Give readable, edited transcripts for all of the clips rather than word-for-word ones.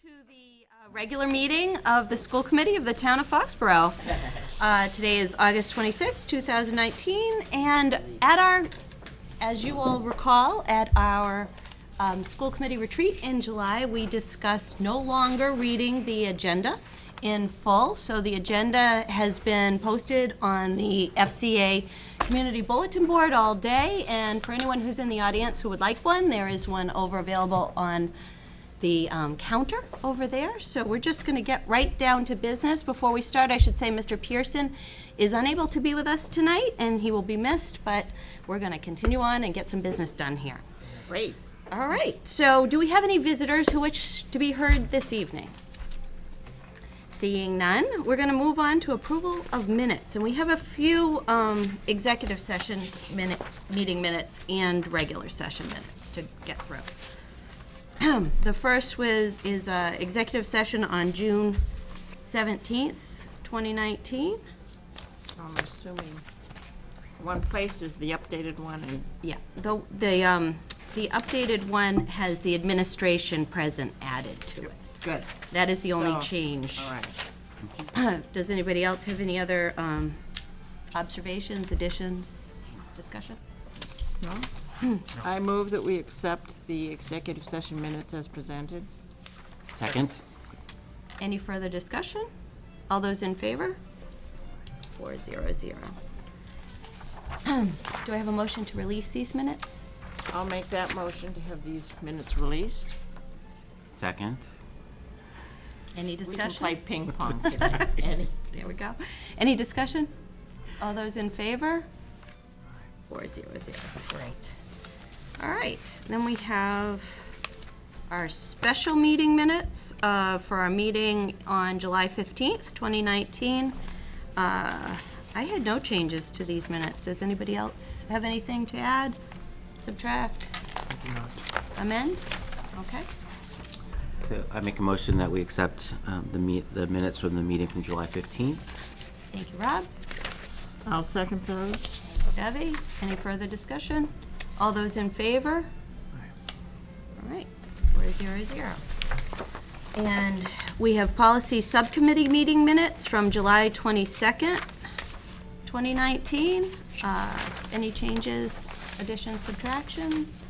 to the regular meeting of the school committee of the town of Foxborough. Today is August 26, 2019, and as you all recall, at our school committee retreat in July, we discussed no longer reading the agenda in full. So the agenda has been posted on the FCA community bulletin board all day, and for anyone who's in the audience who would like one, there is one available on the counter over there. So we're just going to get right down to business. Before we start, I should say Mr. Pearson is unable to be with us tonight, and he will be missed, but we're going to continue on and get some business done here. Great. All right, so do we have any visitors who wish to be heard this evening? Seeing none, we're going to move on to approval of minutes, and we have a few executive session meeting minutes and regular session minutes to get through. The first is executive session on June 17th, 2019. I'm assuming one place is the updated one, and Yeah, the updated one has the administration present added to it. good. That is the only So, change. All right. Does anybody else have any other observations, additions, discussion? No? I move that we accept the executive session minutes as presented. Second? Any further discussion? All those in favor? 400. Do I have a motion to release these minutes? I'll make that motion to have these minutes released. Second? Any We can discussion? play ping pong today. Any- There we go. Any discussion? All those in favor? 400. Great. All right, then we have our special meeting minutes for our meeting on July 15th, 2019. I had no changes to these minutes. Does anybody else have anything to add, subtract, amend? Okay. So I make a motion that we accept the minutes from the meeting from July 15th. Thank you, Rob. I'll second those. Debbie, any further discussion? All those in favor? All right, 400. And we have policy subcommittee meeting minutes from July 22nd, 2019. Any changes, additions, subtractions?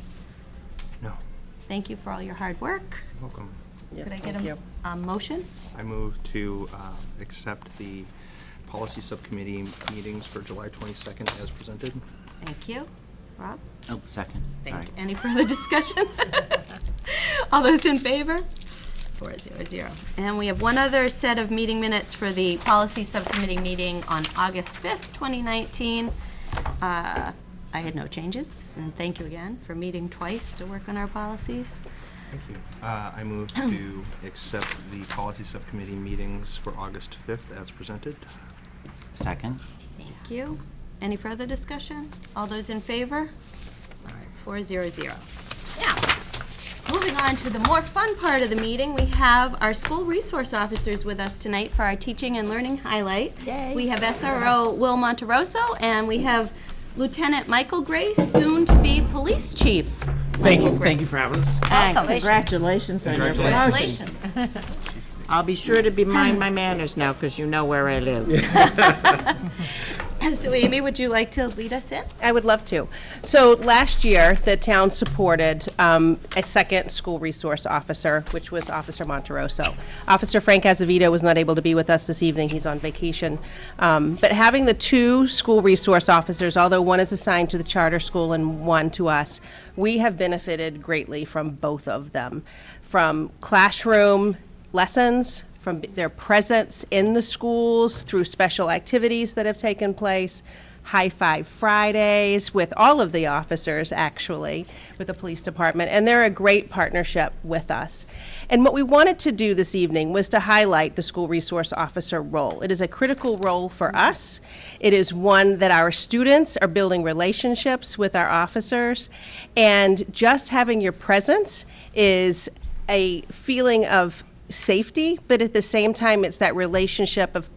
No. Thank you for all your hard work. Welcome. Could I Yes, get thank you. a motion? I move to accept the policy subcommittee meetings for July 22nd as presented. Thank you. Rob? Oh, second. Thank Sorry. you. Any further discussion? All those in favor? 400. And we have one other set of meeting minutes for the policy subcommittee meeting on August 5th, 2019. I had no changes, and thank you again for meeting twice to work on our policies. Thank you. I move to accept the policy subcommittee meetings for August 5th as presented. Second? Thank you. Any further discussion? All those in favor? All right, 400. Now, moving on to the more fun part of the meeting, we have our school resource officers with us tonight for our teaching and learning highlight. Yay. We have SRO Will Monterosso, and we have Lieutenant Michael Grace, soon to be police chief. Thank Michael you. Thank you Grace. for having us. And Welcome. congratulations on your promotion. Congratulations. I'll be sure to be mind my manners now, because you know where I live. So Amy, would you like to lead us in? I would love to. So last year, the town supported a second school resource officer, which was Officer Monterosso. Officer Frank Azevedo was not able to be with us this evening. He's on vacation. But having the two school resource officers, although one is assigned to the charter school and one to us, we have benefited greatly from both of them. From classroom lessons, from their presence in the schools through special activities that have taken place, High Five Fridays with all of the officers, actually, with the police department, and they're a great partnership with us. And what we wanted to do this evening was to highlight the school resource officer role. It is a critical role for us. It is one that our students are building relationships with our officers, and just having your presence is a feeling of safety, but at the same time, it's that relationship of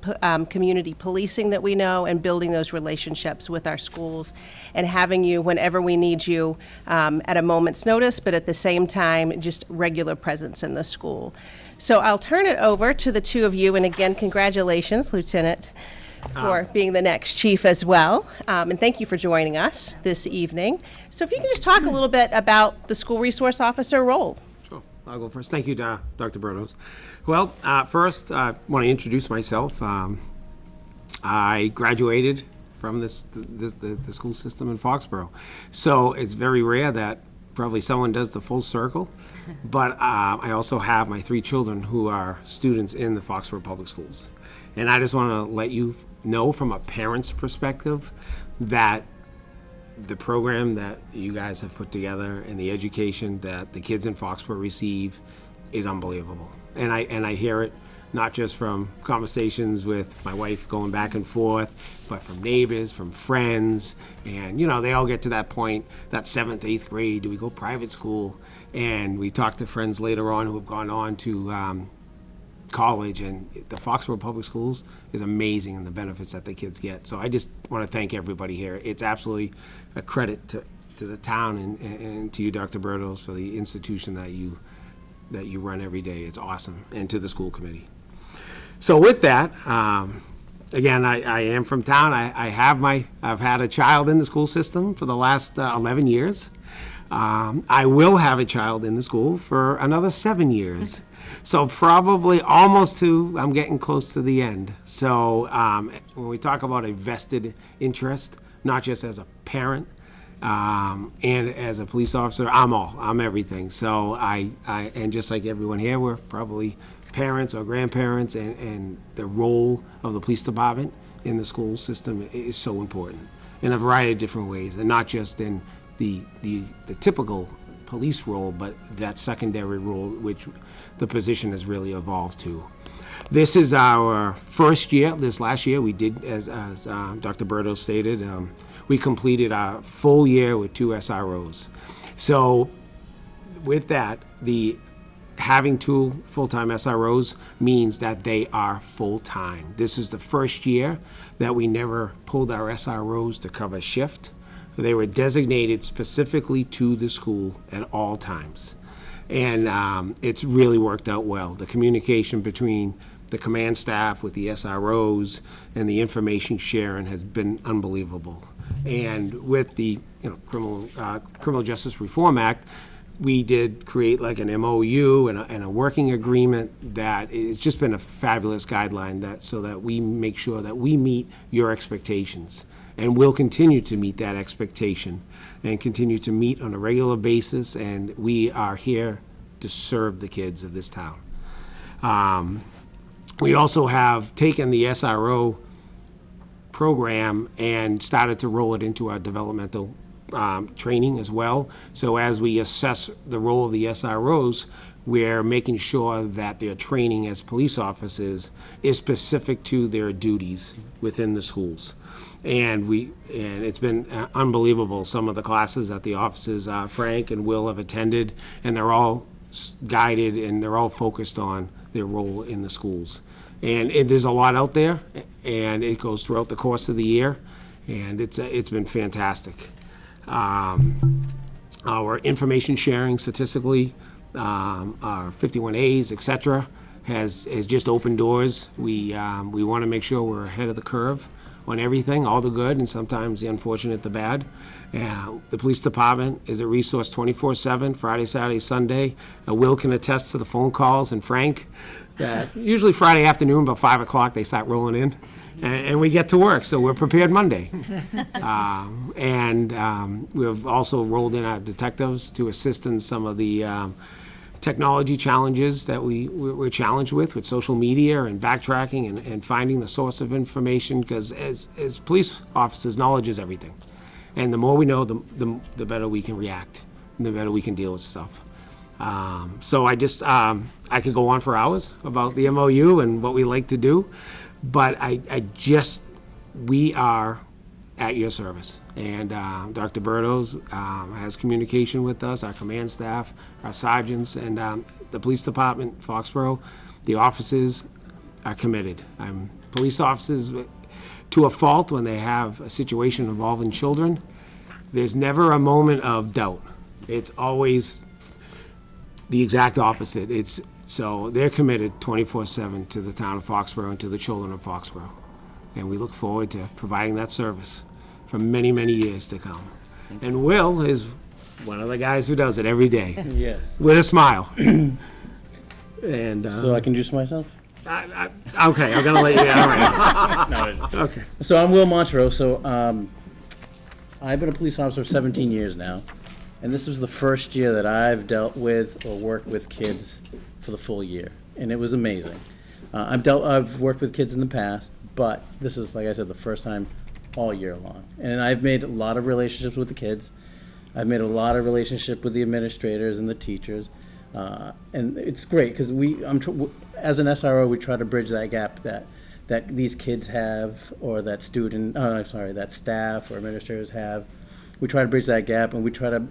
community policing that we know, and building those relationships with our schools, and having you whenever we need you at a moment's notice, but at the same time, just regular presence in the school. So I'll turn it over to the two of you, and again, congratulations, Lieutenant, for being the next chief as well. And thank you for joining us this evening. So if you can just talk a little bit about the school resource officer role. Sure. I'll go first. Thank you, Dr. Bertos. Well, first, I want to introduce myself. I graduated from the school system in Foxborough. So it's very rare that probably someone does the full circle. But I also have my 3 children who are students in the Foxborough Public Schools. And I just want to let you know from a parent's perspective that the program that you guys have put together and the education that the kids in Foxborough receive is unbelievable. And I hear it not just from conversations with my wife going back and forth, but from neighbors, from friends. And, you know, they all get to that point, that 7th, 8th grade, do we go private school? And we talk to friends later on who have gone on to college, and the Foxborough Public Schools is amazing in the benefits that the kids get. So I just want to thank everybody here. It's absolutely a credit to the town and to you, Dr. Bertos, for the institution that you run every day. It's awesome, and to the school committee. So with that, again, I am from town. I've had a child in the school system for the last 11 years. I will have a child in the school for another 7 years. So probably I'm getting close to the end. So when we talk about a vested interest, not just as a parent and as a police officer, I'm everything. So and just like everyone here, we're probably parents or grandparents, and the role of the police department in the school system is so important in a variety of different ways, and not just in the typical police role, but that secondary role which the position has really evolved to. This is our first year. This last year we did, as Dr. Bertos stated, we completed our full year with 2 SROs. So with that, having 2 full-time SROs means that they are full-time. This is the first year that we never pulled our SROs to cover shift. They were designated specifically to the school at all times. And it's really worked out well. The communication between the command staff with the SROs and the information sharing has been unbelievable. And with the Criminal Justice Reform Act, we did create like an MOU and a working agreement that it's just been a fabulous guideline so that we make sure that we meet your expectations. And we'll continue to meet that expectation and continue to meet on a regular basis, and we are here to serve the kids of this town. We also have taken the SRO program and started to roll it into our developmental training as well. So as we assess the role of the SROs, we're making sure that their training as police officers is specific to their duties within the schools. And it's been unbelievable, some of the classes that the officers, Frank and Will, have attended, and they're all guided and they're all focused on their role in the schools. And there's a lot out there, and it goes throughout the course of the year, and it's been fantastic. Our information sharing statistically, our 51As, et cetera, has just opened doors. We want to make sure we're ahead of the curve on everything, all the good and sometimes the unfortunate, the bad. The police department is a resource 24/7, Friday, Saturday, Sunday. Will can attest to the phone calls, and Frank, that usually Friday afternoon, about 5 o'clock, they start rolling in, and we get to work, so we're prepared Monday. We've also rolled in our detectives to assist in some of the technology challenges that we're challenged with social media and backtracking and finding the source of information, because as police officers, knowledge is everything. And the more we know, the better we can react, and the better we can deal with stuff. So I could go on for hours about the MOU and what we like to do, but we are at your service. And Dr. Bertos has communication with us, our command staff, our sergeants, and the police department, Foxborough. The officers are committed. Police officers, to a fault, when they have a situation involving children, there's never a moment of doubt. It's always the exact opposite. So they're committed 24/7 to the town of Foxborough and to the children of Foxborough. And we look forward to providing that service for many, many years to come. And Will is one of the guys who does it every day, Yes. with a smile. And, So I can introduce myself? okay, I'm gonna let you, all right. Okay. So I'm Will Montereau. So I've been a police officer for 17 years now. And this was the first year that I've dealt with or worked with kids for the full year. And it was amazing. I've worked with kids in the past, but this is, like I said, the first time all year long. And I've made a lot of relationships with the kids. I've made a lot of relationship with the administrators and the teachers. And it's great because as an SRO, we try to bridge that gap that these kids have, or that that staff or administrators have. We try to bridge that gap, and we try to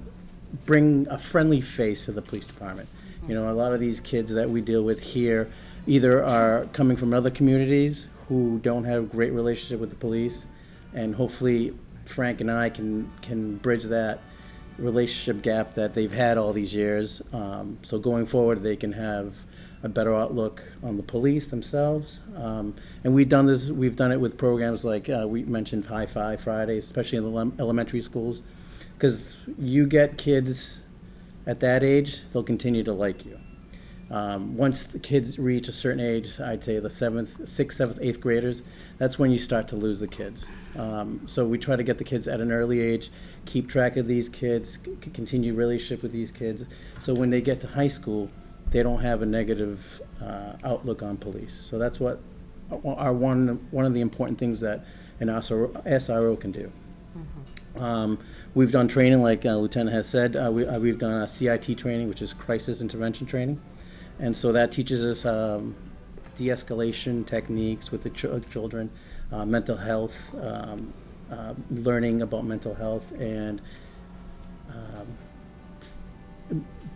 bring a friendly face to the police department. You know, a lot of these kids that we deal with here either are coming from other communities who don't have a great relationship with the police, and hopefully Frank and I can bridge that relationship gap that they've had all these years. So going forward, they can have a better outlook on the police themselves. And we've done it with programs like we mentioned High Five Fridays, especially in the elementary schools, because you get kids at that age, they'll continue to like you. Once the kids reach a certain age, I'd say the 6th, 7th, 8th graders, that's when you start to lose the kids. So we try to get the kids at an early age, keep track of these kids, continue relationship with these kids, so when they get to high school, they don't have a negative outlook on police. So that's what one of the important things that an SRO can do. We've done training, like Lieutenant has said. We've done a CIT training, which is crisis intervention training. And so that teaches us de-escalation techniques with the children, mental health, learning about mental health, and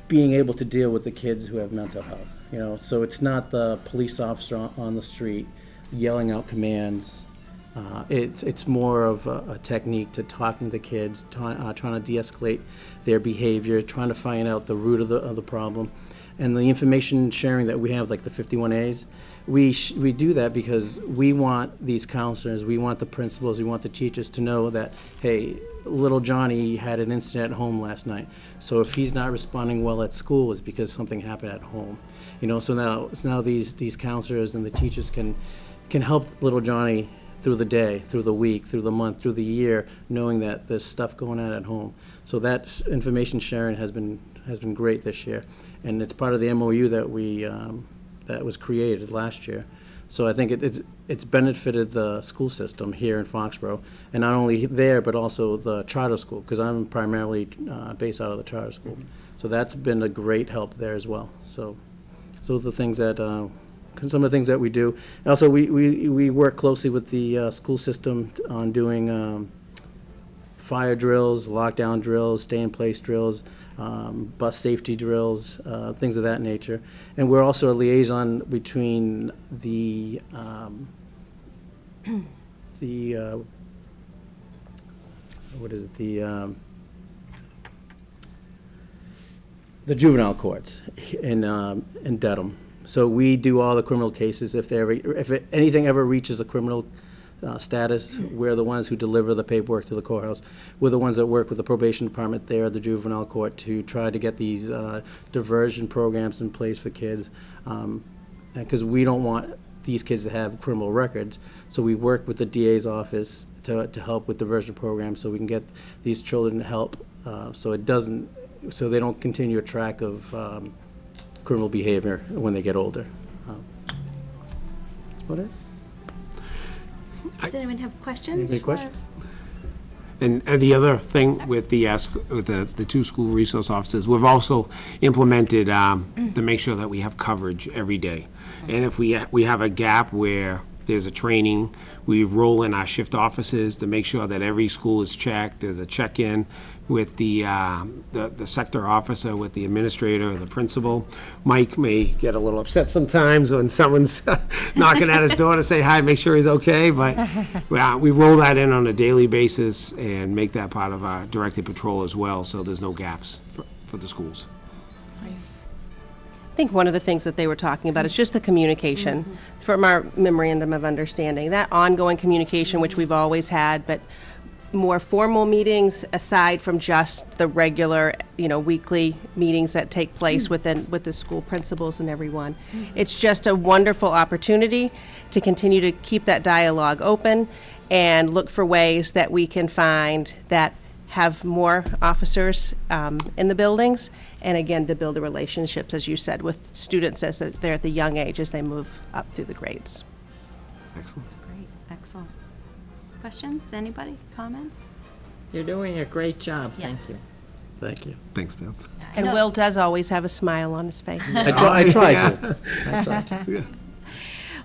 being able to deal with the kids who have mental health. You know, so it's not the police officer on the street yelling out commands. It's more of a technique to talking to the kids, trying to de-escalate their behavior, trying to find out the root of the problem. And the information sharing that we have, like the 51As, we do that because we want these counselors, we want the principals, we want the teachers to know that, hey, little Johnny had an incident at home last night. So if he's not responding well at school, it's because something happened at home. You know, so now these counselors and the teachers can help little Johnny through the day, through the week, through the month, through the year, knowing that there's stuff going on at home. So that information sharing has been great this year, and it's part of the MOU that was created last year. So I think it's benefited the school system here in Foxborough, and not only there but also the charter school, because I'm primarily based out of the charter school. So that's been a great help there as well. So the things that. Some of the things that we do. Also, we work closely with the school system on doing fire drills, lockdown drills, stay-in-place drills, bus safety drills, things of that nature. And we're also a liaison between the juvenile courts in Dedham. So we do all the criminal cases. If anything ever reaches a criminal status, we're the ones who deliver the paperwork to the courthouse. We're the ones that work with the probation department there at the juvenile court to try to get these diversion programs in place for kids, because we don't want these kids to have criminal records. So we work with the DA's office to help with diversion programs, so we can get these children help, so they don't continue a track of criminal behavior when they get older. That's about it. Does anyone have questions? Any questions? And the other thing with the two school resource officers, we've also implemented to make sure that we have coverage every day. And if we have a gap where there's a training We roll in our shift offices to make sure that every school is checked. There's a check-in with the sector officer, with the administrator, the principal. Mike may get a little upset sometimes when someone's knocking at his door to say hi, make sure he's okay, but we roll that in on a daily basis and make that part of our directed patrol as well, so there's no gaps for the schools. I think one of the things that they were talking about is just the communication. From our memorandum of understanding, that ongoing communication, which we've always had, but more formal meetings aside from just the regular, weekly meetings that take place with the school principals and everyone. It's just a wonderful opportunity to continue to keep that dialogue open and look for ways that we can find that have more officers in the buildings, and again, to build the relationships, as you said, with students as they're at the young age as they move up through the grades. Excellent. Great, excellent. Questions, anybody, comments? You're doing a great job, thank Yes. you. Thank you. Thanks, Bill. And Will does always have a smile on his face. I try to. I try to.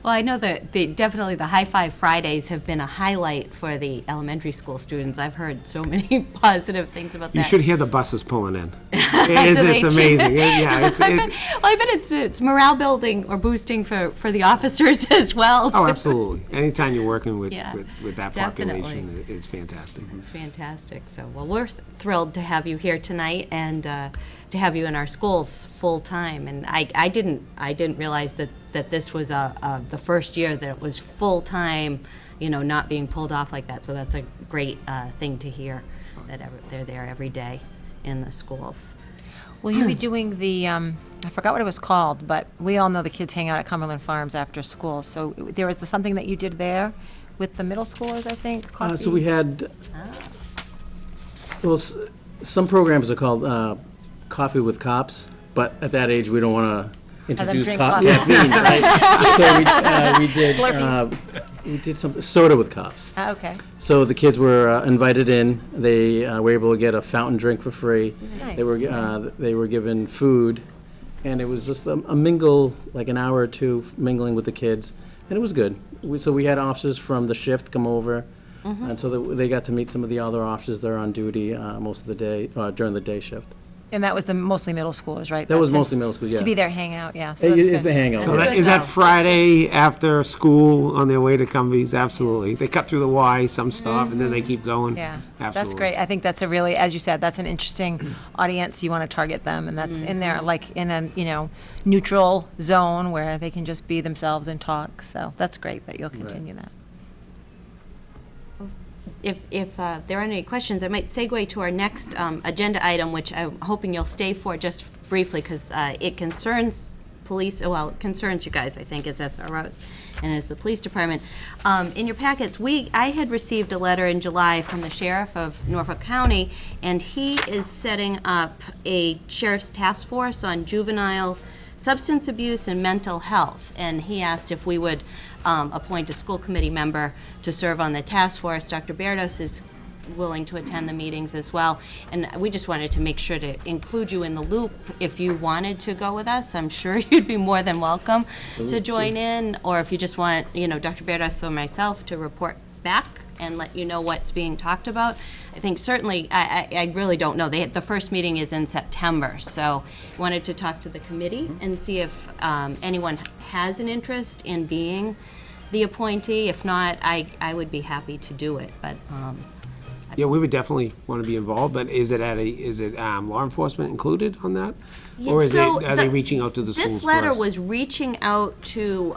Well, I know that definitely the High Five Fridays have been a highlight for the elementary school students. I've heard so many positive things about that. You should hear the buses pulling in. Do It's they amazing. I bet it's morale building or boosting for the officers as well. Oh, absolutely. Anytime you're working with Yeah, that definitely. population, it's fantastic. It's fantastic. So, well, we're thrilled to have you here tonight and to have you in our schools full time. And I didn't realize that this was the first year that it was full time, not being pulled off like that. So that's a great thing to hear, that they're there every day in the schools. Will you be doing the, I forgot what it was called, but we all know the kids hang out at Cumberland Farms after school. So there was something that you did there with the middle schoolers, I think? So we had, some programs are called Coffee with Cops, but at that age, we don't want to introduce drink coffee. coffee. Yeah, fiends, right? So we did, Slurpees. we did some soda with cops. Okay. So the kids were invited in. They were able to get a fountain drink for free. Nice. They were given food, and it was just a mingle, like an hour or two mingling with the kids, and it was good. So we had officers from the shift come over, and so they got to meet some of the other officers that are on duty most of the day during the day shift. And that was the mostly middle schoolers, right? That was tends mostly middle school, yeah. To be their hangout, yeah. So It that's is good. the hangout. So That's good is that though. Friday after school on their way to Cumbies? Absolutely. They cut through the Y, some stop, and then they keep going. Yeah, Absolutely. that's great. I think that's a really, as you said, that's an interesting audience. You want to target them, and that's in there, like in a neutral zone where they can just be themselves and talk. So that's great that you'll continue that. If there aren't any questions, I might segue to our next agenda item, which I'm hoping you'll stay for just briefly, because it concerns police, well, it concerns you guys, I think, as SROs and as the police department. In your packets, I had received a letter in July from the sheriff of Norfolk County, and he is setting up a sheriff's task force on juvenile substance abuse and mental health, and he asked if we would appoint a school committee member to serve on the task force. Dr. Berdos is willing to attend the meetings as well, and we just wanted to make sure to include you in the loop if you wanted to go with us. I'm sure you'd be more than welcome to join in, or if you just want, Dr. Berdos or myself to report back and let you know what's being talked about. I think certainly, I really don't know. The first meeting is in September, so I wanted to talk to the committee and see if anyone has an interest in being the appointee. If not, I would be happy to do it, but Yeah, we would definitely want to be involved, but is it law enforcement included on that? Or are they reaching out to the schools This letter first? was reaching out to,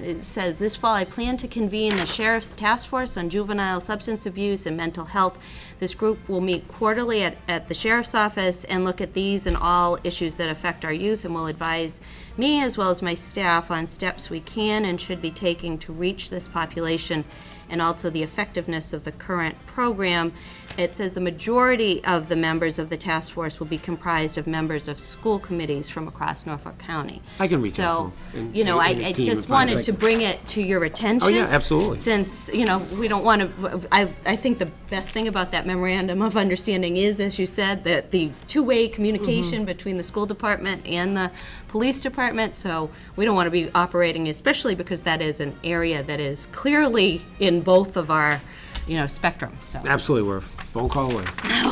it says, this fall I plan to convene the Sheriff's Task Force on Juvenile Substance Abuse and Mental Health. This group will meet quarterly at the Sheriff's Office and look at these and all issues that affect our youth, and will advise me as well as my staff on steps we can and should be taking to reach this population and also the effectiveness of the current program. It says the majority of the members of the task force will be comprised of members of school committees from across Norfolk County. I can reach out to So, him and- you know, and I his team just and find wanted out. to bring it to your attention. Oh, yeah, absolutely. Since, you know, we don't want to, I think the best thing about that memorandum of understanding is, as you said, that the two-way communication between the school department and the police department, so we don't want to be operating, especially because that is an area that is clearly in both of our, you know, spectrum, so. Absolutely, we're a phone call away.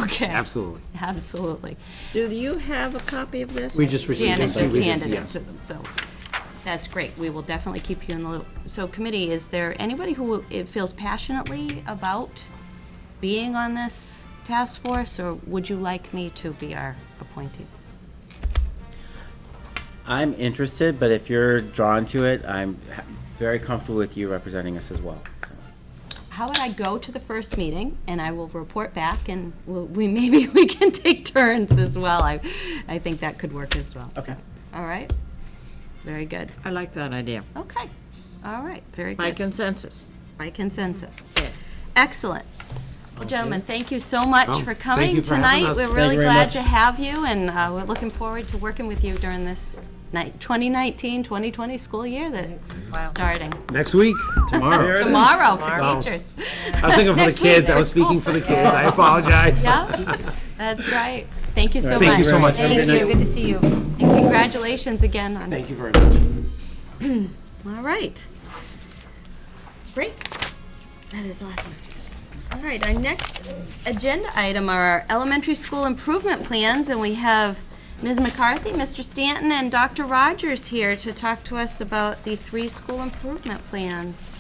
Okay. Absolutely. Absolutely. Do you have a copy of this? We just received Janice it. just We just- handed it yes. to them, so that's great. We will definitely keep you in the loop. So committee, is there anybody who feels passionately about being on this task force, or would you like me to be our appointee? I'm interested, but if you're drawn to it, I'm very comfortable with you representing us as well. So. How would I go to the first meeting, and I will report back, and maybe we can take turns as well. I think that could work as well. Okay. So, all right. Very good. I like that idea. Okay. All right. Very By good. consensus. By consensus. Excellent. Well, gentlemen, thank you so much Oh, for thank coming you for having tonight. us. We're Thank really you very glad much. to have you, and we're looking forward to working with you during this 2019-2020 school year that's starting Next week? Tomorrow. tomorrow for teachers. I was thinking for the Next week kids, I for was speaking school. for the kids, I apologize. Yeah, that's right. Thank you so much. Thank you so much. Have a Thank good you, night. good to see you. And congratulations again on. Thank you very much. All right. Great. That is awesome. All right, our next agenda item are our elementary school improvement plans, and we have Ms. McCarthy, Mr. Stanton, and Dr. Rogers here to talk to us about the 3 school improvement plans.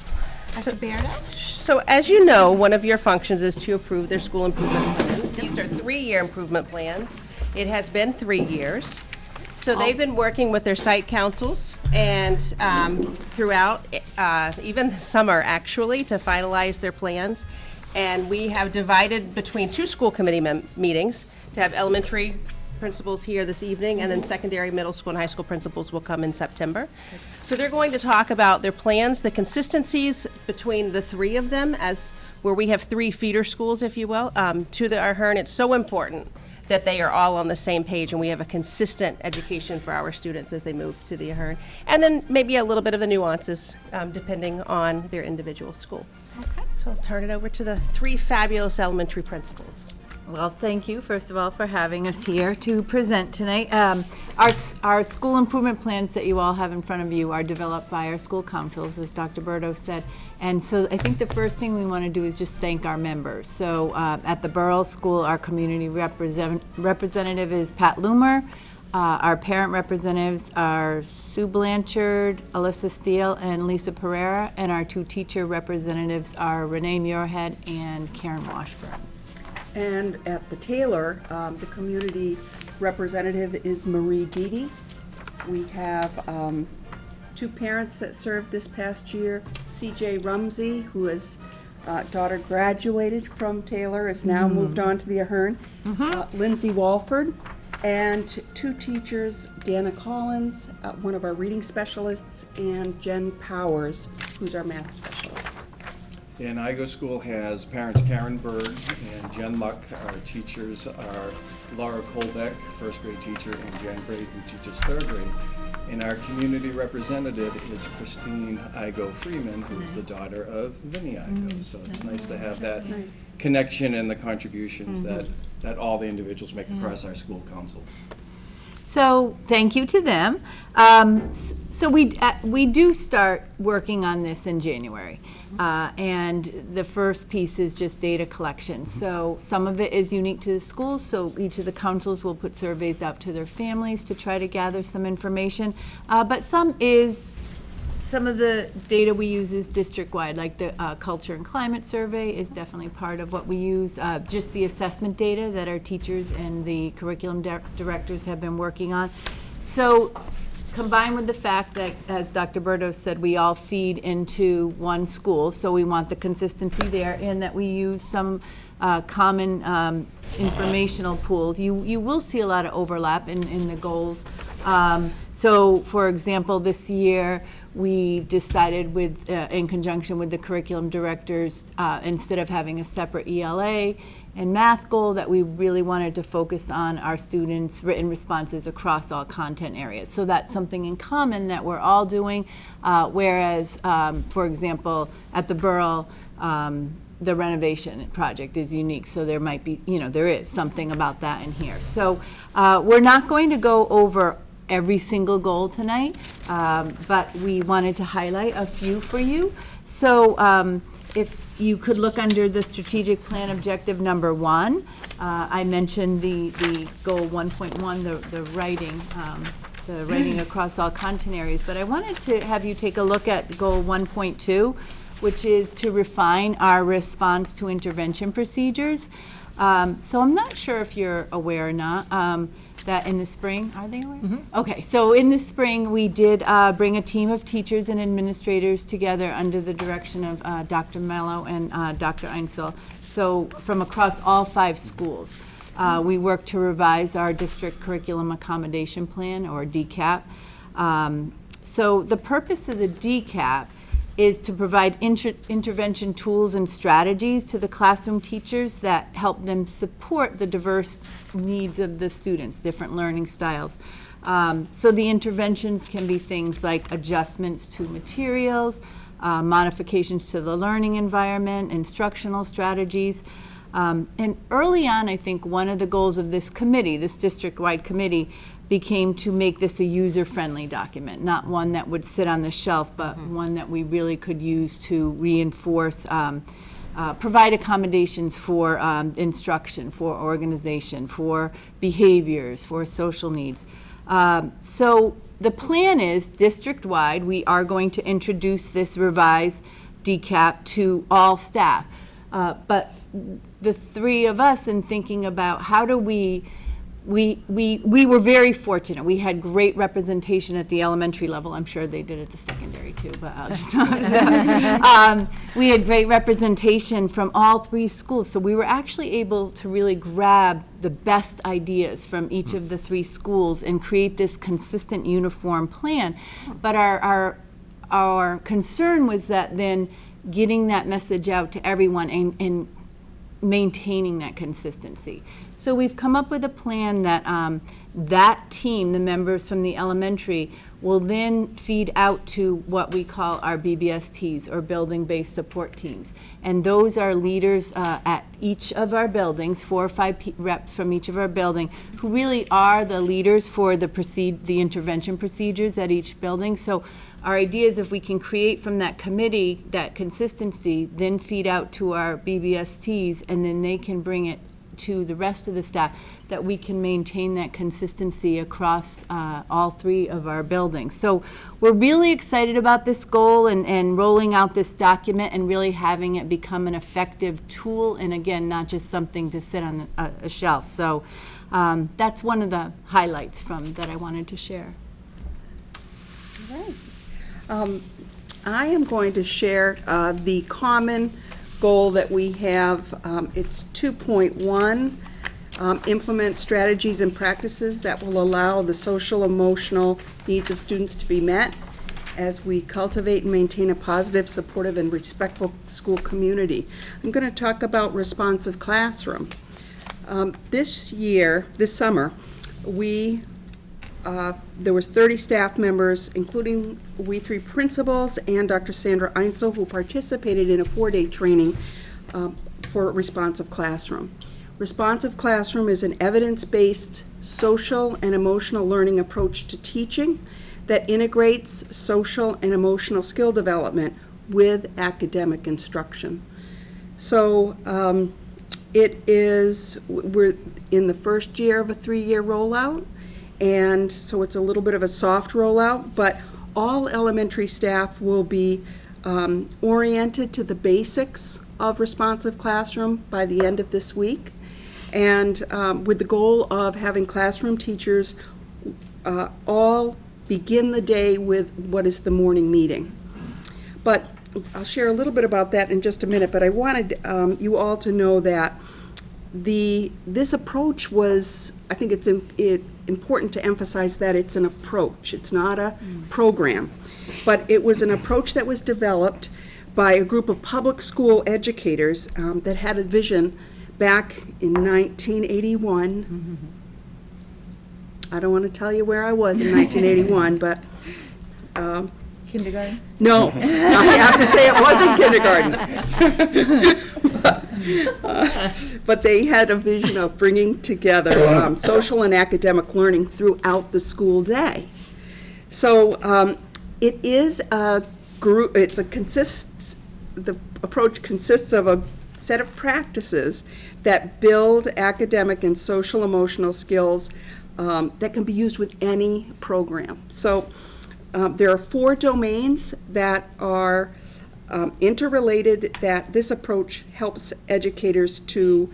Dr. Berdos? So as you know, one of your functions is to approve their school improvement plans. These are 3-year improvement plans. It has been 3 years. So they've been working with their site councils and throughout, even the summer actually, to finalize their plans. And we have divided between 2 school committee meetings to have elementary principals here this evening, and then secondary, middle school, and high school principals will come in September. So they're going to talk about their plans, the consistencies between the 3 of them, as where we have 3 feeder schools, if you will, to the Ahern. It's so important that they are all on the same page and we have a consistent education for our students as they move to the Ahern. And then maybe a little bit of the nuances depending on their individual school. Okay. So I'll turn it over to the 3 fabulous elementary principals. Well, thank you, first of all, for having us here to present tonight. Our school improvement plans that you all have in front of you are developed by our school councils, as Dr. Berto said. And so I think the first thing we want to do is just thank our members. So at the Borough School, our community representative is Pat Loomer. Our parent representatives are Sue Blanchard, Alyssa Steele, and Lisa Pereira. And our 2 teacher representatives are Renee Muirhead and Karen Washburn. And at the Taylor, the community representative is Marie Deedy. We have 2 parents that served this past year. C.J. Rumsey, who his daughter graduated from Taylor, is now moved on to the Ahern. Lindsay Walford, and 2 teachers, Dana Collins, one of our reading specialists, and Jen Powers, who's our math specialist. And IGO School has parents Karen Berg and Jen Luck. Our teachers are Laura Kolbeck, first grade teacher, and Jan Grade, who teaches 3rd grade. And our community representative is Christine Igo Freeman, who is the daughter of Vinnie Igo. So it's nice to have that connection and the contributions that all the individuals make across our school councils. So thank you to them. So we do start working on this in January. And the first piece is just data collection. So some of it is unique to the schools, so each of the councils will put surveys out to their families to try to gather some information. But some of the data we use is district-wide, like the culture and climate survey is definitely part of what we use. Just the assessment data that our teachers and the curriculum directors have been working on. So combined with the fact that, as Dr. Berto said, we all feed into one school, so we want the consistency there, and that we use some common informational pools. You will see a lot of overlap in the goals. So, for example, this year, we decided with, in conjunction with the curriculum directors, instead of having a separate ELA and math goal, that we really wanted to focus on our students' written responses across all content areas. So that's something in common that we're all doing, whereas, for example, at the Borough, the renovation project is unique, so there might be, there is something about that in here. So we're not going to go over every single goal tonight, but we wanted to highlight a few for you. So if you could look under the strategic plan objective number 1, I mentioned the goal 1.1, the writing across all content areas, but I wanted to have you take a look at goal 1.2, which is to refine our response to intervention procedures. So I'm not sure if you're aware or not, that in the spring, are they aware? Okay, so in the spring, we did bring a team of teachers and administrators together under the direction of Dr. Mello and Dr. Einsel, so from across all 5 schools. We worked to revise our district curriculum accommodation plan, or DCAP. So the purpose of the DCAP is to provide intervention tools and strategies to the classroom teachers that help them support the diverse needs of the students, different learning styles. So the interventions can be things like adjustments to materials, modifications to the learning environment, instructional strategies. And early on, I think one of the goals of this committee, this district-wide committee, became to make this a user-friendly document, not one that would sit on the shelf, but one that we really could use to reinforce, provide accommodations for instruction, for organization, for behaviors, for social needs. So the plan is, district-wide, we are going to introduce this revised DCAP to all staff. But the 3 of us, in thinking about how do we were very fortunate. We had great representation at the elementary level. I'm sure they did at the secondary too, but I'll just we had great representation from all 3 schools. So we were actually able to really grab the best ideas from each of the 3 schools and create this consistent, uniform plan. But our concern was that then getting that message out to everyone and maintaining that consistency. So we've come up with a plan that that team, the members from the elementary, will then feed out to what we call our BBSTs, or building-based support teams. And those are leaders at each of our buildings, 4 or 5 reps from each of our building, who really are the leaders for the intervention procedures at each building. So our idea is, if we can create from that committee that consistency, then feed out to our BBSTs, and then they can bring it to the rest of the staff, that we can maintain that consistency across all 3 of our buildings. So we're really excited about this goal and rolling out this document and really having it become an effective tool, and again, not just something to sit on a shelf. So that's one of the highlights that I wanted to share. I am going to share the common goal that we have. It's 2.1, implement strategies and practices that will allow the social, emotional needs of students to be met as we cultivate and maintain a positive, supportive, and respectful school community. I'm going to talk about responsive classroom. This summer, there was 30 staff members, including we 3 principals and Dr. Sandra Einsel, who participated in a 4-day training for responsive classroom. Responsive classroom is an evidence-based social and emotional learning approach to teaching that integrates social and emotional skill development with academic instruction. So we're in the first year of a 3-year rollout. And so it's a little bit of a soft rollout, but all elementary staff will be oriented to the basics of responsive classroom by the end of this week, and with the goal of having classroom teachers all begin the day with what is the morning meeting. But I'll share a little bit about that in just a minute, but I wanted you all to know that this approach was, I think important to emphasize that it's an approach. It's not a program. But it was an approach that was developed by a group of public school educators that had a vision back in 1981. I don't want to tell you where I was in 1981, but Kindergarten? no, I have to say it wasn't kindergarten. But they had a vision of bringing together social and academic learning throughout the school day. So it is a group, the approach consists of a set of practices that build academic and social emotional skills that can be used with any program. So there are 4 domains that are interrelated that this approach helps educators to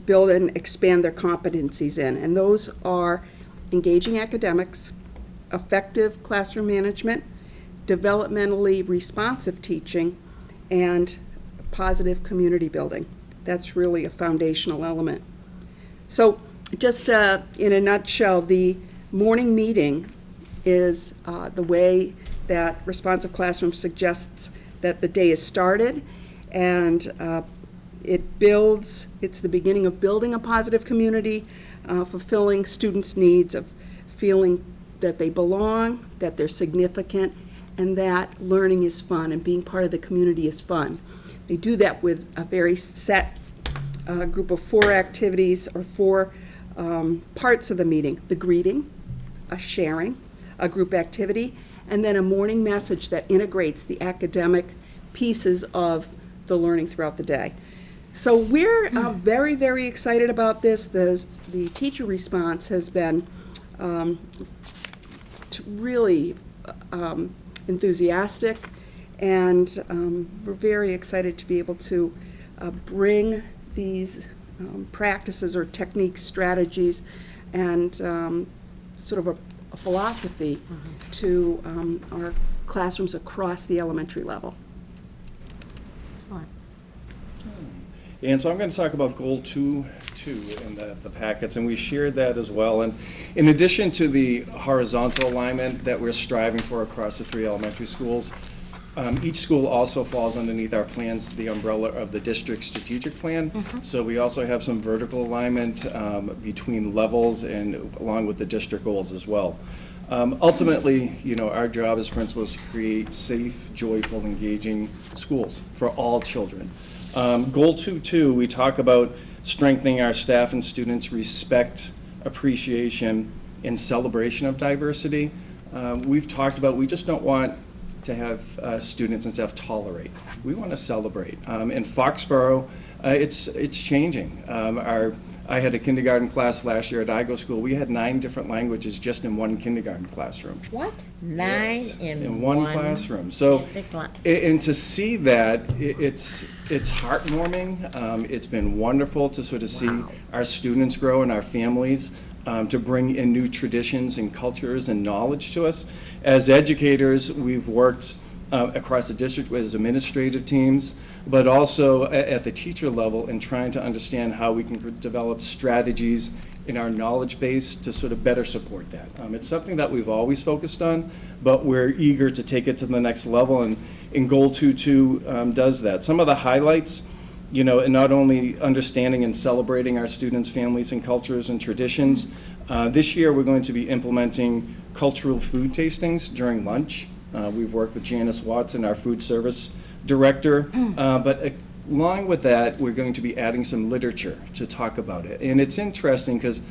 build and expand their competencies in. And those are engaging academics, effective classroom management, developmentally responsive teaching, and positive community building. That's really a foundational element. So just in a nutshell, the morning meeting is the way that Responsive Classroom suggests that the day is started, and it's the beginning of building a positive community, fulfilling students' needs of feeling that they belong, that they're significant, and that learning is fun and being part of the community is fun. They do that with a very set group of 4 activities or 4 parts of the meeting: the greeting, a sharing, a group activity, and then a morning message that integrates the academic pieces of the learning throughout the day. So we're very, very excited about this. The teacher response has been really enthusiastic, and we're very excited to be able to bring these practices or techniques, strategies, and sort of a philosophy to our classrooms across the elementary level. Excellent. And so I'm going to talk about goal 2.2 in the packets, and we shared that as well. And in addition to the horizontal alignment that we're striving for across the 3 elementary schools, each school also falls underneath our plans, the umbrella of the district strategic plan. So we also have some vertical alignment between levels and along with the district goals as well. Ultimately, our job as principals is to create safe, joyful, engaging schools for all children. Goal 2.2, we talk about strengthening our staff and students' respect, appreciation, and celebration of diversity. We've talked about, we just don't want to have students and staff tolerate. We want to celebrate. In Foxborough, it's changing. I had a kindergarten class last year at IGO school. We had 9 different languages just in one kindergarten classroom. What? 9 in one classroom. So, and to see that, it's heartwarming. It's been wonderful to sort of see our students grow and our families to bring in new traditions and cultures and knowledge to us. As educators, we've worked across the district with administrative teams, but also at the teacher level in trying to understand how we can develop strategies in our knowledge base to sort of better support that. It's something that we've always focused on, but we're eager to take it to the next level, and Goal 2.2 does that. Some of the highlights, and not only understanding and celebrating our students' families and cultures and traditions. This year, we're going to be implementing cultural food tastings during lunch. We've worked with Janice Watson, our food service director, but along with that, we're going to be adding some literature to talk about it. And it's interesting because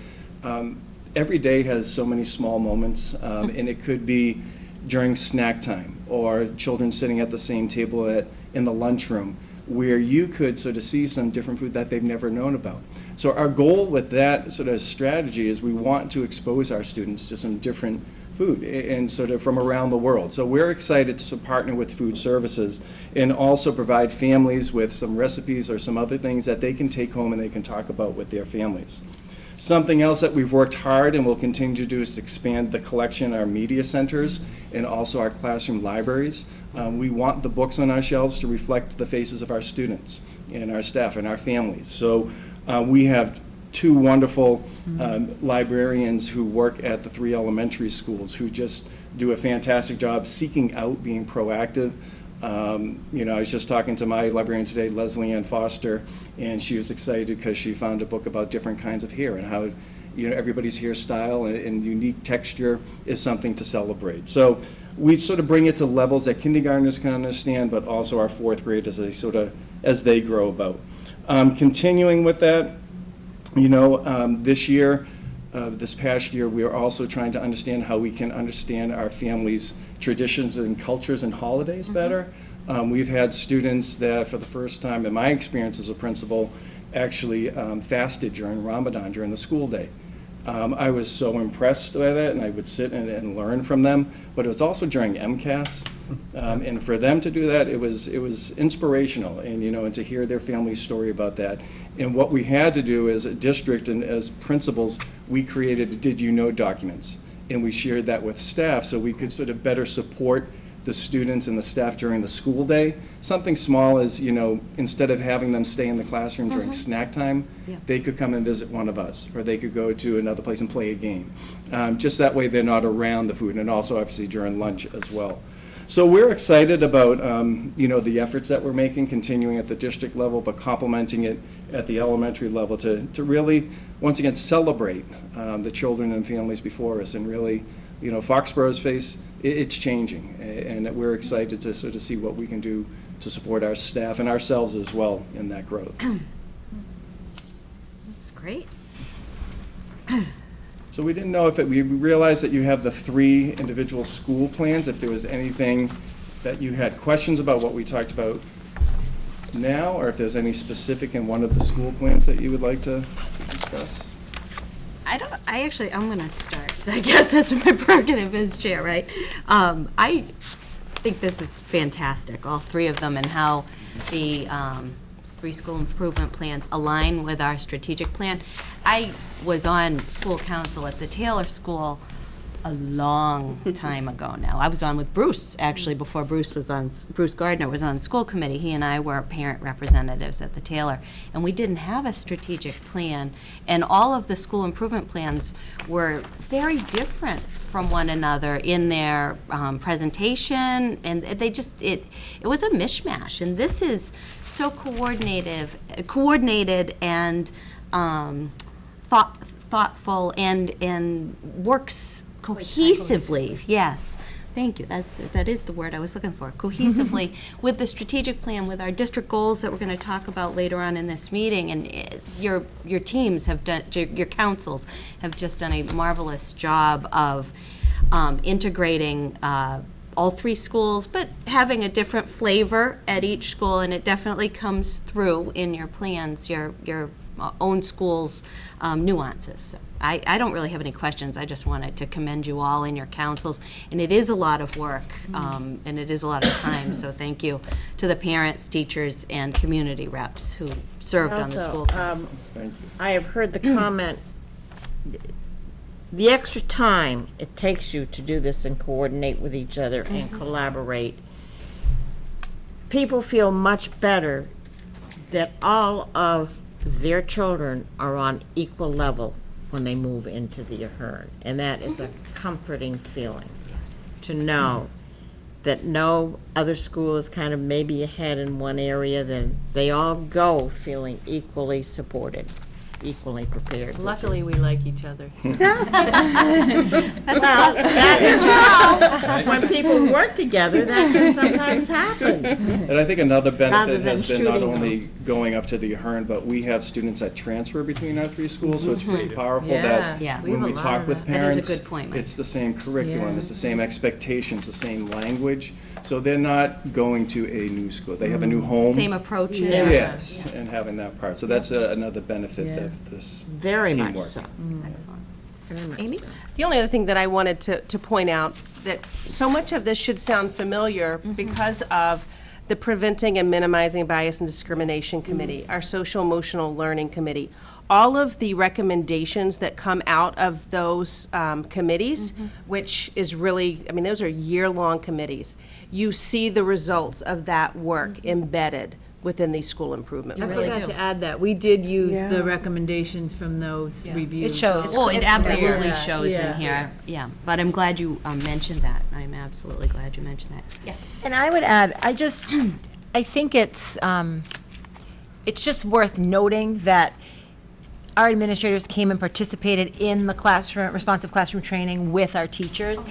every day has so many small moments, and it could be during snack time or children sitting at the same table in the lunchroom, where you could sort of see some different food that they've never known about. So our goal with that sort of strategy is we want to expose our students to some different food and sort of from around the world. So we're excited to partner with food services and also provide families with some recipes or some other things that they can take home and they can talk about with their families. Something else that we've worked hard and will continue to do is to expand the collection, our media centers, and also our classroom libraries. We want the books on our shelves to reflect the faces of our students and our staff and our families. So we have two wonderful librarians who work at the 3 elementary schools who just do a fantastic job seeking out, being proactive. You know, I was just talking to my librarian today, Leslie Ann Foster, and she was excited because she found a book about different kinds of hair and how, you know, everybody's hairstyle and unique texture is something to celebrate. So we sort of bring it to levels that kindergartners can understand, but also our 4th graders as they grow about. Continuing with that, you know, this past year, we are also trying to understand how we can understand our families' traditions and cultures and holidays better. We've had students that, for the first time in my experience as a principal, actually fasted during Ramadan, during the school day. I was so impressed by that, and I would sit and learn from them, but it was also during MCAS. And for them to do that, it was inspirational, and, you know, and to hear their family's story about that. And what we had to do as a district and as principals, we created Did You Know documents, and we shared that with staff so we could sort of better support the students and the staff during the school day. Something small as, you know, instead of having them stay in the classroom during snack time, they could come and visit one of us, or they could go to another place and play a game. Just that way they're not around the food, and also obviously during lunch as well. So we're excited about, you know, the efforts that we're making, continuing at the district level, but complementing it at the elementary level to really, once again, celebrate the children and families before us, and really, you know, Foxborough's face, it's changing, and we're excited to sort of see what we can do to support our staff and ourselves as well in that growth. That's great. So we didn't know if we realized that you have the 3 individual school plans, if there was anything that you had questions about what we talked about now, or if there's any specific in one of the school plans that you would like to discuss. I'm gonna start, 'cause I guess that's my prerogative as chair, right? I think this is fantastic, all 3 of them, and how the 3 school improvement plans align with our strategic plan. I was on school council at the Taylor School a long time ago now. I was on with Bruce, actually, before Bruce Gardner was on the school committee. He and I were parent representatives at the Taylor, and we didn't have a strategic plan, and all of the school improvement plans were very different from one another in their presentation, and they just, it was a mishmash, and this is so coordinated and thoughtful and works cohesively. Yes, thank you. That is the word I was looking for. Cohesively with the strategic plan, with our district goals that we're going to talk about later on in this meeting, and your teams have done, your councils have just done a marvelous job of integrating all 3 schools, but having a different flavor at each school, and it definitely comes through in your plans, your own school's nuances. So I don't really have any questions. I just wanted to commend you all and your councils, and it is a lot of work, and it is a lot of time, so thank you to the parents, teachers, and community reps who served on the school councils. Thank you. I have heard the comment, the extra time it takes you to do this and coordinate with each other and collaborate. People feel much better that all of their children are on equal level when they move into the Ahern. And that is a comforting feeling to know that no other school is kind of maybe ahead in one area, then they all go feeling equally supported, equally prepared. Luckily, we like each other. That's When people work together, that can sometimes happen. And I think another Rather benefit than has been not shooting only going up to the Ahern, but we have students that transfer between our 3 schools, so it's pretty powerful Yeah. that Yeah. We when have a we lot talk of with that. That is a parents, good point, Mike. it's the same curriculum, Yeah. it's the same expectations, the same language, so they're not going to a new school. They have a new home. Same approaches. Yes, and having that part. So that's another benefit Yeah. of this Very much teamwork. so. Excellent. Very much Amy? so. The only other thing that I wanted to point out, that so much of this should sound familiar because of the Preventing and Minimizing Bias and Discrimination Committee, our Social Emotional Learning Committee. All of the recommendations that come out of those committees, which is really, I mean, those are year-long committees. You see the results of that work embedded within these school improvement I plans. forgot to add that. We did use the Yeah. recommendations from those reviews. It shows. Oh, it absolutely Yeah. shows in Yeah. here, yeah. But I'm glad you mentioned that. I'm absolutely glad you mentioned that. Yes. And I would add, I think it's just worth noting that our administrators came and participated in the responsive classroom training with our teachers.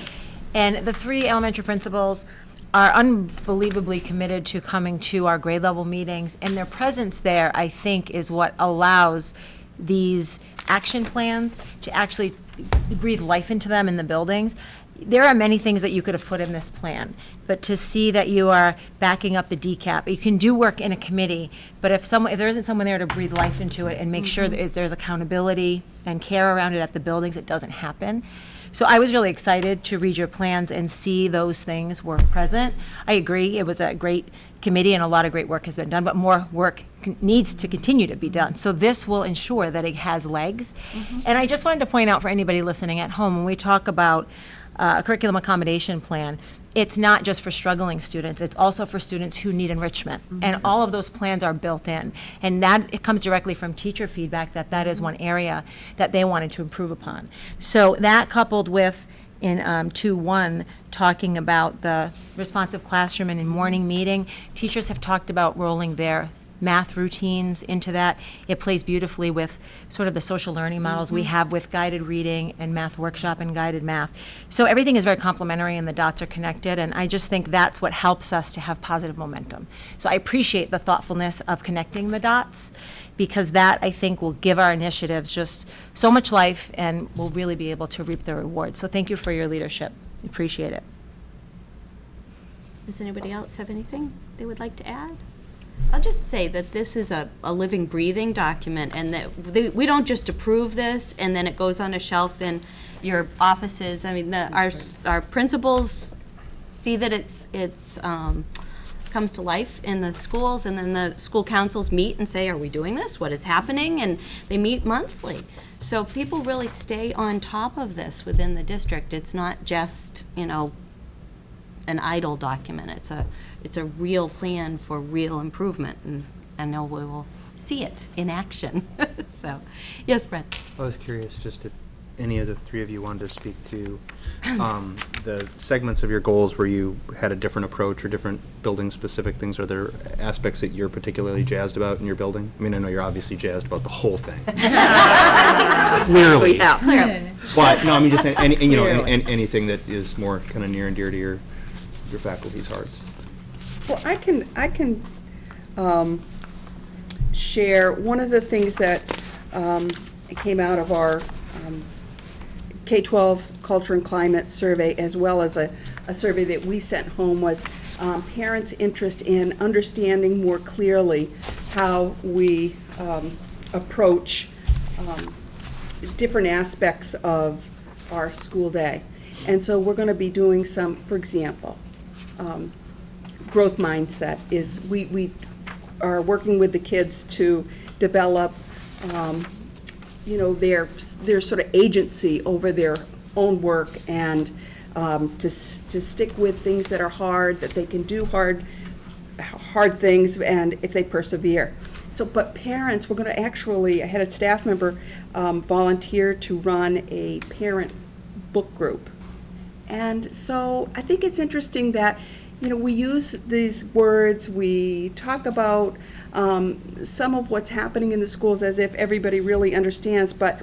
And the 3 elementary principals are unbelievably committed to coming to our grade level meetings. And their presence there, I think, is what allows these action plans to actually breathe life into them in the buildings. There are many things that you could have put in this plan, but to see that you are backing up the DCAP, you can do work in a committee, but if there isn't someone there to breathe life into it and make sure that there's accountability and care around it at the buildings, it doesn't happen. So I was really excited to read your plans and see those things were present. I agree, it was a great committee and a lot of great work has been done, but more work needs to continue to be done. So this will ensure that it has legs. And I just wanted to point out for anybody listening at home, when we talk about a curriculum accommodation plan, it's not just for struggling students, it's also for students who need enrichment. And all of those plans are built in. And it comes directly from teacher feedback that is one area that they wanted to improve upon. So that coupled with in 2.1, talking about the responsive classroom and in morning meeting, teachers have talked about rolling their math routines into that. It plays beautifully with sort of the social learning models we have with guided reading and math workshop and guided math. So everything is very complementary and the dots are connected, and I just think that's what helps us to have positive momentum. So I appreciate the thoughtfulness of connecting the dots, because that, I think, will give our initiatives just so much life and we'll really be able to reap the rewards. So thank you for your leadership. Appreciate it. Does anybody else have anything they would like to add? I'll just say that this is a living, breathing document, and that we don't just approve this and then it goes on a shelf in your offices. I mean, our principals see that it's comes to life in the schools, and then the school councils meet and say, are we doing this? What is happening? And they meet monthly. So people really stay on top of this within the district. It's not just, an idle document. It's a real plan for real improvement, and I know we will see it in action. So, yes, Brett. I was curious just if any of the 3 of you wanted to speak to the segments of your goals where you had a different approach or different building-specific things. Are there aspects that you're particularly jazzed about in your building? I mean, I know you're obviously jazzed about the whole thing. Clearly. Clearly. But, no, I mean, just anything that is more kind of near and dear to your faculty's hearts. Well, I can share one of the things that came out of our K-12 Culture and Climate Survey, as well as a survey that we sent home, was parents' interest in understanding more clearly how we approach different aspects of our school day. And so we're going to be doing some, for example, growth mindset is we are working with the kids to develop their sort of agency over their own work, and to stick with things that are hard, that they can do hard things, and if they persevere. So, but parents, we're going to actually, I had a staff member volunteer to run a parent book group. And so I think it's interesting that, we use these words, we talk about some of what's happening in the schools as if everybody really understands, but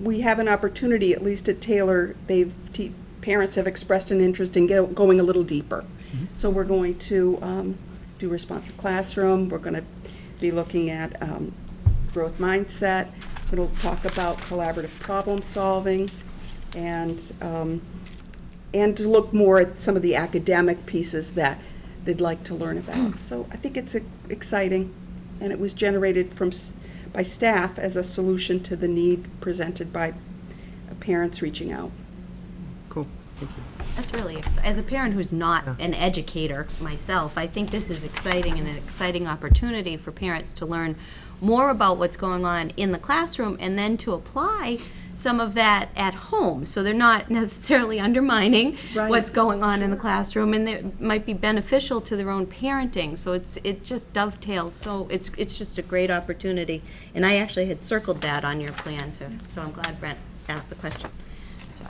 we have an opportunity, at least at Taylor, parents have expressed an interest in going a little deeper. Mm-hmm. So we're going to do responsive classroom, we're going to be looking at growth mindset, we're going to talk about collaborative problem solving, and to look more at some of the academic pieces that they'd like to learn about. So I think it's exciting, and it was generated by staff as a solution to the need presented by parents reaching out. Cool. Thank you. That's really exciting. As a parent who's not an educator myself, I think this is exciting and an exciting opportunity for parents to learn more about what's going on in the classroom and then to apply some of that at home. So they're not necessarily undermining Right. what's going on in the classroom, and it might be beneficial to their own parenting. So it just dovetails. So it's just a great opportunity. And I actually had circled that on your plan too. So I'm glad Brent asked the question. So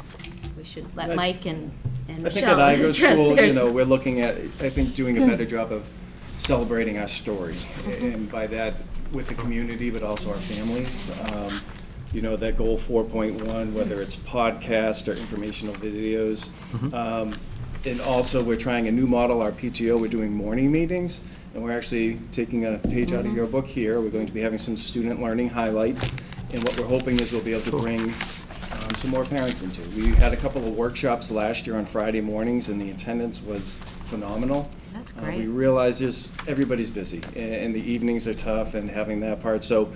we should let Mike and I think Michelle at IGO address school, theirs. we're looking at, I think, doing a better job of celebrating our story. And by that, with the community, but also our families. That goal 4.1, whether it's podcast or informational videos. And also, we're trying a new model, our PTO, we're doing morning meetings. And we're actually taking a page out of your book here. We're going to be having some student learning highlights. And what we're hoping is we'll be able to bring some more parents into. We had a couple of workshops last year on Friday mornings, and the attendance was phenomenal. That's We great. realize everybody's busy, and the evenings are tough, and having that part. So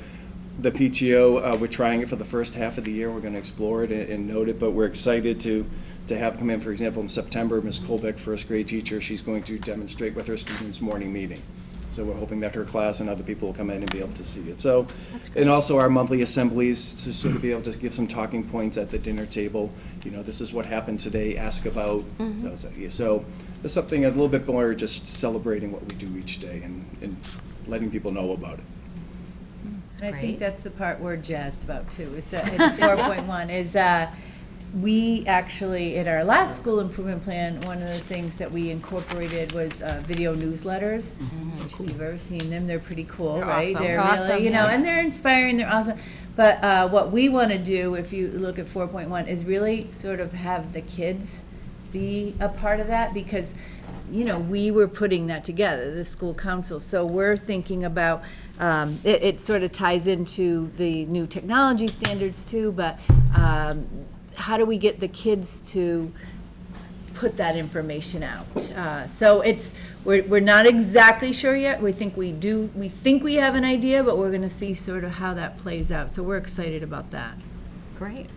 the PTO, we're trying it for the first half of the year. We're going to explore it and note it, but we're excited to have come in. For example, in September, Ms. Colbeck, first grade teacher, she's going to demonstrate with her students morning meeting. So we're hoping that her class and other people will come in and be able to see it. So, and also our monthly assemblies to sort of be able to give some talking points at the dinner table. This is what happened today, ask about. So there's something a little bit more just celebrating what we do each day and letting people know about it. And I think that's the part we're jazzed about too, is that in 4.1 is we actually, in our last school improvement plan, one of the things that we incorporated was video newsletters. Which if you've ever seen them, they're pretty cool, right? awesome. They're Awesome, really, yeah. and they're inspiring, they're awesome. But what we want to do, if you look at 4.1, is really sort of have the kids be a part of that, because we were putting that together, the school council. So we're thinking about, it sort of ties into the new technology standards too, but how do we get the kids to put that information out? So we're not exactly sure yet. We think we have an idea, but we're gonna see sort of how that plays out. So we're excited about that. Great.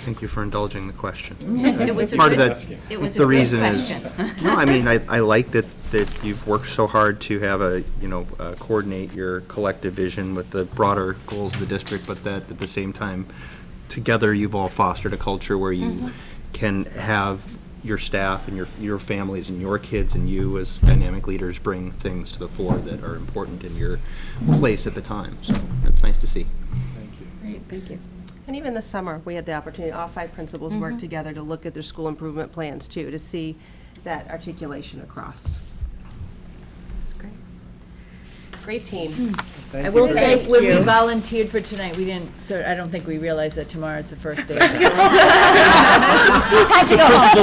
Thank you for indulging the question. It was a Part of good- that, it was a the good reason is, question. no, I mean, I like that you've worked so hard to have coordinate your collective vision with the broader goals of the district, but that at the same time, together you've all fostered a culture where you can have your staff and your families and your kids and you as dynamic leaders bring things to the fore that are important in your place at the time. So that's nice to see. Thank you. Great, thank you. And even this summer, we had the opportunity, all 5 principals worked together to look at their school improvement plans too, to see that articulation across. That's great. Great team. I will say, when we volunteered for tonight, we didn't, I don't think we realized that tomorrow is the first day. Time to go home.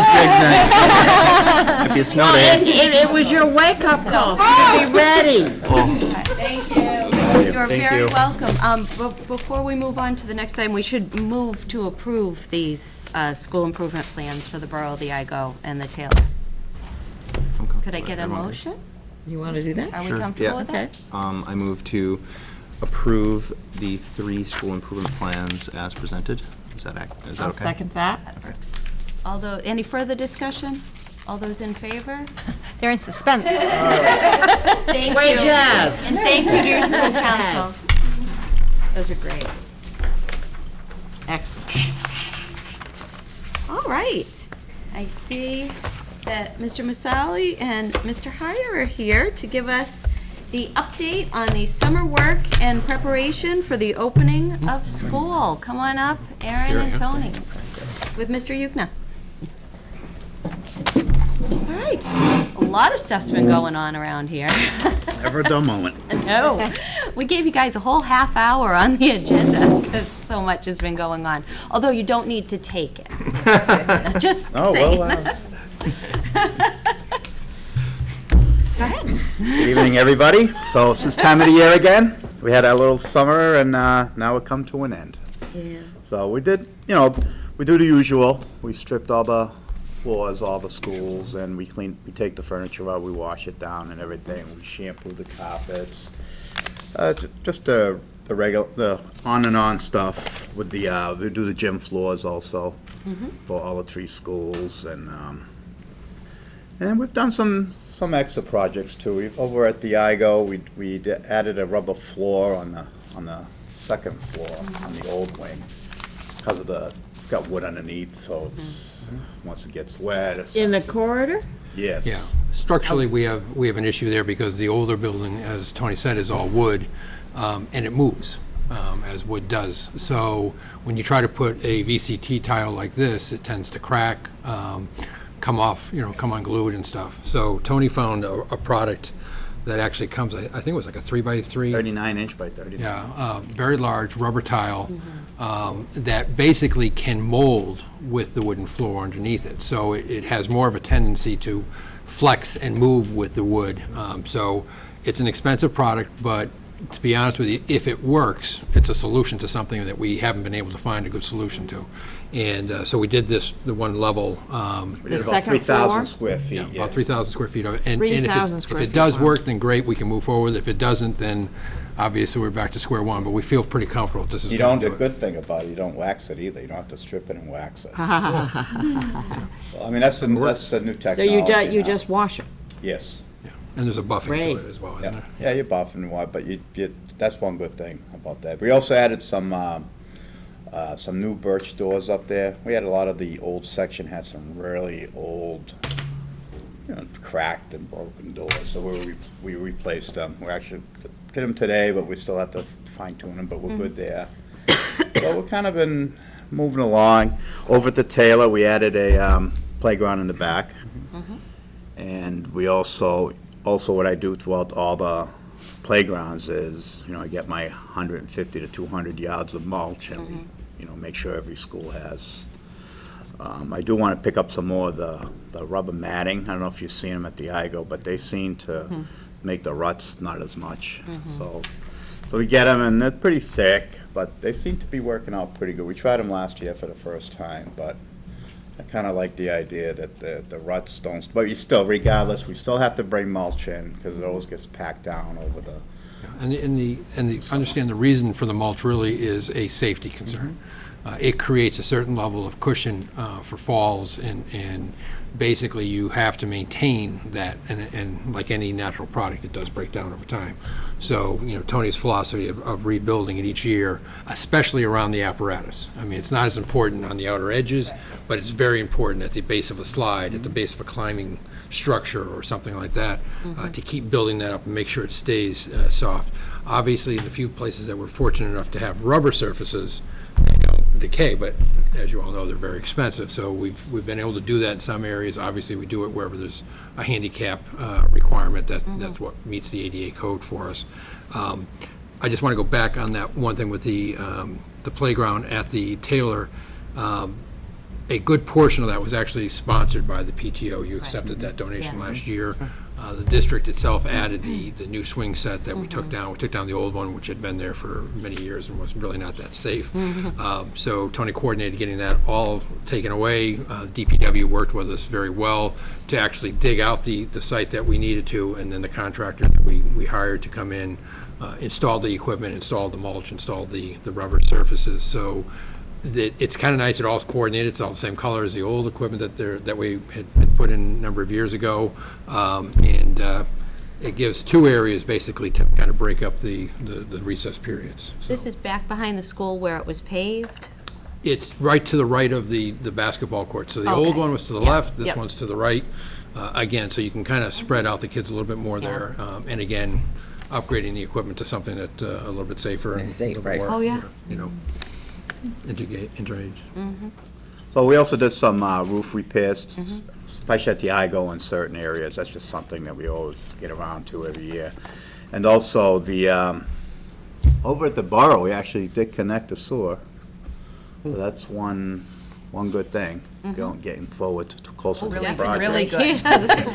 If you snow day. It was your wake-up call, so be ready. Thank you. You're Thank very you. welcome. Before we move on to the next item, we should move to approve these school improvement plans for the Borough, the IGO, and the Taylor. Could I get a motion? You want to do that? Are we Sure, comfortable yeah. with that? I move to approve the 3 school improvement plans as presented. Is that okay? I'll second that. That works. Any further discussion? All those in favor? They're in suspense. Thank Great you. jazz. And thank you to your school councils. Those are great. Excellent. All right. I see that Mr. Masali and Mr. Heyer are here to give us the update on the summer work and preparation for the opening of school. Come on up, Aaron and Tony, with Mr. Yukna. All right. A lot of stuff's been going on around here. Never a dull moment. No. We gave you guys a whole half hour on the agenda because so much has been going on. Although you don't need to take it. Just saying. Go ahead. Good evening, everybody. So it's this time of the year again. We had our little summer, and now it come to an end. Yeah. So we did, we do the usual. We stripped all the floors, all the schools, and we take the furniture out, we wash it down and everything. We shampoo the carpets. Just the on and on stuff with we do the gym floors also for all the 3 schools, and we've done some extra projects too. Over at the IGO, we added a rubber floor on the second floor on the old wing. because of it's got wood underneath, so it's, once it gets wet, it's, In the corridor? yes. Yeah, structurally, we have an issue there because the older building, as Tony said, is all wood, and it moves, as wood does. So when you try to put a VCT tile like this, it tends to crack, come off, come unglued and stuff. So Tony found a product that actually comes, I think it was like a 3x3. 39 inch by 39. Yeah, very large rubber tile that basically can mold with the wooden floor underneath it. So it has more of a tendency to flex and move with the wood. So it's an expensive product, but to be honest with you, if it works, it's a solution to something that we haven't been able to find a good solution to. And so we did the one level. We did about second 3,000 floor? square feet, Yeah, yes. about 3,000 square feet of it. And 3,000 if square it feet, does wow. work, then great, we can move forward. If it doesn't, then obviously we're back to square one, but we feel pretty comfortable this is You going don't, to the do it. good thing about it, you don't wax it either. You don't have to strip it and wax it. Well, I mean, that's the new So technology you now. just wash it? Yes. Yeah. And there's a buffing Great. to it as well, isn't Yeah, there? yeah, you're buffing what, but that's one good thing about that. We also added some new birch doors up there. We had a lot of the old section had some really old, cracked and broken doors, so we replaced them. We actually did them today, but we still have to fine tune them, but we're good there. So we've kind of been moving along. Over at the Taylor, we added a playground in the back. And we also what I do throughout all the playgrounds is, I get my 150 to 200 yards of mulch and we, make sure every school has. I do want to pick up some more of the rubber matting. I don't know if you've seen them at the IGO, but they seem to make the ruts not as much. So we get them and they're pretty thick, but they seem to be working out pretty good. We tried them last year for the first time, but I kind of like the idea that the ruts don't, but you still, regardless, we still have to bring mulch in because it always gets packed down over the. And understand the reason for the mulch really is a safety concern. It creates a certain level of cushion for falls, and basically you have to maintain that, and like any natural product, it does break down over time. So, Tony's philosophy of rebuilding it each year, especially around the apparatus. I mean, it's not as important on the outer edges, but it's very important at the base of a slide, at the base of a climbing structure or something like that, to keep building that up and make sure it stays soft. Obviously, in a few places that we're fortunate enough to have rubber surfaces, they don't decay, but as you all know, they're very expensive. So we've been able to do that in some areas. Obviously, we do it wherever there's a handicap requirement that's what meets the ADA code for us. I just want to go back on that one thing with the playground at the Taylor. A good portion of that was actually sponsored by the PTO. You accepted that donation last year. The district itself added the new swing set that we took down. We took down the old one, which had been there for many years and was really not that safe. So Tony coordinated getting that all taken away. DPW worked with us very well to actually dig out the site that we needed to, and then the contractor that we hired to come in, install the equipment, install the mulch, install the rubber surfaces. So it's kind of nice, it all coordinated, it's all the same color as the old equipment that we had put in a number of years ago. And it gives two areas basically to kind of break up the recess periods. So This is back behind the school where it was paved? it's right to the right of the basketball court. So the old Okay. one was to the Yep, left, this yep. one's to the right. Again, so you can kind of spread out the kids a little bit more there. And again, upgrading the equipment to something that a little bit safer and a Safe, little right. more, Oh, yeah. interage. So we also did some roof repairs, especially at the IGO in certain areas. That's just something that we always get around to every year. And also the, over at the borough, we actually did connect the sewer. So that's one good thing, getting forward to closer to the project. Really good.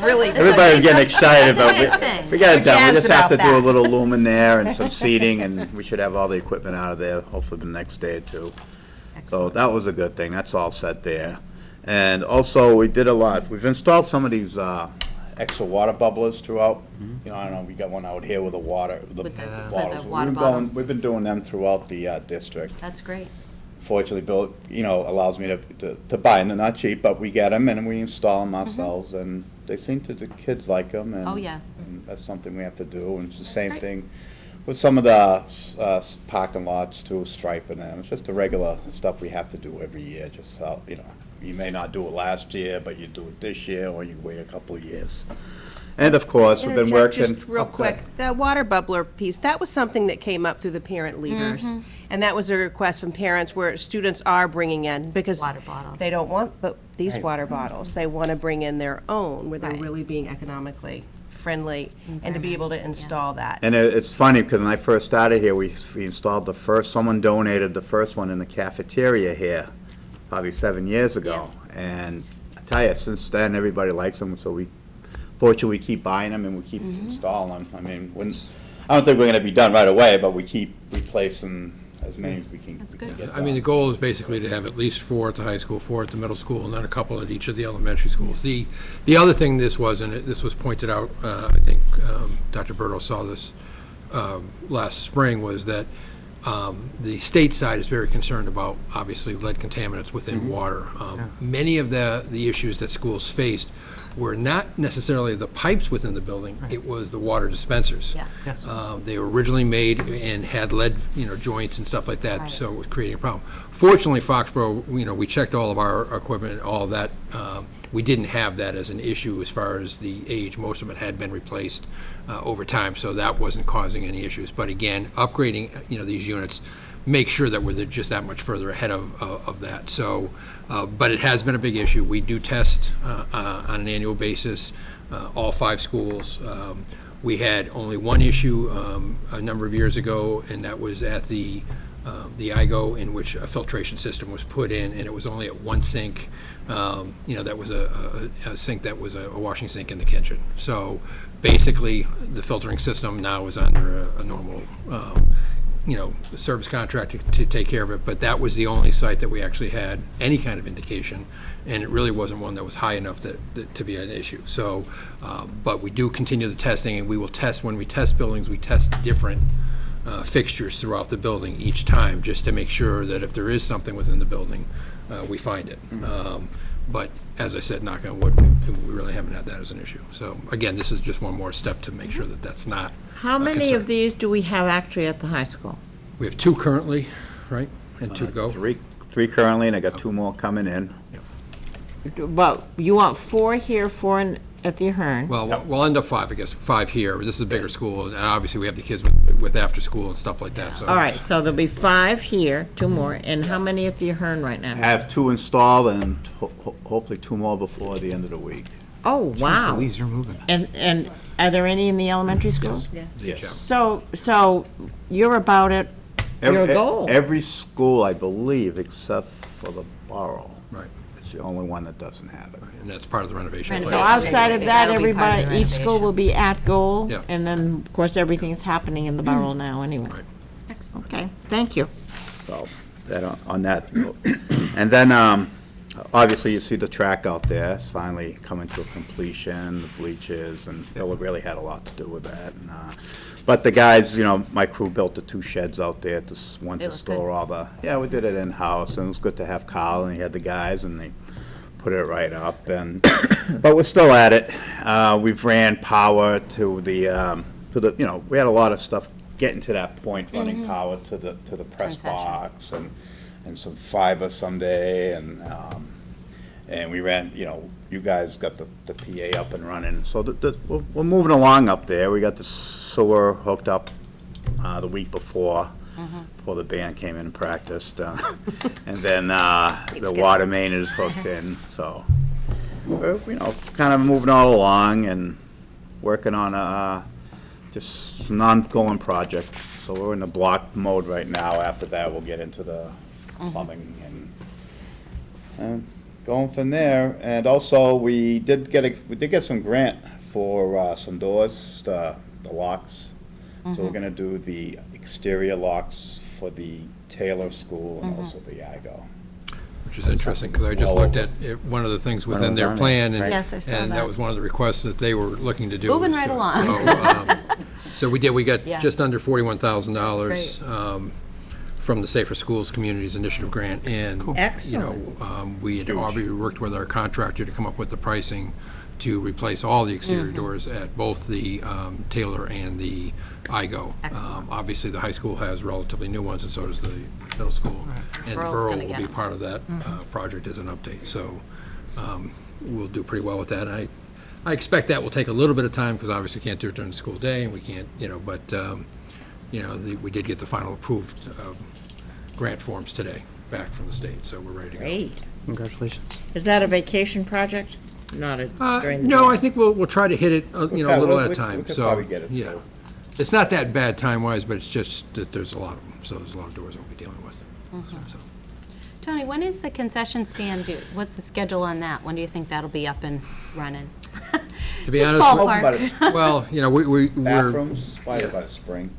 Really good. Everybody's getting excited about Good it. thing. We got it done. We jazzed just have to about do a that. little lumen there and some seating, and we should have all the equipment out of there, hopefully the next day or two. So that was a good thing. That's all set there. And also, we did a lot. We've installed some of these extra water bubblers throughout. I don't know, we got one out here with the water, the With the bottles. water We've been bottle. we've been doing them throughout the district. That's great. Fortunately, Bill, allows me to buy them. They're not cheap, but we get them and we install them ourselves, and they seem to, the kids like them. And, Oh, yeah. and that's something we have to do, and it's the same Right. thing with some of the parking lots too, striping them. It's just the regular stuff we have to do every year, just so, you know, you may not do it last year, but you do it this year, or you wait a couple of years. And of course, we've been Interject working. Just real up quick, the water bubbler piece, that was something that came up through the parent leaders. And that was a request from parents where students are bringing in, because Water bottles. they don't want these water bottles. They want to bring in their own, where they're Right. really being economically friendly, and to be able to install that. And it's funny, because when I first started here, we installed the first, someone donated the first one in the cafeteria here, probably 7 years ago. And I tell you, since then, everybody likes them, so fortunately, we keep buying them and we keep installing them. I mean, I don't think we're gonna be done right away, but we keep replacing as many as we can get I mean, the done. goal is basically to have at least 4 at the high school, 4 at the middle school, and then a couple at each of the elementary schools. The other thing this was, and this was pointed out, I think Dr. Berto saw this last spring, was that the state side is very concerned about, obviously, lead contaminants within water. Many of the issues that schools faced were not necessarily the pipes within the building, it was the water dispensers. Yeah. Yes. They were originally made and had lead, joints and stuff like that, so it was creating a problem. Fortunately, Foxborough, we checked all of our equipment and all of that. We didn't have that as an issue as far as the age. Most of it had been replaced over time, so that wasn't causing any issues. But again, upgrading, these units, make sure that we're just that much further ahead of that. So, but it has been a big issue. We do test on an annual basis, all 5 schools. We had only one issue a number of years ago, and that was at the IGO, in which a filtration system was put in, and it was only at one sink. That was a sink that was a washing sink in the kitchen. So basically, the filtering system now is under a normal the service contract to take care of it, but that was the only site that we actually had any kind of indication, and it really wasn't one that was high enough to be an issue. So, but we do continue the testing, and we will test, when we test buildings, we test different fixtures throughout the building each time, just to make sure that if there is something within the building, we find it. But as I said, knock on wood, we really haven't had that as an issue. So again, this is just one more step to make sure that that's not How a many concern. of these do we have actually at the high school? We have 2 currently, right? And 2 to go? Three currently, and I got 2 more coming in. Well, you want 4 here, 4 at the Ahern. Well, we'll end up 5, I guess, 5 here. This is a bigger school, and obviously we have the kids with after-school and stuff like that, so. All right, so there'll be 5 here, 2 more, and how many at the Ahern right I now? have 2 installed and hopefully 2 more before the end of the week. Oh, wow. Louise, you're moving. And are there any in the elementary school? Yes. So you're about at your goal. Every school, I believe, except for the borough. Right. It's the only one that doesn't have it. And that's part of the renovation So plan. outside of that, That'll be part of everybody, the each school will be at goal? Yeah. And then, of course, everything is happening in the borough now anyway. Right. Excellent. Okay, thank you. So, that on that note. And then, obviously, you see the track out there. It's finally coming to a completion, the bleachers, and Bill really had a lot to do with that. And, but the guys, my crew built the 2 sheds out there, one They to look store all the, we did it in-house, and it was good to have Kyle, and he had the guys, and they put it right up, and, but we're still at it. We've ran power to the, we had a lot of stuff getting to that point, running power to the press Concession. box, and some fiber someday, and we ran, you guys got the PA up and running, so we're moving along up there. We got the sewer hooked up the week before the band came in and practiced, and then the water main is hooked in, so we're, kind of moving all along and working on just an ongoing project. So we're in the block mode right now. After that, we'll get into the plumbing and going from there. And also, we did get some grant for some doors, the locks. So we're gonna do the exterior locks for the Taylor School and also the IGO. Which is interesting, because I just looked at one of the things within their plan, and Yes, I saw and that. that was one of the requests that they were looking to do. Moving was right to- along. So we got Yeah. just under $41,000 Great. from the Safer Schools Communities Initiative Grant, and, Excellent. we had already worked with our contractor to come up with the pricing to replace all the exterior doors at both the Taylor and the IGO. Obviously, the high school has relatively new ones, and so does the middle school. And Burrow's Borough gonna will get be 'em. part of that project as an update. So we'll do pretty well with that. I expect that will take a little bit of time, because obviously we can't do it during the school day, and we can't, but, we did get the final approved grant forms today back from the state, so we're ready to go. Great. Congratulations. Is that a vacation project? Not a, during the No, day? I think we'll try to hit it, a little at a time, We could so. probably get it Yeah. through. It's not that bad time-wise, but it's just that there's a lot of them, so there's a lot of doors that we'll be dealing with. So. Tony, when is the concession stand due? What's the schedule on that? When do you think that'll be up and running? To be Just honest, ballpark. well, we're, Bathrooms, probably by the spring.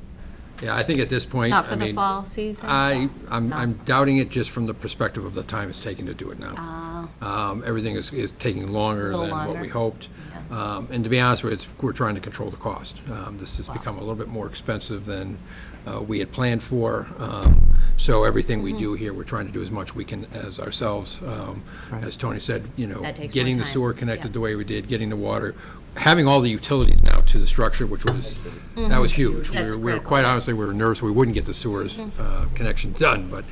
yeah, I think at this point, Not for I the mean, fall season? I'm doubting it just from the perspective of the time it's taking to do it now. Everything is taking longer Little than what longer. we hoped. And to be honest with you, we're trying to control the cost. This has become a little bit more expensive than we had planned for. So everything we do here, we're trying to do as much we can as ourselves. As Tony said, That takes getting more the time. sewer connected Yeah. the way we did, getting the water, having all the utilities now to the structure, which was, that was huge. That's We were critical. quite honestly, we were nervous we wouldn't get the sewers connection done, but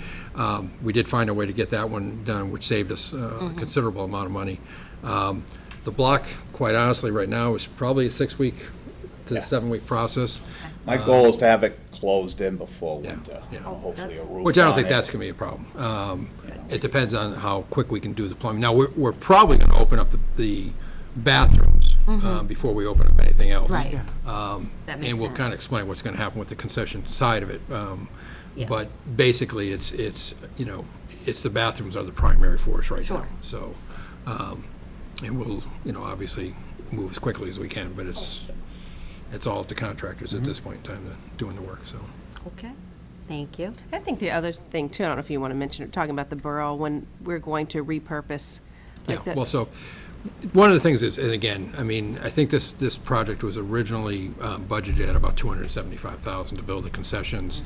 we did find a way to get that one done, which saved us a considerable amount of money. The block, quite honestly, right now is probably a 6-week to 7-week process. My goal is to have it closed in before Yeah, winter. yeah. Hopefully a roof Which I don't on think it. that's going to be a problem. It depends on how quick we can do the plumbing. Now, we're probably going to open up the bathrooms before we open up anything else. Right. And makes we'll kind sense. of explain what's going to happen with the concession side of it. Yeah. But basically, it's the bathrooms are the primary for us right now. Sure. So, and we'll, obviously move as quickly as we can, but it's all up to contractors at this point in time doing the work, so. Okay, thank you. I think the other thing too, I don't know if you want to mention it, talking about the borough, when we're going to repurpose. like Yeah, the- well, so, one of the things is, and again, I mean, I think this project was originally budgeted at about $275,000 to build the concessions.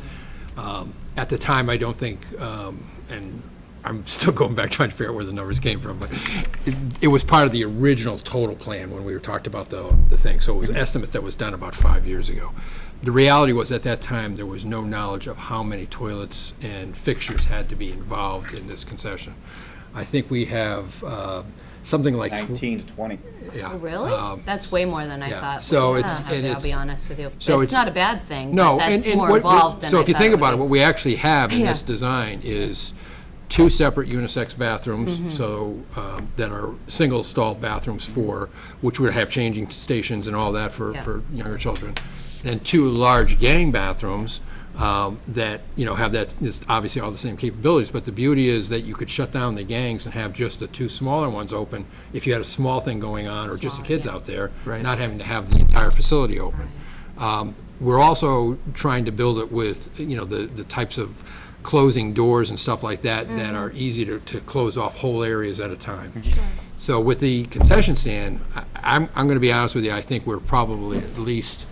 At the time, I don't think, and I'm still going back trying to figure out where the numbers came from, but it was part of the original total plan when we were talked about the thing. So it was an estimate that was done about 5 years ago. The reality was, at that time, there was no knowledge of how many toilets and fixtures had to be involved in this concession. I think we have something like 19 to 20. yeah. Oh, really? That's way more than I yeah. thought. So we it's- had, and I'll it's- be honest with you. so It's it's- not a bad thing, No, but that's and more what- involved than so I if you thought think it would about it, be. what we actually have in Yeah. this design is 2 separate unisex bathrooms, Mm-hmm. so that are single stall bathrooms which would have changing stations and all that Yeah. for younger children, and 2 large gang bathrooms that have that is obviously all the same capabilities. But the beauty is that you could shut down the gangs and have just the 2 smaller ones open if you had a small thing going on or just the kids out there, not having to have the entire facility open. We're also trying to build it with the types of closing doors and stuff like that that are easy to close off whole areas at a time. So with the concession stand, I'm going to be honest with you, I think we're probably at least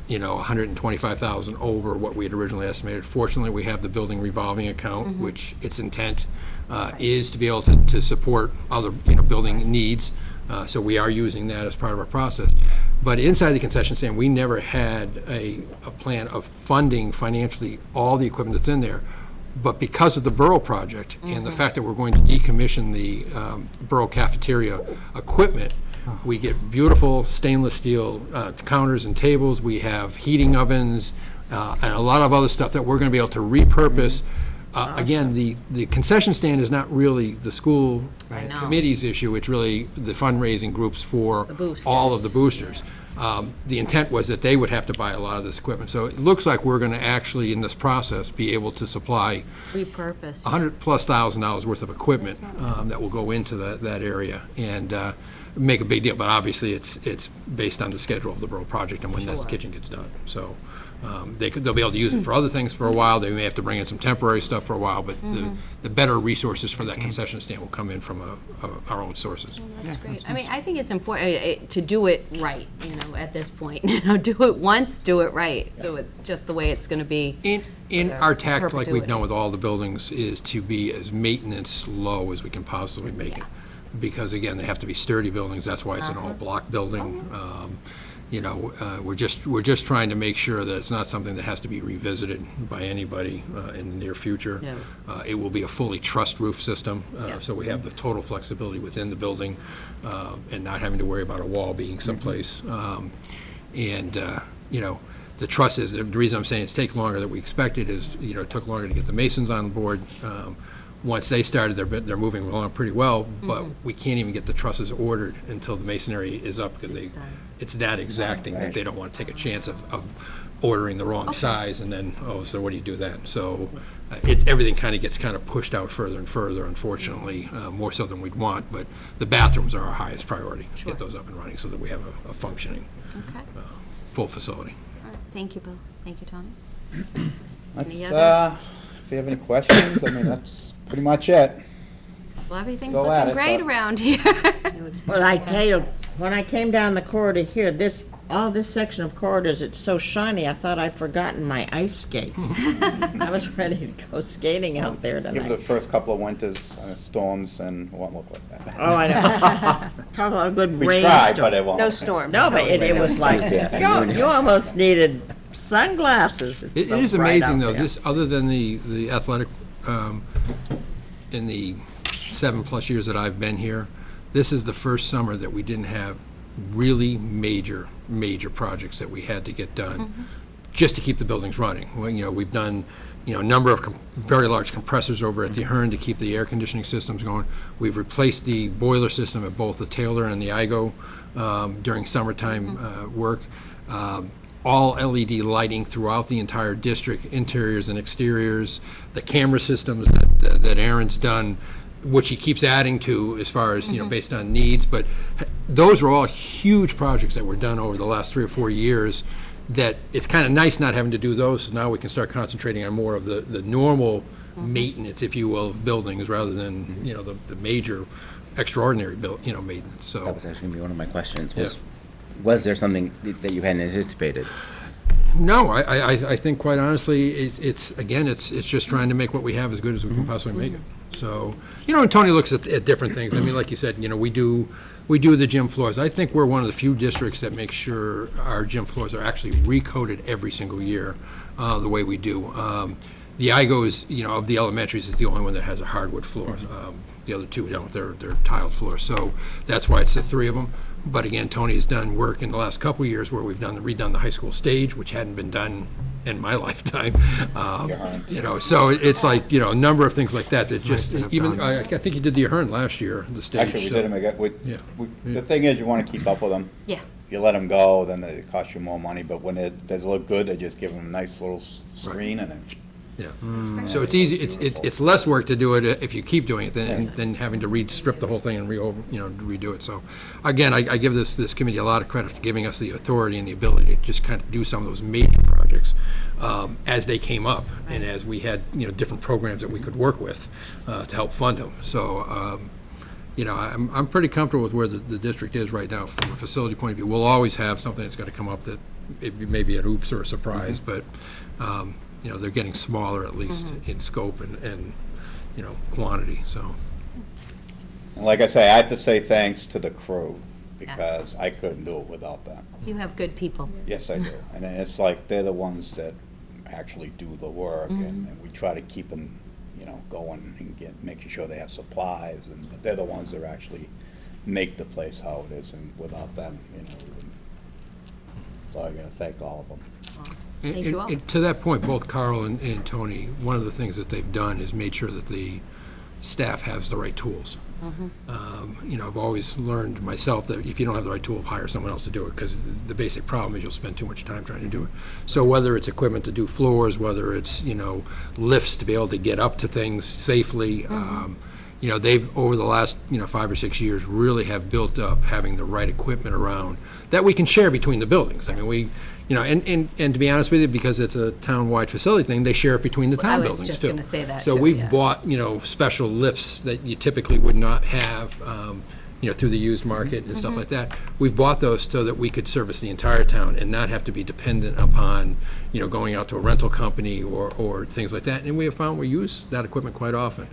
$125,000 over what we had originally estimated. Fortunately, we have the building revolving account, which its intent is to be able to support other building needs. So we are using that as part of our process. But inside the concession stand, we never had a plan of funding financially all the equipment that's in there. But because of the Borough project and the fact that we're going to decommission the Borough cafeteria equipment, we get beautiful stainless steel counters and tables. We have heating ovens and a lot of other stuff that we're going to be able to repurpose. Again, the concession stand is not really the school committee's issue. It's really the fundraising groups for all of the boosters. The intent was that they would have to buy a lot of this equipment. So it looks like we're going to actually, in this process, be able to supply Repurpose. $100,000+ worth of equipment that will go into that area and make a big deal. But obviously, it's based on the schedule of the Borough project and when that kitchen gets done. So they'll be able to use it for other things for a while. They may have to bring in some temporary stuff for a while, but the better resources for that concession stand will come in from our own sources. That's great. I mean, I think it's important to do it right, at this point. Do it once, do it right. Do it just the way it's going to be. In our tact, like we've perpetuity. done with all the buildings, is to be as maintenance low as we can possibly make it. because again, they have to be sturdy buildings. That's why it's an all-block building. You know, we're just trying to make sure that it's not something that has to be revisited by anybody in the near future. Yeah. It will be a fully trussed roof system, so we have the total flexibility within the building and not having to worry about a wall being someplace. You know, the truss is, the reason I'm saying it's taken longer than we expected is, you know, it took longer to get the masons on board. Once they started, they're moving along pretty well, but we can't even get the trusses ordered until the masonry is up because it's that exacting that they don't want to take a chance of ordering the wrong size and then, oh, so what do you do then? So everything kind of pushed out further and further, unfortunately, more so than we'd want, but the bathrooms are our highest priority. To get those up and running so that we have a functioning, full facility. All right. Thank you, Bill. Thank you, Tony. That's, Any other? if you have any questions, I mean, that's pretty much it. Well, everything's Go at looking it, great but- around here. But I tell you, when I came down the corridor here, all this section of corridors, it's so shiny, I thought I'd forgotten my ice skates. I was ready to go skating out there Give it the tonight. first couple of winters, storms, and it won't look like that. Oh, I know. Talk about a good We rainstorm. tried, but it won't. No storm. No, but it was like, Yeah. you almost needed sunglasses. It's It so is bright amazing, out though, there. this, other than the athletic, in the 7+ years that I've been here, this is the first summer that we didn't have really major projects that we had to get done just to keep the buildings running. Well, you know, we've done, you know, a number of very large compressors over at the Ahern to keep the air conditioning systems going. We've replaced the boiler system at both the Taylor and the IGO during summertime work. All LED lighting throughout the entire district, interiors and exteriors, the camera systems that Aaron's done, which he keeps adding to as far as, you know, based on needs. But those are all huge projects that were done over the last 3 or 4 years that it's kind of nice not having to do those. So now we can start concentrating on more of the normal maintenance, if you will, of buildings rather than, you know, the major extraordinary maintenance. So That was actually going to be one of my questions. Was there something that you hadn't anticipated? no, I think quite honestly, it's just trying to make what we have as good as we can possibly make it. So, you know, and Tony looks at different things. I mean, like you said, you know, we do the gym floors. I think we're one of the few districts that make sure our gym floors are actually recoated every single year, the way we do. The IGO is, you know, of the elementaries, is the only one that has a hardwood floor. The other two don't. They're tiled floors. So that's why it's the 3 of them. But again, Tony has done work in the last couple of years where we've redone the high school stage, which hadn't been done in my lifetime. You know, so it's like, you know, a number of things like that just, even, I think you did the Ahern last year, the stage. Actually, we so- did them again. The thing is, you want to keep up with them. Yeah. If you let them go, then it costs you more money, but when they look good, they just give them a nice little screen and then. Yeah. So it's easy, it's less work to do it if you keep doing it than having to strip the whole thing and redo it. So again, I give this committee a lot of credit for giving us the authority and the ability to just kind of do some of those major projects as they came up and as we had, you know, different programs that we could work with to help fund them. So, you know, I'm pretty comfortable with where the district is right now from a facility point of view. We'll always have something that's going to come up that it may be an oops or a surprise, but you know, they're getting smaller at least in scope and you know, quantity, so. And like I say, I have to say thanks to the crew, because I couldn't do it without them. You have good people. Yes, I do. And it's like, they're the ones that actually do the work, and we try to keep them, you know, going and making sure they have supplies, and they're the ones that actually make the place how it is, and without them, you know, we wouldn't. So I gotta thank all of them. Thank you all. And to that point, both Carl and Tony, one of the things that they've done is made sure that the staff has the right tools. You know, I've always learned myself that if you don't have the right tool, hire someone else to do it, because the basic problem is you'll spend too much time trying to do it. So whether it's equipment to do floors, whether it's, you know, lifts to be able to get up to things safely, you know, they've, over the last, you know, 5 or 6 years, really have built up having the right equipment around that we can share between the buildings. I mean, we, you know, and to be honest with you, because it's a town-wide facility thing, they share it between the town buildings, too. I was just gonna say that, So too, we've yeah. bought, you know, special lifts that you typically would not have, you know, through the used market and stuff like that. We've bought those so that we could service the entire town and not have to be dependent upon, you know, going out to a rental company or things like that. And we have found we use that equipment quite often.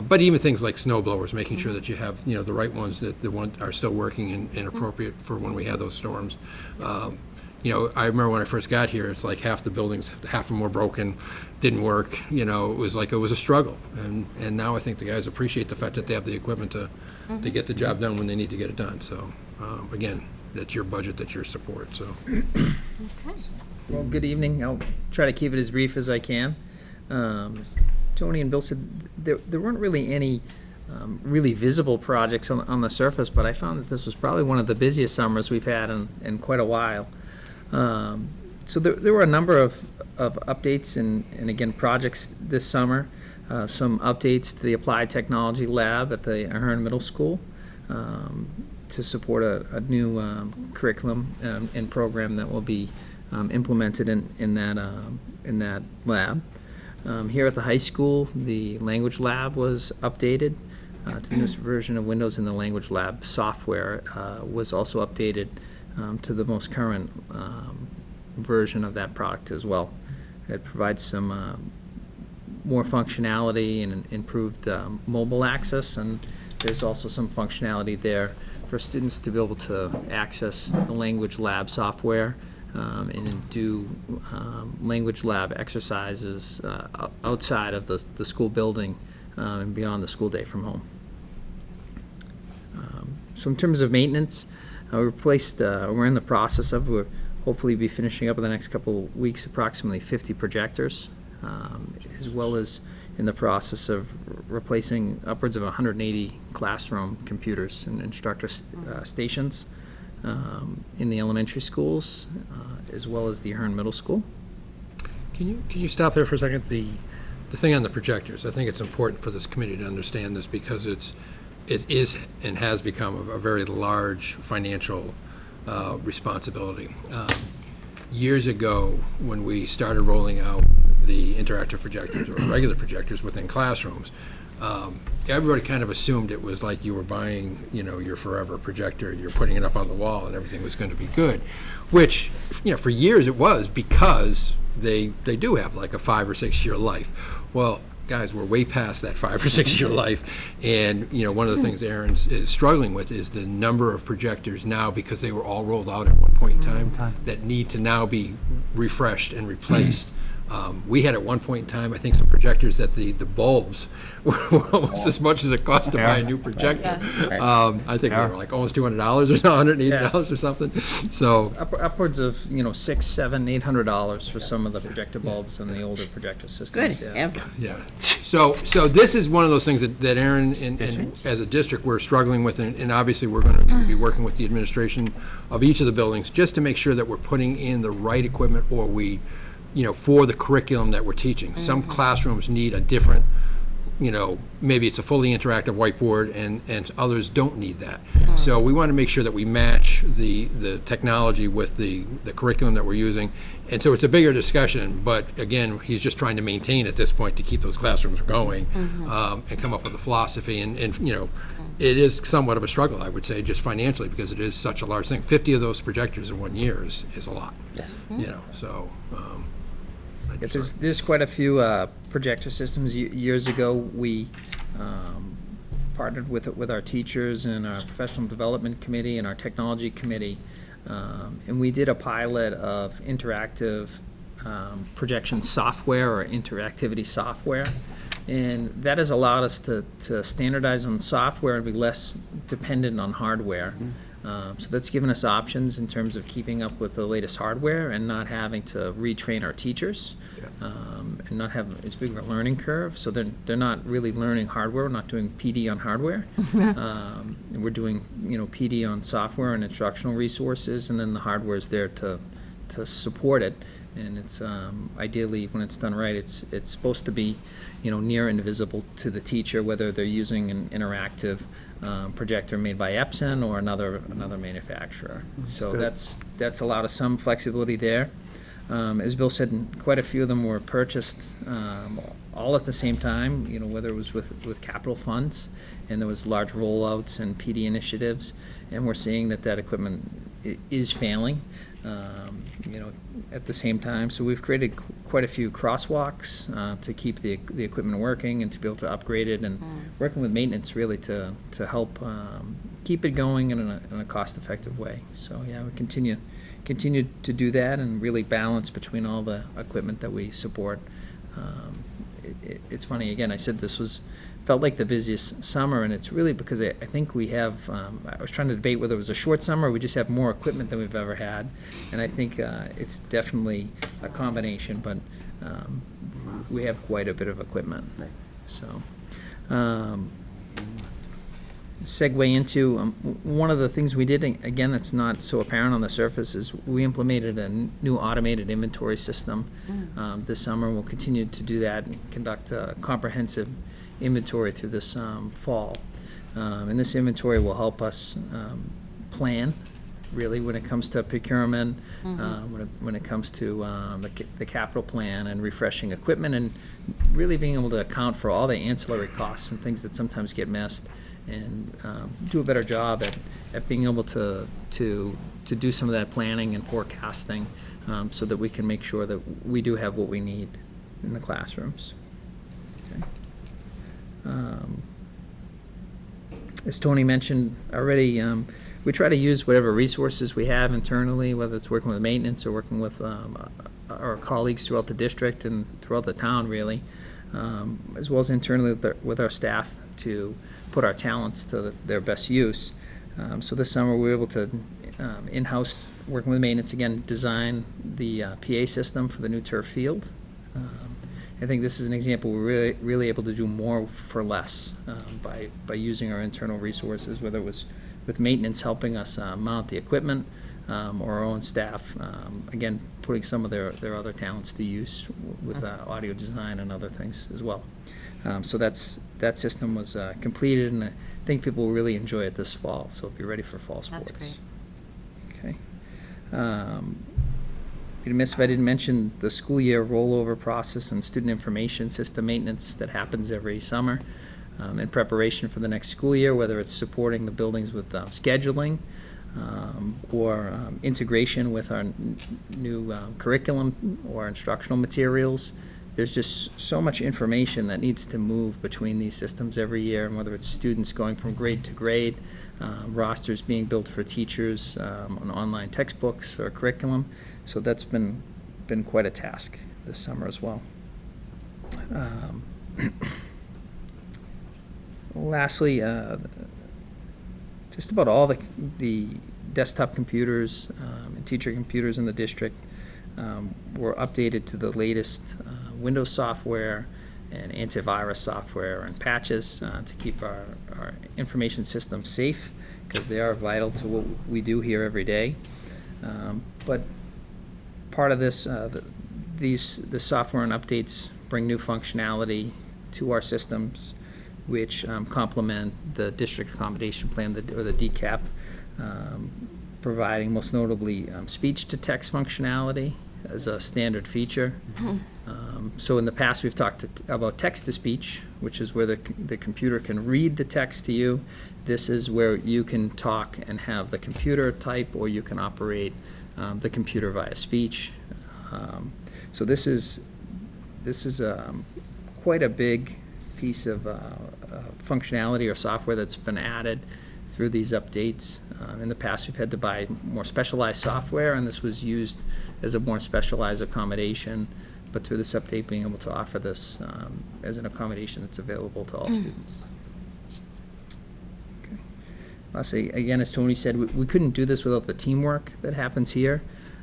But even things like snow blowers, making sure that you have, the right ones that are still working and appropriate for when we have those storms. I remember when I first got here, it's like half the buildings, half of them were broken, didn't work. It was a struggle. And now I think the guys appreciate the fact that they have the equipment to get the job done when they need to get it done. So, again, that's your budget, that's your support, so. Well, good evening. I'll try to keep it as brief as I can. As Tony and Bill said, there weren't really any really visible projects on the surface, but I found that this was probably one of the busiest summers we've had in quite a while. So there were a number of updates and again, projects this summer. Some updates to the Applied Technology Lab at the Ahern Middle School to support a new curriculum and program that will be implemented in that lab. Here at the high school, the language lab was updated to the newest version of Windows, and the language lab software was also updated to the most current version of that product as well. It provides some more functionality and improved mobile access, and there's also some functionality there for students to be able to access the language lab software and do language lab exercises outside of the school building and beyond the school day from home. So in terms of maintenance, we're in the process of, we'll hopefully be finishing up in the next couple of weeks, approximately 50 projectors, as well as in the process of replacing upwards of 180 classroom computers and instructor stations in the elementary schools, as well as the Ahern Middle School. Can you stop there for a second? The thing on the projectors, I think it's important for this committee to understand this because it is and has become a very large financial responsibility. Years ago, when we started rolling out the interactive projectors or regular projectors within classrooms, everybody kind of assumed it was like you were buying, your forever projector, you're putting it up on the wall and everything was going to be good, which, for years it was because they do have like a 5 or 6 year life. Well, guys, we're way past that 5 or 6 year life, and one of the things Aaron's is struggling with is the number of projectors now, because they were all rolled out at one point in time, that need to now be refreshed and replaced. We had at one point in time, I think, some projectors that the bulbs were almost as much as it cost to buy a new projector. I think they were like almost $200 or $180 or something. So Upwards of, $600, $700, $800 for some of the projector bulbs and the older projector systems. Good. yeah. So this is one of those things that Aaron and as a district we're struggling with, and obviously we're going to be working with the administration of each of the buildings just to make sure that we're putting in the right equipment, or we for the curriculum that we're teaching. Some classrooms need a different, maybe it's a fully interactive whiteboard, and others don't need that. So we want to make sure that we match the technology with the curriculum that we're using. And so it's a bigger discussion, but again, he's just trying to maintain at this point to keep those classrooms going and come up with a philosophy. And it is somewhat of a struggle, I would say, just financially, because it is such a large thing. 50 of those projectors in 1 year is a lot. Yes. So. There's quite a few projector systems. Years ago, we partnered with our teachers and our professional development committee and our technology committee, and we did a pilot of interactive projection software or interactivity software, and that has allowed us to standardize on software and be less dependent on hardware. So that's given us options in terms of keeping up with the latest hardware and not having to retrain our teachers, and not have as big of a learning curve. So they're not really learning hardware. We're not doing PD on hardware. And we're doing PD on software and instructional resources, and then the hardware is there to support it. And it's ideally, when it's done right, it's supposed to be near invisible to the teacher, whether they're using an interactive projector made by Epson or another manufacturer. So that's allowed us some flexibility there. As Bill said, quite a few of them were purchased all at the same time, whether it was with capital funds, and there was large rollouts and PD initiatives, and we're seeing that equipment is failing, at the same time. So we've created quite quite a few crosswalks to keep the equipment working and to be able to upgrade it, and working with maintenance really to help keep it going in a cost-effective way. So yeah, we continue to do that and really balance between all the equipment that we support. It's funny, again, I said this felt like the busiest summer, and it's really because I think we have, I was trying to debate whether it was a short summer or we just have more equipment than we've ever had, and I think it's definitely a combination, but we have quite a bit of equipment. So, segue into one of the things we did, again, that's not so apparent on the surface, is we implemented a new automated inventory system this summer. We'll continue to do that and conduct a comprehensive inventory through this fall. And this inventory will help us plan, really, when it comes to procurement, when it comes to the capital plan and refreshing equipment, and really being able to account for all the ancillary costs and things that sometimes get missed, and do a better job at being able to do some of that planning and forecasting, so that we can make sure that we do have what we need in the classrooms. Okay. As Tony mentioned already, we try to use whatever resources we have internally, whether it's working with maintenance or working with our colleagues throughout the district and throughout the town, really, as well as internally with our staff, to put our talents to their best use. So this summer we were able to, in-house, working with maintenance again, design the PA system for the new turf field. I think this is an example we're really able to do more for less by using our internal resources, whether it was with maintenance helping us mount the equipment, or our own staff, again, putting some of their other talents to use with audio design and other things as well. So that system was completed, and I think people will really enjoy it this fall, so be ready for fall sports. That's great. Okay. I'd be remiss if I didn't mention the school year rollover process and student information system maintenance that happens every summer in preparation for the next school year, whether it's supporting the buildings with scheduling, or integration with our new curriculum or instructional materials. There's just so much information that needs to move between these systems every year, and whether it's students going from grade to grade, rosters being built for teachers, on online textbooks or curriculum. So that's been quite a task this summer as well. Lastly, just about all the desktop computers and teacher computers in the district were updated to the latest Windows software and antivirus software and patches to keep our information systems safe, because they are vital to what we do here every day. But part of this, the software and updates bring new functionality to our systems, which complement the district accommodation plan, or the DCAP, providing most notably speech-to-text functionality as a standard feature. So in the past, we've talked about text-to-speech, which is where the computer can read the text to you. This is where you can talk and have the computer type, or you can operate the computer via speech. So this is quite a big piece of functionality or software that's been added through these updates. In the past, we've had to buy more specialized software, and this was used as a more specialized accommodation. But through this update, being able to offer this as an accommodation that's available to all students. Okay. Lastly, again, as Tony said, we couldn't do this without the teamwork that happens here,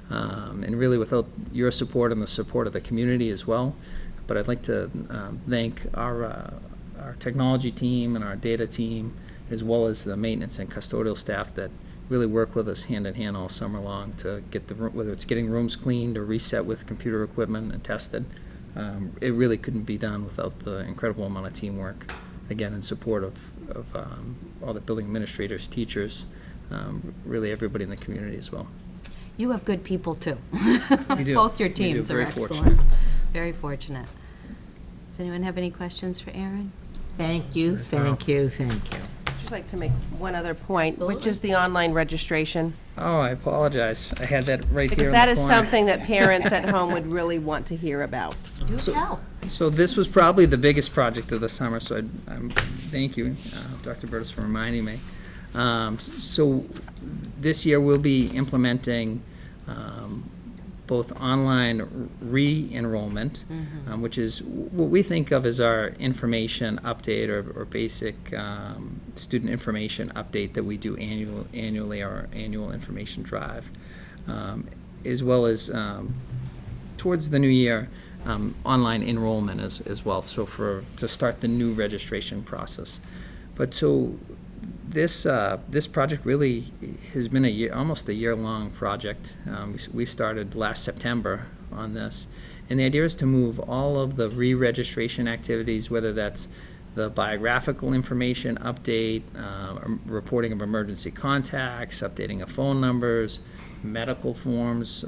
and really without your support and the support of the community as well. But I'd like to thank our technology team and our data team, as well as the maintenance and custodial staff that really work with us hand in hand all summer long to get whether it's getting rooms cleaned or reset with computer equipment and tested. It really couldn't be done without the incredible amount of teamwork, again, in support of all the building administrators, teachers, really everybody in the community as well. You have good people, too. We do. Both your We do. teams are Very excellent. fortunate. Very fortunate. Does anyone have any questions for Erin? Thank you, thank you, thank you. She's like to make one other point, which is the online registration. Oh, I apologize. I had that right here Because in that the is corner. something that parents at home would really want to hear about. Do tell. So this was probably the biggest project of the summer, so thank you, Dr. Burtis, for reminding me. So this year we'll be implementing both online re-enrollment, which is what we think of as our information update or basic student information update that we do annually, our annual information drive, as well as towards the new year, online enrollment as well, so to start the new registration process. But so this project really has been almost a year-long project. We started last September on this, and the idea is to move all of the re-registration activities, whether that's the biographical information update, reporting of emergency contacts, updating of phone numbers, medical forms,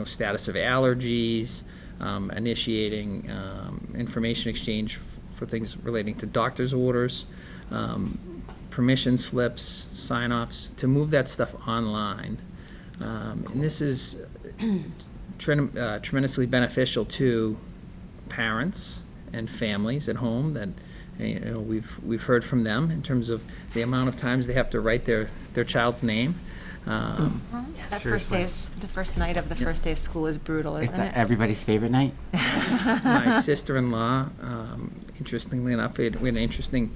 status of allergies, initiating information exchange for things relating to doctor's orders, permission slips, sign-offs, to move that stuff online. And this is tremendously beneficial to parents and families at home that we've heard from them in terms of the amount of times they have to write their child's name. That first day, the first night of the first day of school is brutal, isn't It's it? everybody's favorite night. My sister-in-law, interestingly enough, we had an interesting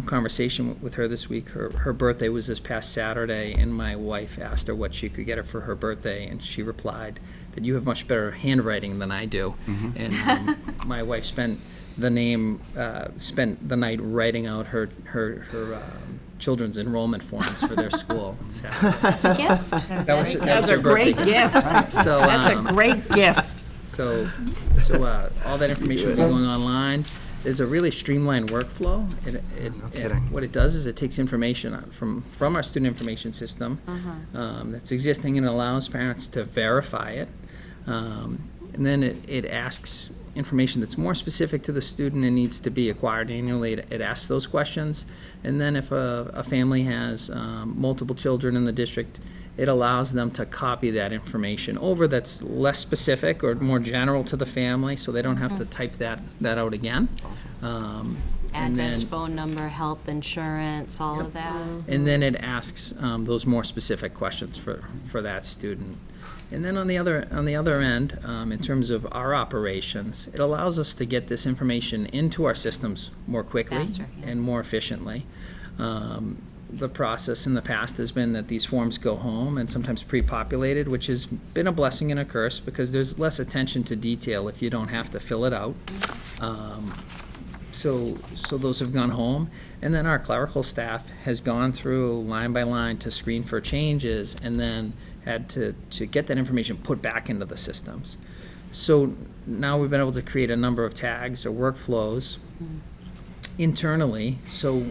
conversation with her this week. Her birthday was this past Saturday, and my wife asked her what she could get her for her birthday, and she replied that you have much better handwriting than I do. And my wife spent the night writing out her children's enrollment forms for their school. That's a gift. That was her great birthday. gift. So, That's a great gift. So all that information will be going online. There's a really streamlined workflow. What it does is it takes information from our student information system that's existing and allows parents to verify it. And then it asks information that's more specific to the student and needs to be acquired annually. It asks those questions. And then if a family has multiple children in the district, it allows them to copy that information over that's less specific or more general to the family, so they don't have to type that out again. Address, phone number, health insurance, all of that. And then it asks those more specific questions for that student. And then on the other end, in terms of our operations, it allows us to get this information into our systems more quickly Faster, yeah. and more efficiently. The process in the past has been that these forms go home and sometimes pre-populated, which has been a blessing and a curse because there's less attention to detail if you don't have to fill it out. So those have gone home, and then our clerical staff has gone through line by line to screen for changes and then had to get that information put back into the systems. So now we've been able to create a number of tags or workflows internally. So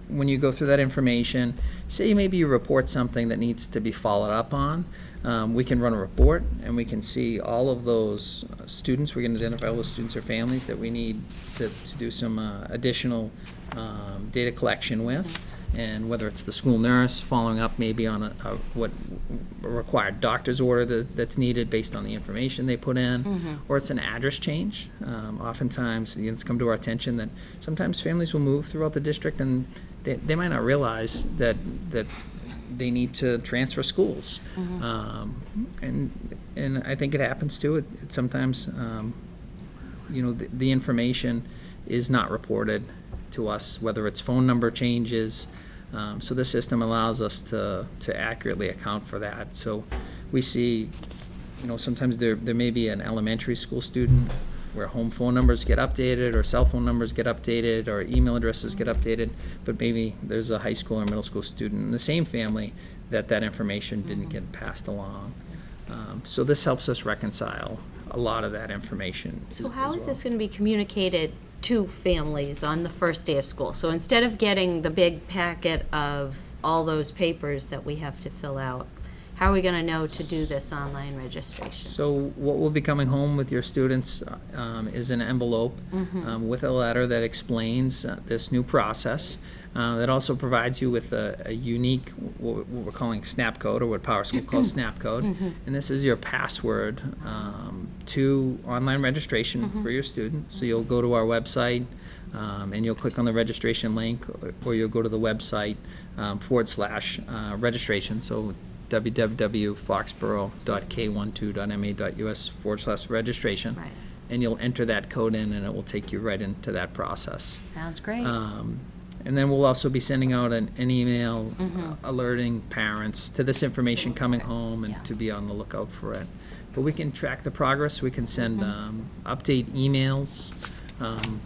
when you go through that information, say maybe you report something that needs to be followed up on, we can run a report and we can see all of those students. We can identify all those students or families that we need to do some additional data collection with. And whether it's the school nurse following up maybe on what a required doctor's order that's needed based on the information they put in, or it's an address change. Oftentimes, it's come to our attention that sometimes families will move throughout the district and they might not realize that they need to transfer schools. And I think it happens too. It sometimes, the information is not reported to us, whether it's phone number changes. So the system allows us to accurately account for that. So we see, sometimes there may be an elementary school student where home phone numbers get updated or cell phone numbers get updated or email addresses get updated, but maybe there's a high school or middle school student in the same family that information didn't get passed along. So this helps us reconcile a lot of that information. So how is this going to be communicated to families on the first day of school? So instead of getting the big packet of all those papers that we have to fill out, how are we going to know to do this online registration? So what will be coming home with your students is an envelope with a letter that explains this new process. That also provides you with a unique, what we're calling snap code, or what Power School calls snap code. And this is your password to online registration for your student. So you'll go to our website and you'll click on the registration link, or you'll go to the website /registration. So www.foxborough.k12.ma.us/registration. Right. And you'll enter that code in, and it will take you right into that process. Sounds great. And then we'll also be sending out an email alerting parents to this information coming home and to be on the lookout for it. But we can track the progress. We can send update emails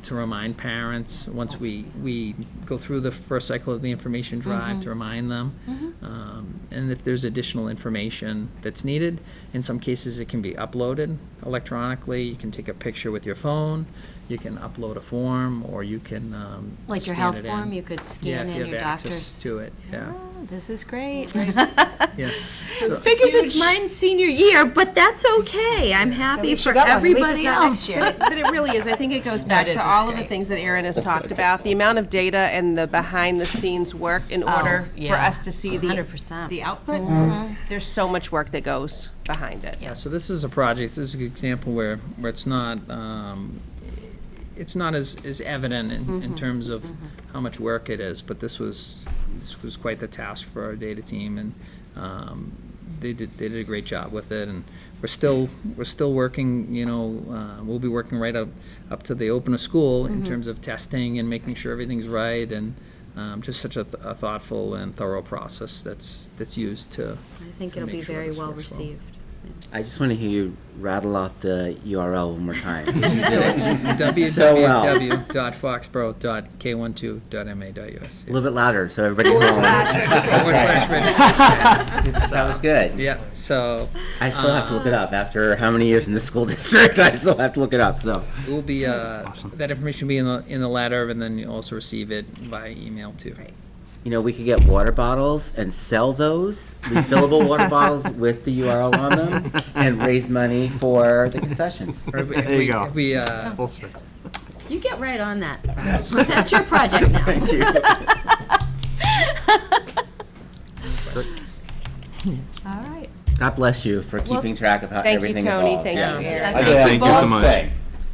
to remind parents once we go through the first cycle of the information drive to remind them. And if there's additional information that's needed, in some cases it can be uploaded electronically. You can take a picture with your phone, you can upload a form, or you can Like your scan health it form, in. you could scan if in you your have access doctor's. to it, yeah. Oh, this is great. Yeah. So- Figures it's mine senior year, but that's okay. I'm happy for everybody else. But it really is. I think it goes back to all of the things that Erin has talked about, the amount of data and the behind-the-scenes work in order for yeah. us to see the 100%. the output. There's so much work that goes behind it. Yeah, so this is a project, this is an example where it's not as evident in terms of how much work it is, but this was quite the task for our data team, and they did a great job with it, and we're still working, we'll be working right up to the open of school in terms of testing and making sure everything's right, and just such a thoughtful and thorough process that's used to. I think it'll be make sure very this well works well. received. I just want to hear you rattle off the URL one more time. So it's So well. www.foxborough.k12.ma.us. A little bit louder so everybody knows. /registration. That was good. Yeah, so I still have to look it up. After how many years in the school district, I still have to look it up, so. it will be, that information will be in the letter, and then you also receive it via email too. You know, we could get water bottles and sell those, refillable water bottles with the URL on them, and raise money for the concessions. There you go. We, Full circle. You get right on that. That's your project now. Thank you. All right. God bless you for keeping track of how Thank you, everything Tony. evolves. Thank Yes. you, Erin. I Thank did you have both. one thing.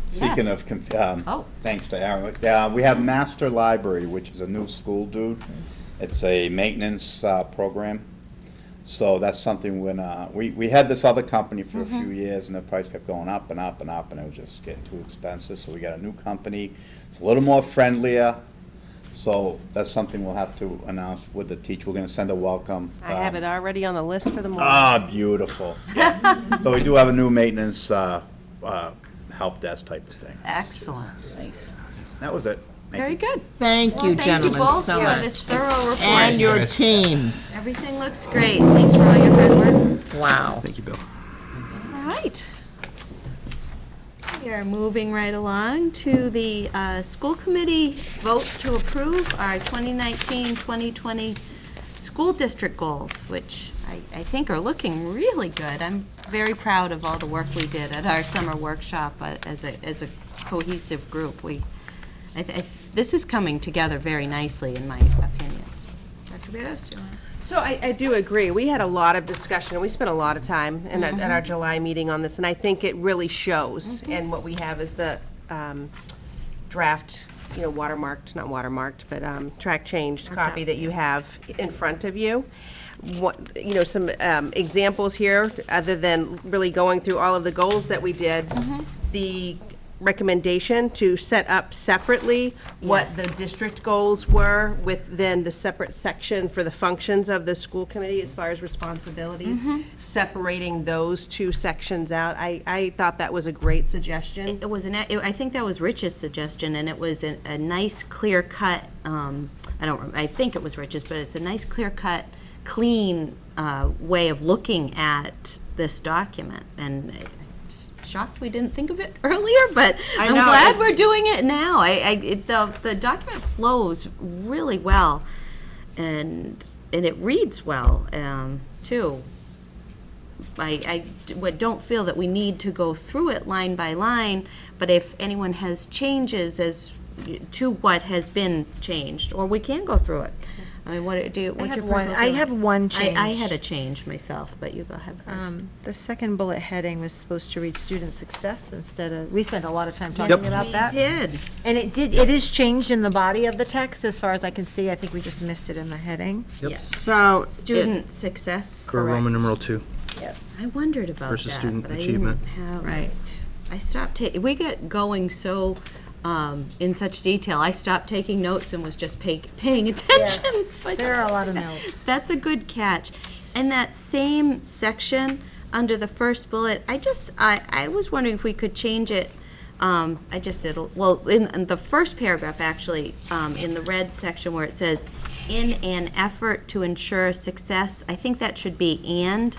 Speaking Yes. of, Oh. thanks to Aaron, we have Master Library, which is a new school, dude. It's a maintenance program. So that's something when, we had this other company for a few years, and the price kept going up and up and up, and it was just getting too expensive. So we got a new company. It's a little more friendlier. So that's something we'll have to announce with the teacher. We're gonna send a welcome. I have it already on the list for the morning. Ah, beautiful. So we do have a new maintenance help desk type of thing. Excellent. Nice. That was it. Thank Very you. good. Thank Well, you, thank you gentlemen, both so for much. this thorough report. And your teams. Everything looks great. Thanks for all your hard work. Wow. Thank you, Bill. All right. We are moving right along to the school committee vote to approve our 2019-2020 school district goals, which I think are looking really good. I'm very proud of all the work we did at our summer workshop as a cohesive group. This is coming together very nicely, in my opinion. Dr. Berdos, do you want to? So I do agree. We had a lot of discussion, and we spent a lot of time at our July meeting on this, and I think it really shows. And what we have is the draft, not watermarked, but track changed copy that you have in front of you. Some examples here, other than really going through all of the goals that we did. The recommendation to set up separately what Yes. the district goals were, with then the separate section for the functions of the school committee as far as responsibilities, separating those two sections out. I thought that was a great suggestion. It was I think that was Rich's suggestion, and it was a nice, clear cut. I think it was Rich's, but it's a nice, clear cut, clean way of looking at this document. And I'm shocked we didn't think of it earlier, but I'm glad we're doing it now. The document flows really well, and it reads well too. don't feel that we need to go through it line by line, but if anyone has changes as to what has been changed, or we can go through it. I mean, what's your personal I have feeling? one change. I had a change myself, but you go ahead first. The second bullet heading was supposed to read student success instead of, we spent a lot of time talking about that. We did. And it is changed in the body of the text, as far as I can see. I think we just missed it in the heading. Yes. So. Student success. For Roman numeral 2. Yes. I wondered about Versus that, student but I achievement. didn't have. Right. I stopped we get going so in such detail. I stopped taking notes and was just paying attention. Yes, So I there are a thought, lot of notes. That's a good catch. And that same section under the first bullet, I was wondering if we could change it. I just did, in the first paragraph, actually, in the red section where it says, in an effort to ensure success, I think that should be and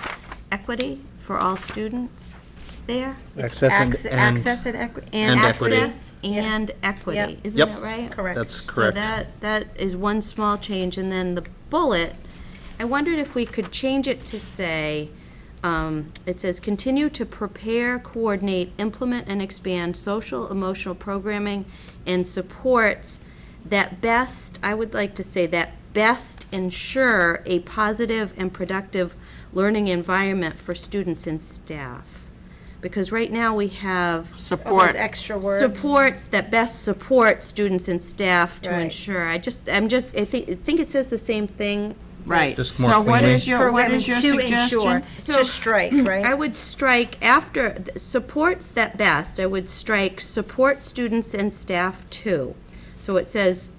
equity for all students there. Access and Access and equity. and equity. Access and equity, Yep. isn't Yep. that right? Correct. That's So correct. that is one small change, and then the bullet, I wondered if we could change it to say, it says, continue to prepare, coordinate, implement, and expand social, emotional programming and supports that best, I would like to say, that best ensure a positive and productive learning environment for students and staff. Because right now we have Support. Extra words. supports that best support students and staff to Right. ensure. I think it says the same thing. Right. Just more So what cleanly. is your Programming to suggestion? ensure, to strike, right? I would strike after supports that best, I would strike support students and staff too. So it says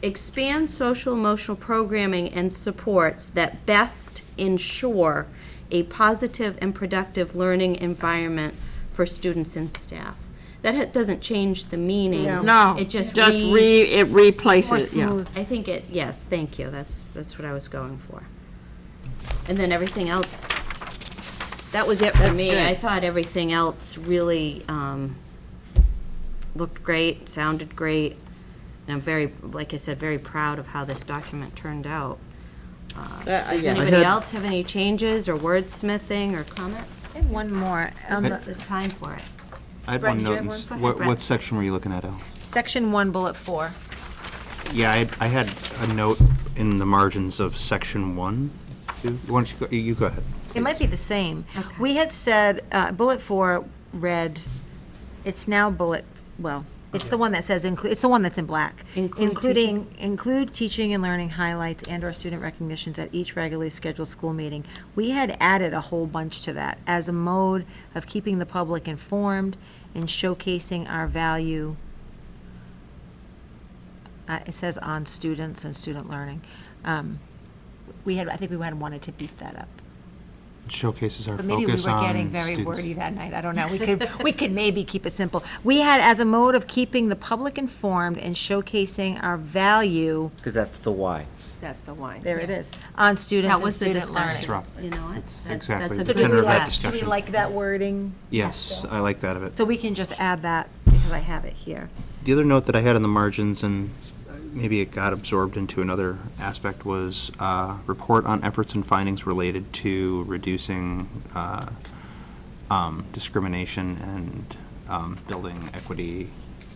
expand social emotional programming and supports that best ensure a positive and productive learning environment for students and staff. That doesn't change the meaning. No, It just it replaces, yeah. I think yes, thank you, that's what I was going for. And then everything else, that was it for That's me. good. I thought everything else really looked great, sounded great, and I'm very, like I said, very proud of how this document turned out. Does yeah. anybody else have any changes or wordsmithing or comments? I have one more. It's the time for it. I had Brett, one did you note. have in one? s- Go ahead, What Brett. section were you looking at, Alice? Section 1, bullet 4. Yeah, I had a note in the margins of section 1. Why don't you go ahead. It might be the same. We had said, bullet 4 read, it's now it's the one that says, it's the one that's in black. Include teaching and learning highlights and/or student recognitions at each regularly scheduled school meeting. We had added a whole bunch to that as a mode of keeping the public informed and showcasing our value. It says on students and student learning. I think we had wanted to beef that up. Showcases our But maybe we focus were on getting very students. wordy that night. I don't know. We could maybe keep it simple. We had as a mode of keeping the public informed and showcasing our value. Because that's the why. That's the wine. There it is. On students That and was the student discussion. learning. Rob. You know, That's that's exactly a the good tenor of that catch. Do we discussion. like that wording? Yes, I like that of it. So we can just add that because I have it here. The other note that I had in the margins, and maybe it got absorbed into another aspect, was report on efforts and findings related to reducing discrimination and building equity.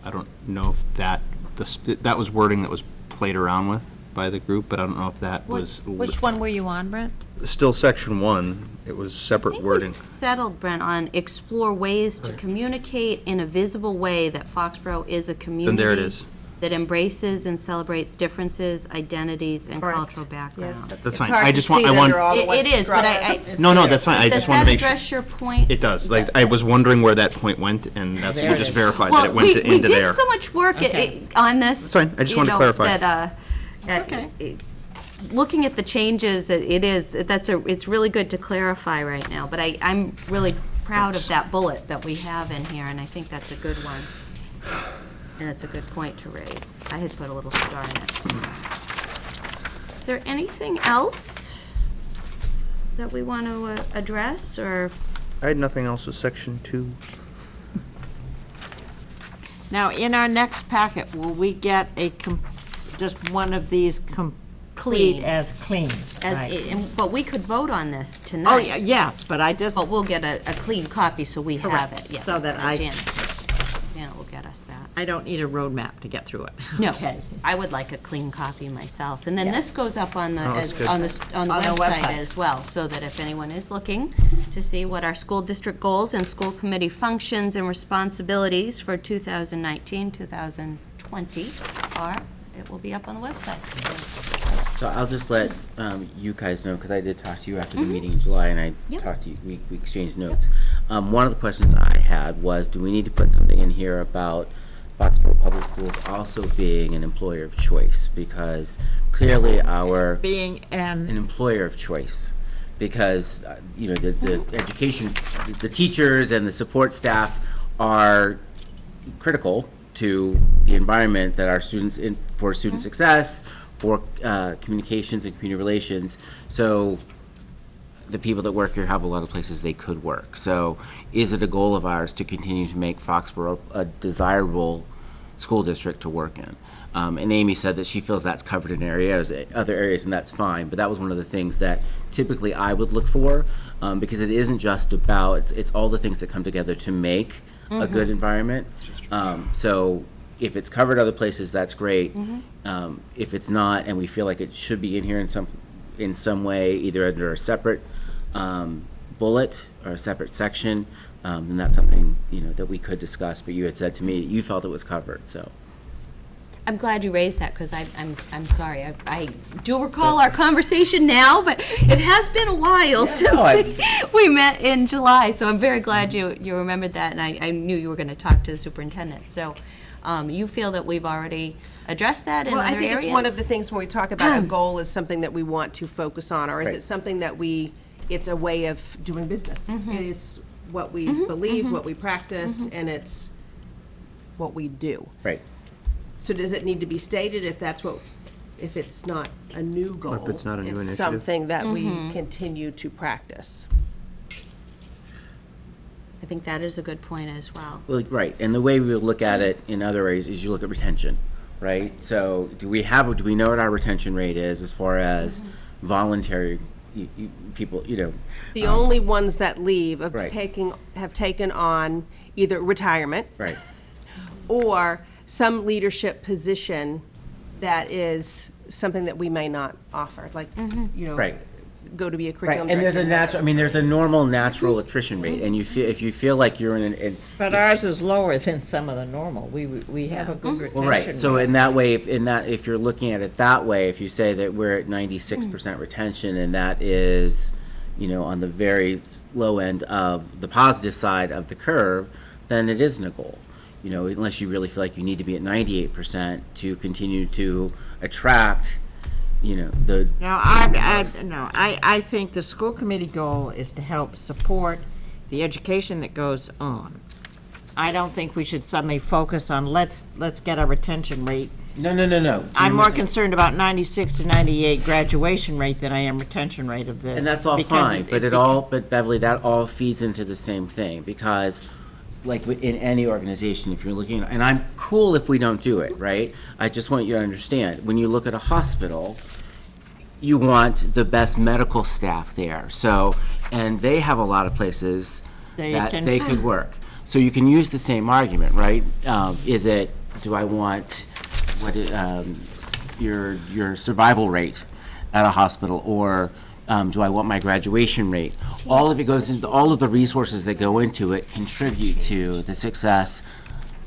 I don't know if that was wording that was played around with by the group, but I don't know if that was Which one were you on, Brent? still section 1. It was I separate think we wording. settled, Brent, on explore ways to communicate in a visible way that Foxborough is a community. Then there it is. That embraces and celebrates differences, identities, and Correct. cultural backgrounds. That's fine. I just want. I want. It is, but No, that's fine. I does just want to that make sure. address your point? It does. Like, I was wondering where that point went, and that's, we There it just is. verified that it went we into there. did so much work on this. That's fine. I just you wanted to know, clarify. that, looking at the changes, it's really good to clarify right now, but I'm really proud of that bullet that we have in here, and I think that's a good one. And that's a good point to raise. I had put a little star next to it. Is there anything else that we want to address, or? I had nothing else with section 2. Now, in our next packet, will we get just one of these clean. as clean. Right. But we could vote on this Oh, tonight. yeah, yes, but I just, But we'll get a clean copy so we have Correct, it, yes. so that Janet will get us that. I don't need a roadmap to get through it. No, Okay. I would like a clean copy myself. And then this goes up on the, that's good. on the On the website website. as well, so that if anyone is looking to see what our school district goals and school committee functions and responsibilities for 2019, 2020 are, it will be up on the website. So I'll just let you guys know, because I did talk to you after the meeting in July, and I Yep. talked to you, we exchanged notes. One of the questions I had was, do we need to put something in here about Foxborough Public Schools also being an employer of choice? Because clearly Being an employer of choice, because, the education, the teachers and the support staff are critical to the environment that our students, for student success, for communications and community relations. So the people that work here have a lot of places they could work. So is it a goal of ours to continue to make Foxborough a desirable school district to work in? And Amy said that she feels that's covered in other areas, and that's fine. But that was one of the things that typically I would look for, because it isn't just about, it's all the things that come together to make a good environment. So if it's covered other places, that's great. If it's not, and we feel like it should be in here in some way, either under a separate bullet or a separate section, then that's something that we could discuss. But you had said to me you felt it was covered, so. I'm glad you raised that, because I'm sorry. I do recall our conversation now, but it has been a while since we met in July. So I'm very glad you remembered that, and I knew you were going to talk to the superintendent. So you feel that we've already addressed that in Well, other I think areas? it's one of the things when we talk about a goal is something that we want to focus on, or is Right. it something that it's a way of doing business? It is what we believe, what we practice, and it's what we do. Right. So does it need to be stated if it's not a new goal? If it's not a new It's initiative? something that we continue to practice. I think that is a good point as well. Well, right, and the way we would look at it in other areas is you look at retention, right? So do we know what our retention rate is as far as voluntary people, The only ones that leave have Right. taken on either retirement Right. or some leadership position that is something that we may not offer, like, Right. go to be a Right, curriculum and there's director. there's a normal natural attrition rate, and if you feel like you're in But ours is lower than some of the normal. We have a good retention. well, right, so rate. in that way, if you're looking at it that way, if you say that we're at 96% retention, and that is, on the very low end of the positive side of the curve, then it isn't a goal. Unless you really feel like you need to be at 98% to continue to attract, the. No, I think the school committee goal is to help support the education that goes on. I don't think we should suddenly focus on, let's get our retention rate. No. I'm more concerned about 96 to 98 graduation rate than I am retention rate of this. And that's all because fine, but Beverly, that all feeds into the same thing, because like in any organization, if you're looking, and I'm cool if we don't do it, right? I just want you to understand, when you look at a hospital, you want the best medical staff there. So, and they have a lot of places that they could work. So you can use the same argument, right? Do I want your survival rate at a hospital, or do I want my graduation rate? All of it goes into, all of the resources that go into it contribute to the success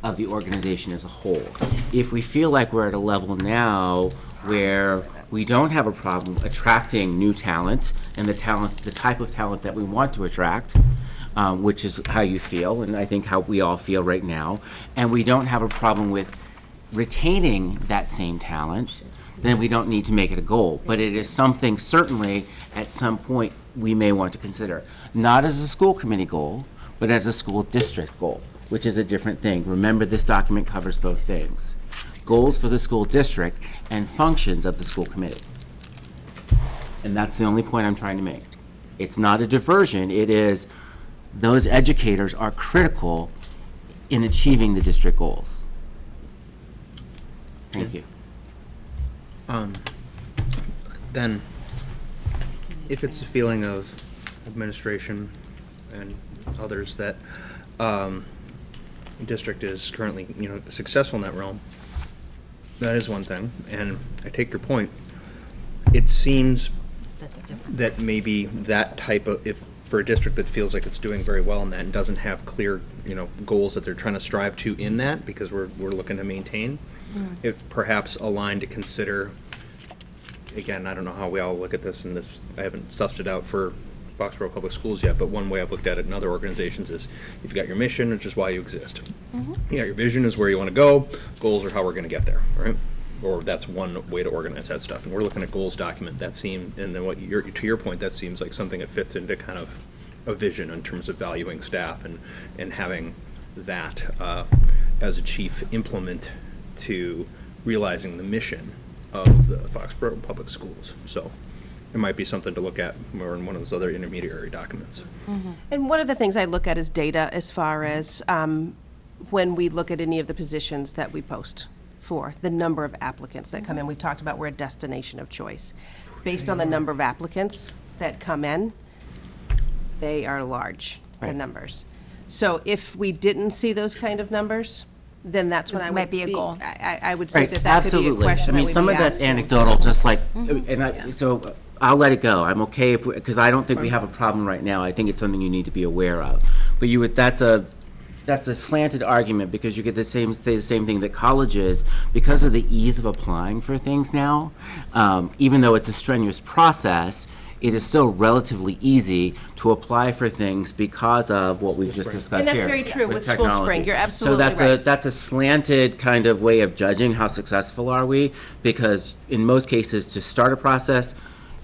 of the organization as a whole. If we feel like we're at a level now where we don't have a problem attracting new talent, and the type of talent that we want to attract, which is how you feel, and I think how we all feel right now, and we don't have a problem with retaining that same talent, then we don't need to make it a goal. But it is something certainly at some point we may want to consider. Not as a school committee goal, but as a school district goal, which is a different thing. Remember, this document covers both things. Goals for the school district and functions of the school committee. And that's the only point I'm trying to make. It's not a diversion, it is those educators are critical in achieving the district goals. Thank you. then if it's a feeling of administration and others that the district is currently, successful in that realm, that is one thing, and I take your point. It seems that maybe that type of, if for a district that feels like it's doing very well in that and doesn't have clear, goals that they're trying to strive to in that, because we're looking to maintain, it's perhaps a line to consider. Again, I don't know how we all look at this, and this, I haven't sussed it out for Foxborough Public Schools yet, but one way I've looked at it in other organizations is you've got your mission, which is why you exist. Your vision is where you want to go, goals are how we're going to get there, right? Or that's one way to organize that stuff. And we're looking at goals document, that seems, and then to your point, that seems like something that fits into kind of a vision in terms of valuing staff and having that as a chief implement to realizing the mission of the Foxborough Public Schools. So it might be something to look at more in one of those other intermediary documents. And one of the things I look at is data as far as when we look at any of the positions that we post for, the number of applicants that come in. We've talked about we're a destination of choice. Based on the number of applicants that come in, they are large, the numbers. So if we didn't see those kind of numbers, then that's when I would might be a goal. I would say Right, that could be a absolutely. question I mean, that some we'd of be that's asking. anecdotal, just like, so I'll let it go. I'm okay if, because I don't think we have a problem right now. I think it's something you need to be aware of. But that's a slanted argument, because you get the same thing that colleges, because of the ease of applying for things now, even though it's a strenuous process, it is still relatively easy to apply for things because of what we've just discussed here. And that's very true with School technology. Spring. You're absolutely So right. that's a slanted kind of way of judging how successful are we, because in most cases, to start a process,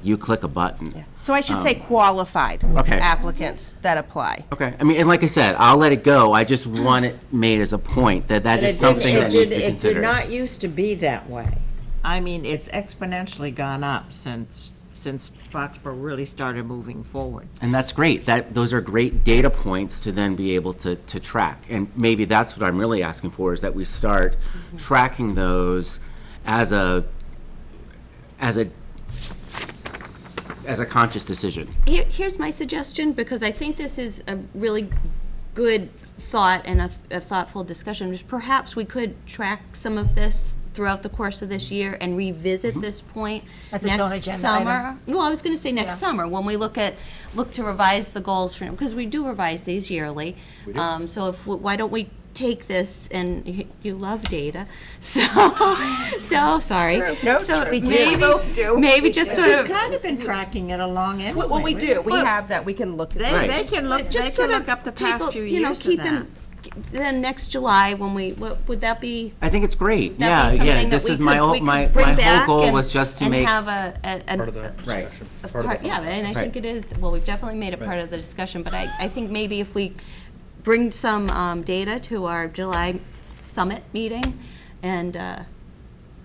you click a button. So I should say qualified applicants that apply. Okay, I mean, and like I said, I'll let it go. I just want it made as a point that But is something that needs to be It considered. did not used to be that way. I mean, it's exponentially gone up since Foxborough really started moving forward. And that's great. Those are great data points to then be able to track. And maybe that's what I'm really asking for, is that we start tracking those as a conscious decision. Here's my suggestion, because I think this is a really good thought and a thoughtful discussion. Perhaps we could track some of this throughout the course of this year and revisit this point As its own next agenda summer. item. Well, I was going to say next summer, when we look to revise the goals for, because we do revise these yearly. So why don't we take this, and you love data, so sorry. No, so we do. maybe, We both do. maybe just sort We've of kind of been tracking it along anyway. Well, we do. We have that. We can look at They, that. they can look, they just can sort of look up the take past a- few you know, years of keep that. in- Then next July, when would that be? I think it's great. That Yeah, be something again, that this we is my could- whole, we could my bring whole back goal and- was just to and make. have a Part of the Right. discussion. a Part of part, the yeah, thought and I process. think it is, well, we've definitely made it part of the discussion, but I think maybe if we bring some data to our July summit meeting, and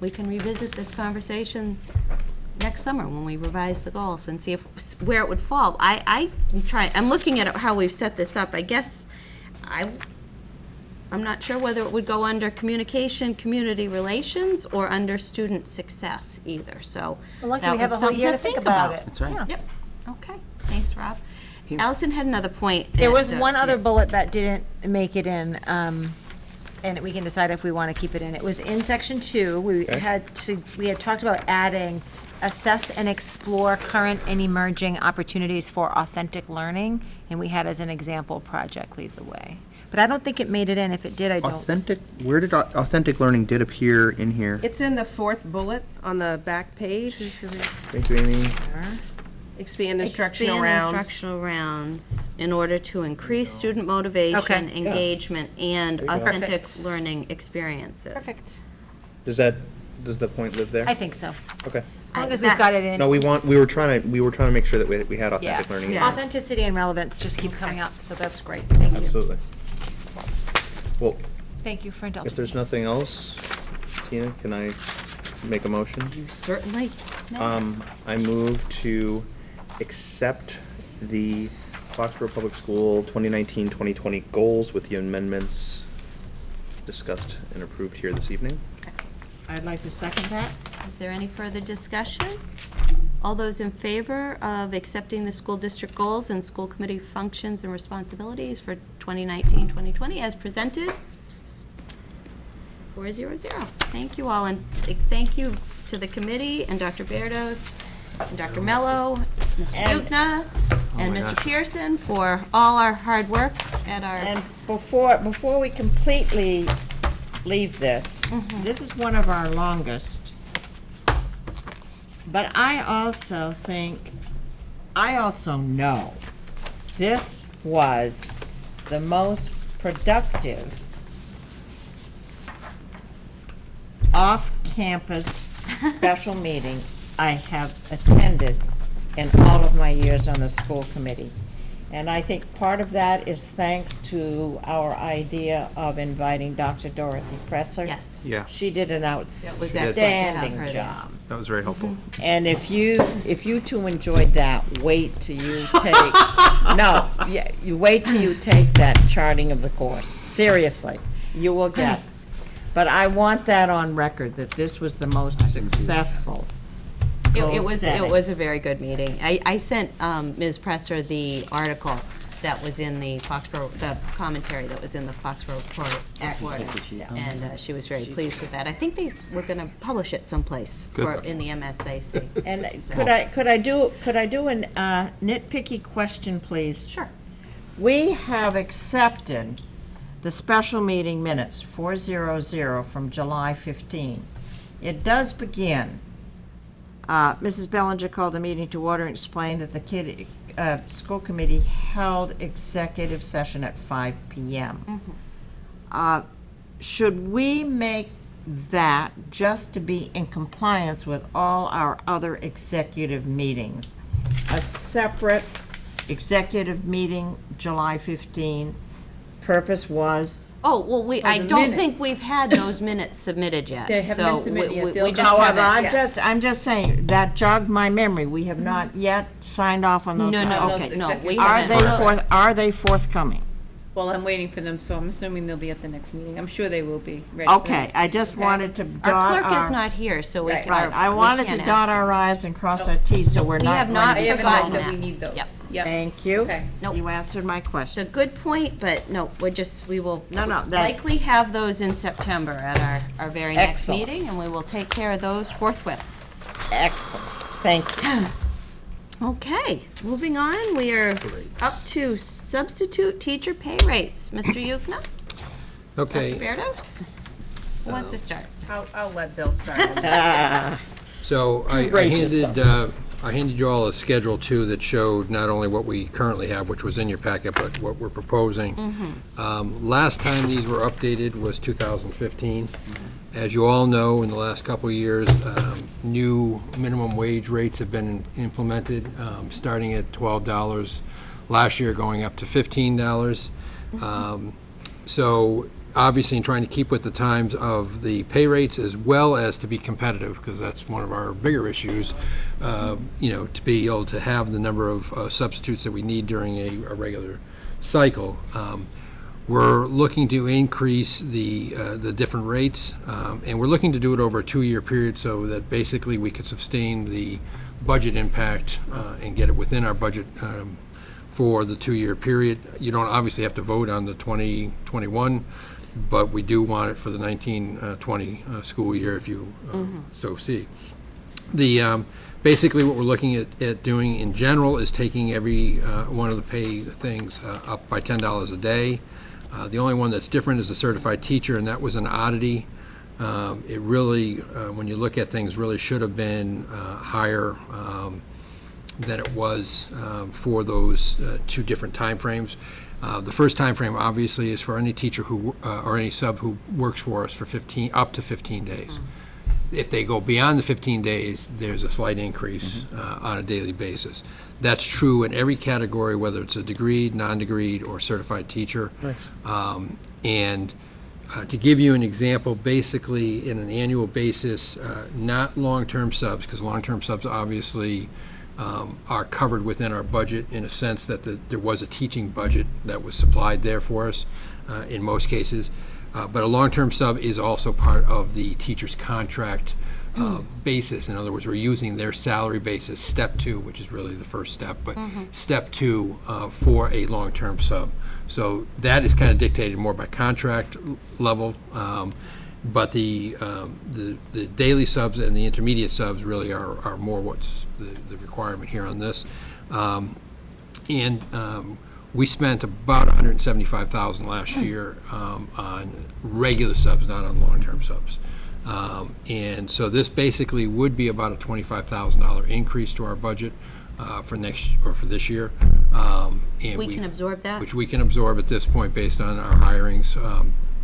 we can revisit this conversation next summer when we revise the goals and see where it would fall. I'm looking at how we've set this up. I guess I'm not sure whether it would go under communication, community relations, or under student success either, so. Well, lucky that we have was a whole something year to think about it. That's right. Yeah. Yep, okay, thanks, Rob. Allison had another point. There was that, one other yeah. bullet that didn't make it in, and we can decide if we want to keep it in. It was in section 2. We had talked about adding assess and explore current and emerging opportunities for authentic learning, and we had as an example Project Lead the Way. But I don't think it made it in. If it did, I don't. Authentic, where did authentic learning did appear in here? It's in the 4th bullet on the back page. Thank you, Amy. Expand instructional Expand rounds. instructional rounds in order to increase student motivation, Okay. engagement, and There you go. authentic Perfect. learning experiences. Perfect. Does the point live there? I think so. Okay. As long as we've got it in. No, we were trying to make sure that we had Yeah. authentic learning. in Yeah. Authenticity and relevance just keep coming up, so that's great. Thank you. Absolutely. Well, Thank you for indulging. if there's nothing else, Tina, can I make a motion? You certainly. I move to accept the Foxborough Public School 2019-2020 goals with the amendments discussed and approved here this evening. Excellent. I'd like to second that. Is there any further discussion? All those in favor of accepting the school district goals and school committee functions and responsibilities for 2019-2020 as presented? 400. Thank you all, and thank you to the committee and Dr. Berdos, and Dr. Mello, Mr. Yukna, and Mr. Pearson for all our hard work at our. And before we completely leave this, this is one of our longest. But I also know this was the most productive off-campus special meeting I have attended in all of my years on the school committee. And I think part of that is thanks to our idea of inviting Dr. Dorothy Presser. Yes. Yeah, She did an excellent to have her outstanding there. job. that was very helpful. And if you two enjoyed that, wait till you take, you wait till you take that charting of the course. Seriously, you will get. But I want that on record, that this was the most successful. It was setting. a very good meeting. I sent Ms. Presser the article that was in the Foxborough, the commentary that was in the Foxborough Reporter, and she was very pleased with that. I think they were going to publish it someplace in the MSAC. And could I do an nitpicky question, please? Sure. We have accepted the special meeting minutes, 400 from July 15. It does begin. Mrs. Bellinger called the meeting to order and explained that the school committee held executive session at 5 p.m. Should we make that, just to be in compliance with all our other executive meetings, a separate executive meeting, July 15? Purpose was. Oh, well, I don't think we've had those minutes submitted yet. They haven't been submitted yet. We They'll just However, haven't. I'm just saying, that jogged my memory. We have not yet signed off on those. No, Okay. no, we Are haven't. are they forthcoming? Well, I'm waiting for them, so I'm assuming they'll be at the next meeting. I'm sure they will be ready. for the Okay, next I meeting, just okay? wanted to dot Our clerk is not here, so we Right. can. Right, I wanted to dot our i's and cross our t's, so we're We not. have not I running- haven't forgotten known that we that. need those. Yep. Yep. Thank you. Okay. Nope. You answered my It's a question. good point, but no, we will No, that- likely have those in September at our very next Excellent. meeting, and we will take care of those forthwith. Excellent, thank you. Okay, moving on, we are up to substitute teacher pay rates. Mr. Yukna? Okay. Dr. Berdos? Who wants to start? I'll let Bill start on that. So I handed you all a Schedule 2 that showed not only what we currently have, which was in your packet, but what we're proposing. Last time these were updated was 2015. As you all know, in the last couple of years, new minimum wage rates have been implemented, starting at $12 last year, going up to $15. So obviously, in trying to keep with the times of the pay rates as well as to be competitive, because that's one of our bigger issues, to be able to have the number of substitutes that we need during a regular cycle. We're looking to increase the different rates, and we're looking to do it over a 2-year period so that basically we could sustain the budget impact and get it within our budget for the 2-year period. You don't obviously have to vote on the 2021, but we do want it for the 1920 school year if you so see. Basically what we're looking at doing in general is taking every one of the pay things up by $10 a day. The only one that's different is the certified teacher, and that was an oddity. It really, when you look at things, really should have been higher than it was for those 2 different timeframes. The first timeframe, obviously, is for any teacher who or any sub who works for us for up to 15 days. If they go beyond the 15 days, there's a slight increase on a daily basis. That's true in every category, whether it's a degreed, non-degreed, or certified teacher. And to give you an example, basically, in an annual basis, not long-term subs, because long-term subs obviously are covered within our budget in a sense that there was a teaching budget that was supplied there for us in most cases. But a long-term sub is also part of the teacher's contract basis. In other words, we're using their salary basis, step 2, which is really the first step, but step 2 for a long-term sub. So that is kind of dictated more by contract level, but the daily subs and the intermediate subs really are more what's the requirement here on this. We spent about $175,000 last year on regular subs, not on long-term subs. And so this basically would be about a $25,000 increase to our budget for this year. And We can absorb that? Which we can absorb at this point based on our hirings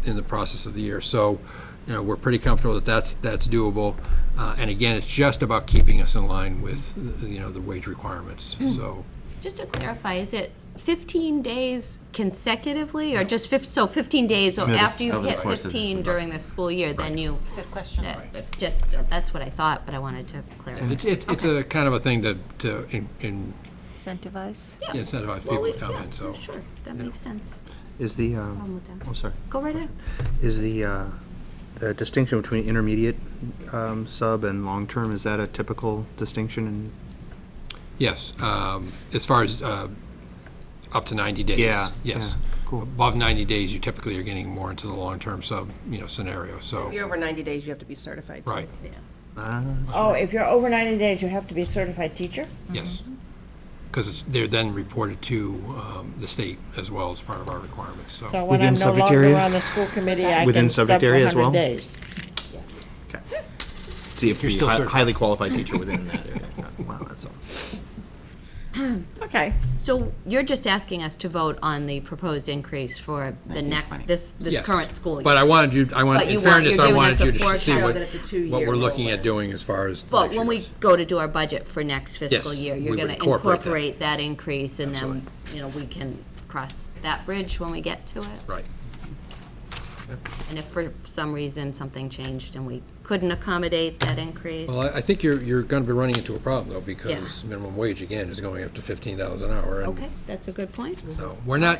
in the process of the year. So, we're pretty comfortable that that's doable. And again, it's just about keeping us in line with, the wage requirements, so. Just to clarify, is it 15 days consecutively, or just 15 days after you over the hit course of the 15 during the school year, then you? Good question. That's what I thought, but I wanted to clarify. It's a kind of a thing to Incentivize? incentivize people to come in, so. Sure, that makes sense. Is the, Problem with that. oh, sorry. Go right ahead. Is the distinction between intermediate sub and long-term, is that a typical distinction? And Yes, as far as up to 90 days. Yeah, Yes. yeah, cool. Above 90 days, you typically are getting more into the long-term sub, scenario, so. If you're over 90 days, you have to be certified. Right, Oh, if you're over 90 days, you have to be a certified teacher? yes. Because they're then reported to the state as well as part of our requirements, so. So when Within I'm no subject longer area? on the school committee, I Within can sub subject for area as 100 well? days. Okay. See if You're you're still a certified. highly qualified teacher within that area. Wow, that's awesome. Okay. So you're just asking us to vote on the proposed increase for the next, this Yes. current school year? But I wanted you, But in you fairness, you're I giving wanted us a you to see forecast what, that it's a 2-year what we're looking rollover. at doing as far as. But next when year we goes. go to do our budget for next fiscal Yes, year, we you're would gonna incorporate that. incorporate that increase, and then, we can cross that bridge when we get to it? Right. And if for some reason something changed and we couldn't accommodate that increase? Well, I think you're going to be running into a problem, though, because minimum wage, again, is going up to $15 an hour. and Okay, that's a good point. So, we're not,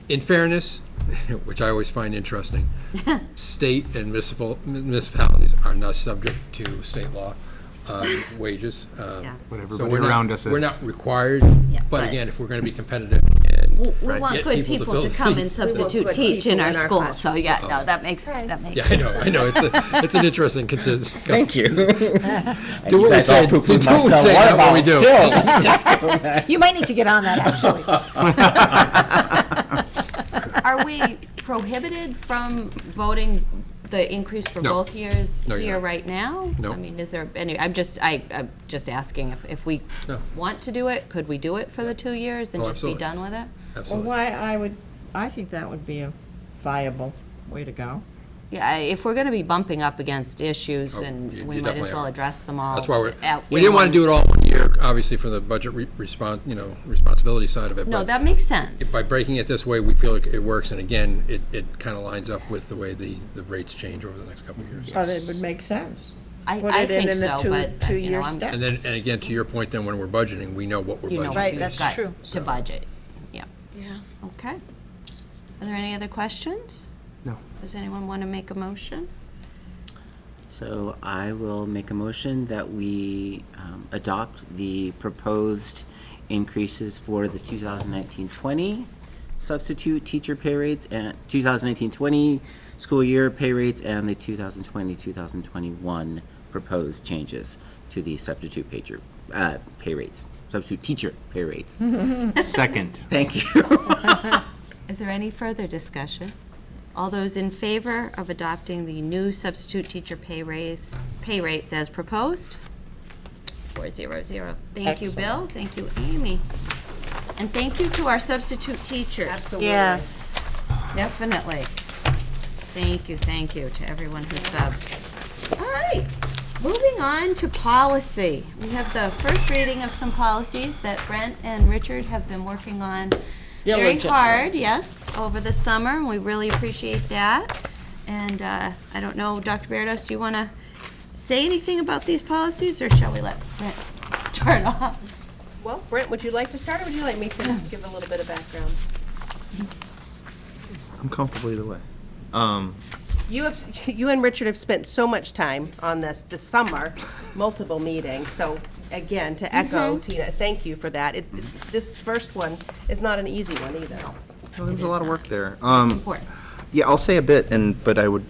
in fairness, which I always find interesting, state and municipalities are not subject to state law wages. Yeah. What So everybody we're not- around us is. We're not required, Yeah, but but- again, if we're going to be competitive and We want get good people to people fill to the come and seats. substitute good teach in people our in our school, classroom. so yeah, no, that makes sense. Yeah, I know, it's an interesting consideration. Thank you. Do You what we guys all say, do poo-pooed what we my say, not what we watermelons, do. too. Let's just go back. You might need to get on that, actually. Are we prohibited from voting the increase for No. both years No, you're here not. right now? No. I mean, is there any, I'm just asking if we No. want to do it, could we do it for the 2 years and Oh, just be absolutely. done with it? Well, Absolutely. I think that would be a viable way to go. Yeah, if we're gonna be bumping up against issues, Oh, and you- we you might as definitely well are. address them all. That's why we in didn't want one- to do it all in 1 year, obviously, for the budget responsibility side of it. No, but that makes sense. by breaking it this way, we feel like it works, and again, it kind of lines up with the way the rates change over the next couple of years. But it would make sense. I Put it in think the so, but, two-year I'm, step. And then, and again, to your point, then, when we're budgeting, we know what we're you know, budgeting. Right, we've that's got true. to budget, yeah. Yeah. Okay. Are there any other questions? No. Does anyone want to make a motion? So I will make a motion that we adopt the proposed increases for the 2019-20 substitute teacher pay rates and 2019-20 school year pay rates and the 2020-2021 proposed changes to the substitute pay rates, substitute teacher pay rates. Second. Thank you. Is there any further discussion? All those in favor of adopting the new substitute teacher pay rates as proposed? 400. Thank you, Bill. Thank you, Amy. And thank you to our substitute teachers. Absolutely. Yes. Definitely. Thank you to everyone who subs. All right, moving on to policy. We have the first reading of some policies that Brent and Richard have been working on very Diligently. hard, yes, over the summer, and we really appreciate that. And I don't know, Dr. Berdos, do you want to say anything about these policies, or shall we let Brent start off? Well, Brent, would you like to start, or would you like me to give a little bit of background? I'm comfortable either way. You and Richard have spent so much time on this summer, multiple meetings. So again, to echo Tina, thank you for that. This first one is not an easy one either. Well, there was a lot of work there. Important. Yeah, I'll say a bit, but I would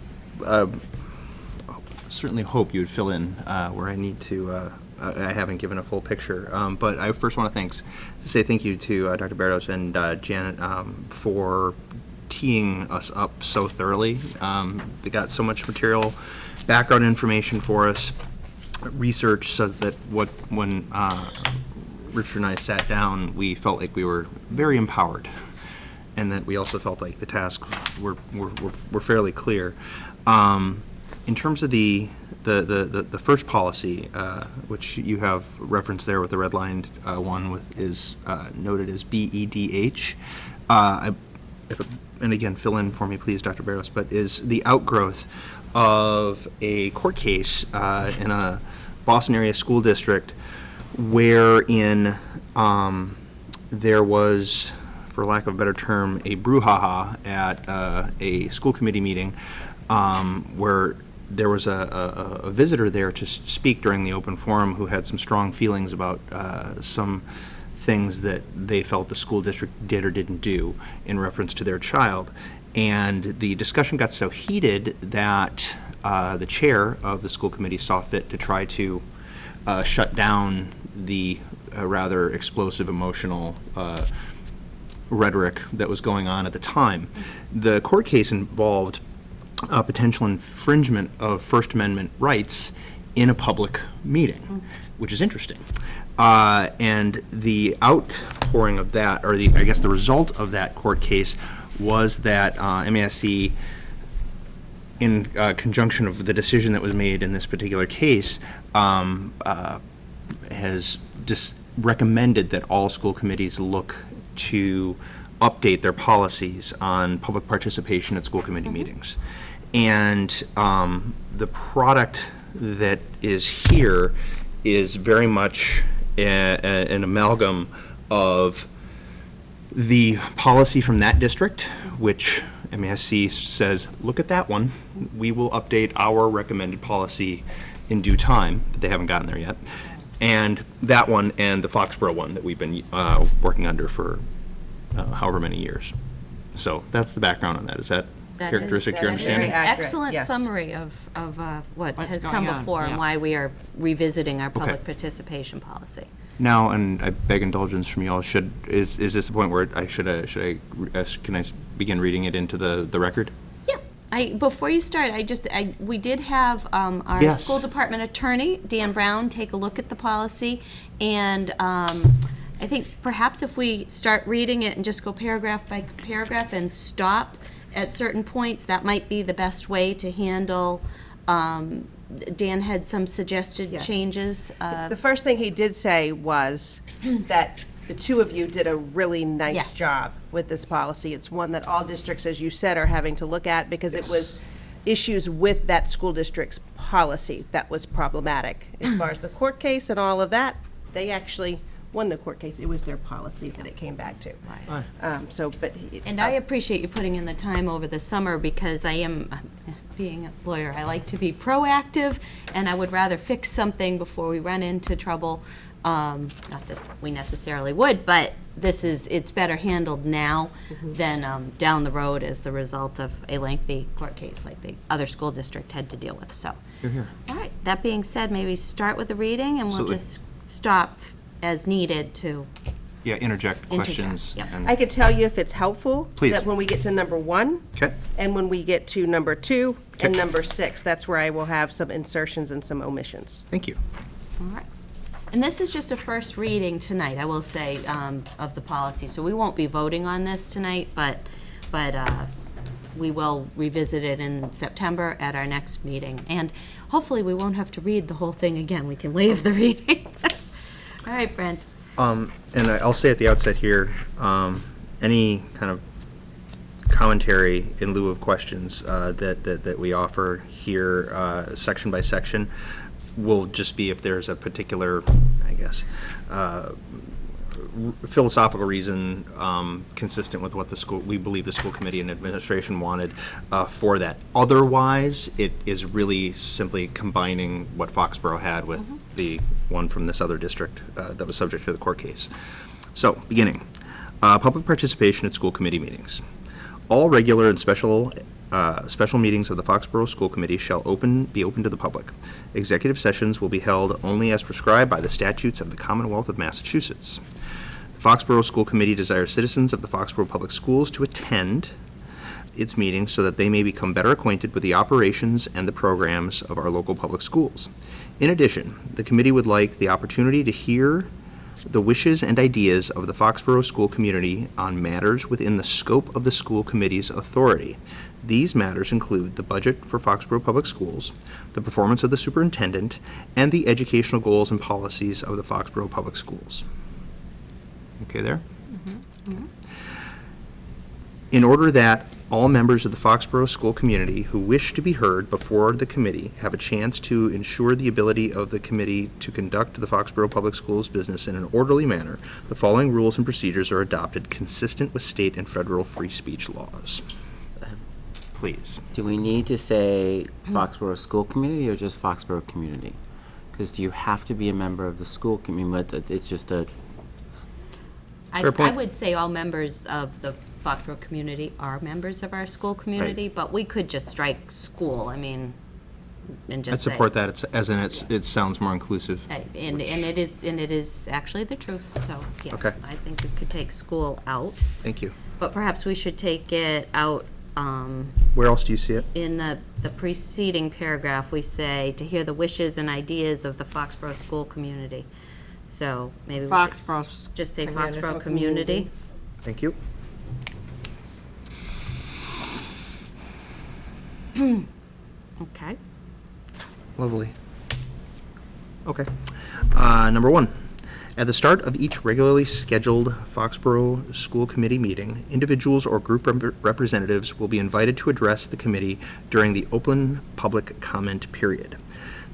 certainly hope you would fill in where I need to. I haven't given a full picture, but I first want to say thank you to Dr. Berdos and Janet for teeing us up so thoroughly. They got so much material, background information for us, research, so that when Richard and I sat down, we felt like we were very empowered, and that we also felt like the tasks were fairly clear. In terms of the first policy, which you have referenced there with the redlined one, is noted as BEDH. And again, fill in for me, please, Dr. Barros, but is the outgrowth of a court case in a Boston area school district wherein there was, for lack of a better term, a brouhaha at a school committee meeting where there was a visitor there to speak during the open forum who had some strong feelings about some things that they felt the school district did or didn't do in reference to their child. And the discussion got so heated that the chair of the school committee saw fit to try to shut down the rather explosive, emotional rhetoric that was going on at the time. The court case involved a potential infringement of First Amendment rights in a public meeting, which is interesting. And the outpouring of that, or I guess the result of that court case, was that MASC, in conjunction of the decision that was made in this particular case, has just recommended that all school committees look to update their policies on public participation at school committee meetings. And the product that is here is very much an amalgam of the policy from that district, which MASC says, look at that one. We will update our recommended policy in due time, but they haven't gotten there yet. And that one and the Foxborough one that we've been working under for however many years. So that's the background on that. Is that characteristic to your understanding? Excellent yes. summary of what What's has going come on, before and yeah. why we are revisiting our public Okay. participation policy. Now, and I beg indulgence from you all, is this the point where can I begin reading it into the record? Yeah. Before you start, we did have our Yes. school department attorney, Dan Brown, take a look at the policy, and I think perhaps if we start reading it and just go paragraph by paragraph and stop at certain points, that might be the best way to handle. Dan had some suggested Yes. changes. The first thing he did say was that the two of you did a really nice Yes. job with this policy. It's one that all districts, as you said, are having to look at because it was issues with that school district's policy that was problematic. As far as the court case and all of that, they actually won the court case. It was their policy that it came back to. And I appreciate you putting in the time over the summer because I am, being a lawyer, I like to be proactive and I would rather fix something before we run into trouble. Not that we necessarily would, but it's better handled now than down the road as the result of a lengthy court case like the other school district had to deal with, so. All right, that being said, maybe start with the reading and we'll Absolutely. just stop as needed to. Yeah, interject questions. Yep. And I could tell you if it's helpful. Please. That when we get to number 1. Okay. And when we get to number 2 and Okay. number 6, that's where I will have some insertions and some omissions. Thank you. All right. And this is just a first reading tonight, I will say, of the policy. So we won't be voting on this tonight, but we will revisit it in September at our next meeting. And hopefully we won't have to read the whole thing again. We can waive the reading. All right, Brent. And I'll say at the outset here, any kind of commentary in lieu of questions that we offer here, section by section, will just be if there's a particular, I guess, philosophical reason, consistent with what we believe the school committee and administration wanted for that. Otherwise, it is really simply combining what Foxborough had with the one from this other district that was subject to the court case. So, beginning, public participation at school committee meetings. All regular and special meetings of the Foxborough School Committee shall be open to the public. Executive sessions will be held only as prescribed by the statutes of the Commonwealth of Massachusetts. The Foxborough School Committee desires citizens of the Foxborough Public Schools to attend its meetings so that they may become better acquainted with the operations and the programs of our local public schools. In addition, the committee would like the opportunity to hear the wishes and ideas of the Foxborough school community on matters within the scope of the school committee's authority. These matters include the budget for Foxborough Public Schools, the performance of the superintendent, and the educational goals and policies of the Foxborough Public Schools. Okay there? In order that all members of the Foxborough school community who wish to be heard before the committee have a chance to ensure the ability of the committee to conduct the Foxborough Public Schools business in an orderly manner, the following rules and procedures are adopted consistent with state and federal free speech laws. Please. Do we need to say Foxborough School Community or just Foxborough Community? Because do you have to be a member of the school community? It's just a... I would say all members of the Foxborough community are members of our school community, but we could just strike school, and just I'd support that, it sounds more inclusive. And it is actually the truth, so, yeah. Okay. I think we could take school out. Thank you. But perhaps we should take it out. Where else do you see it? In the preceding paragraph, we say, to hear the wishes and ideas of the Foxborough school community. So maybe we should just say Foxborough community. Thank you. Okay. Lovely. Okay. Number 1. At the start of each regularly scheduled Foxborough School Committee meeting, individuals or group representatives will be invited to address the committee during the open public comment period.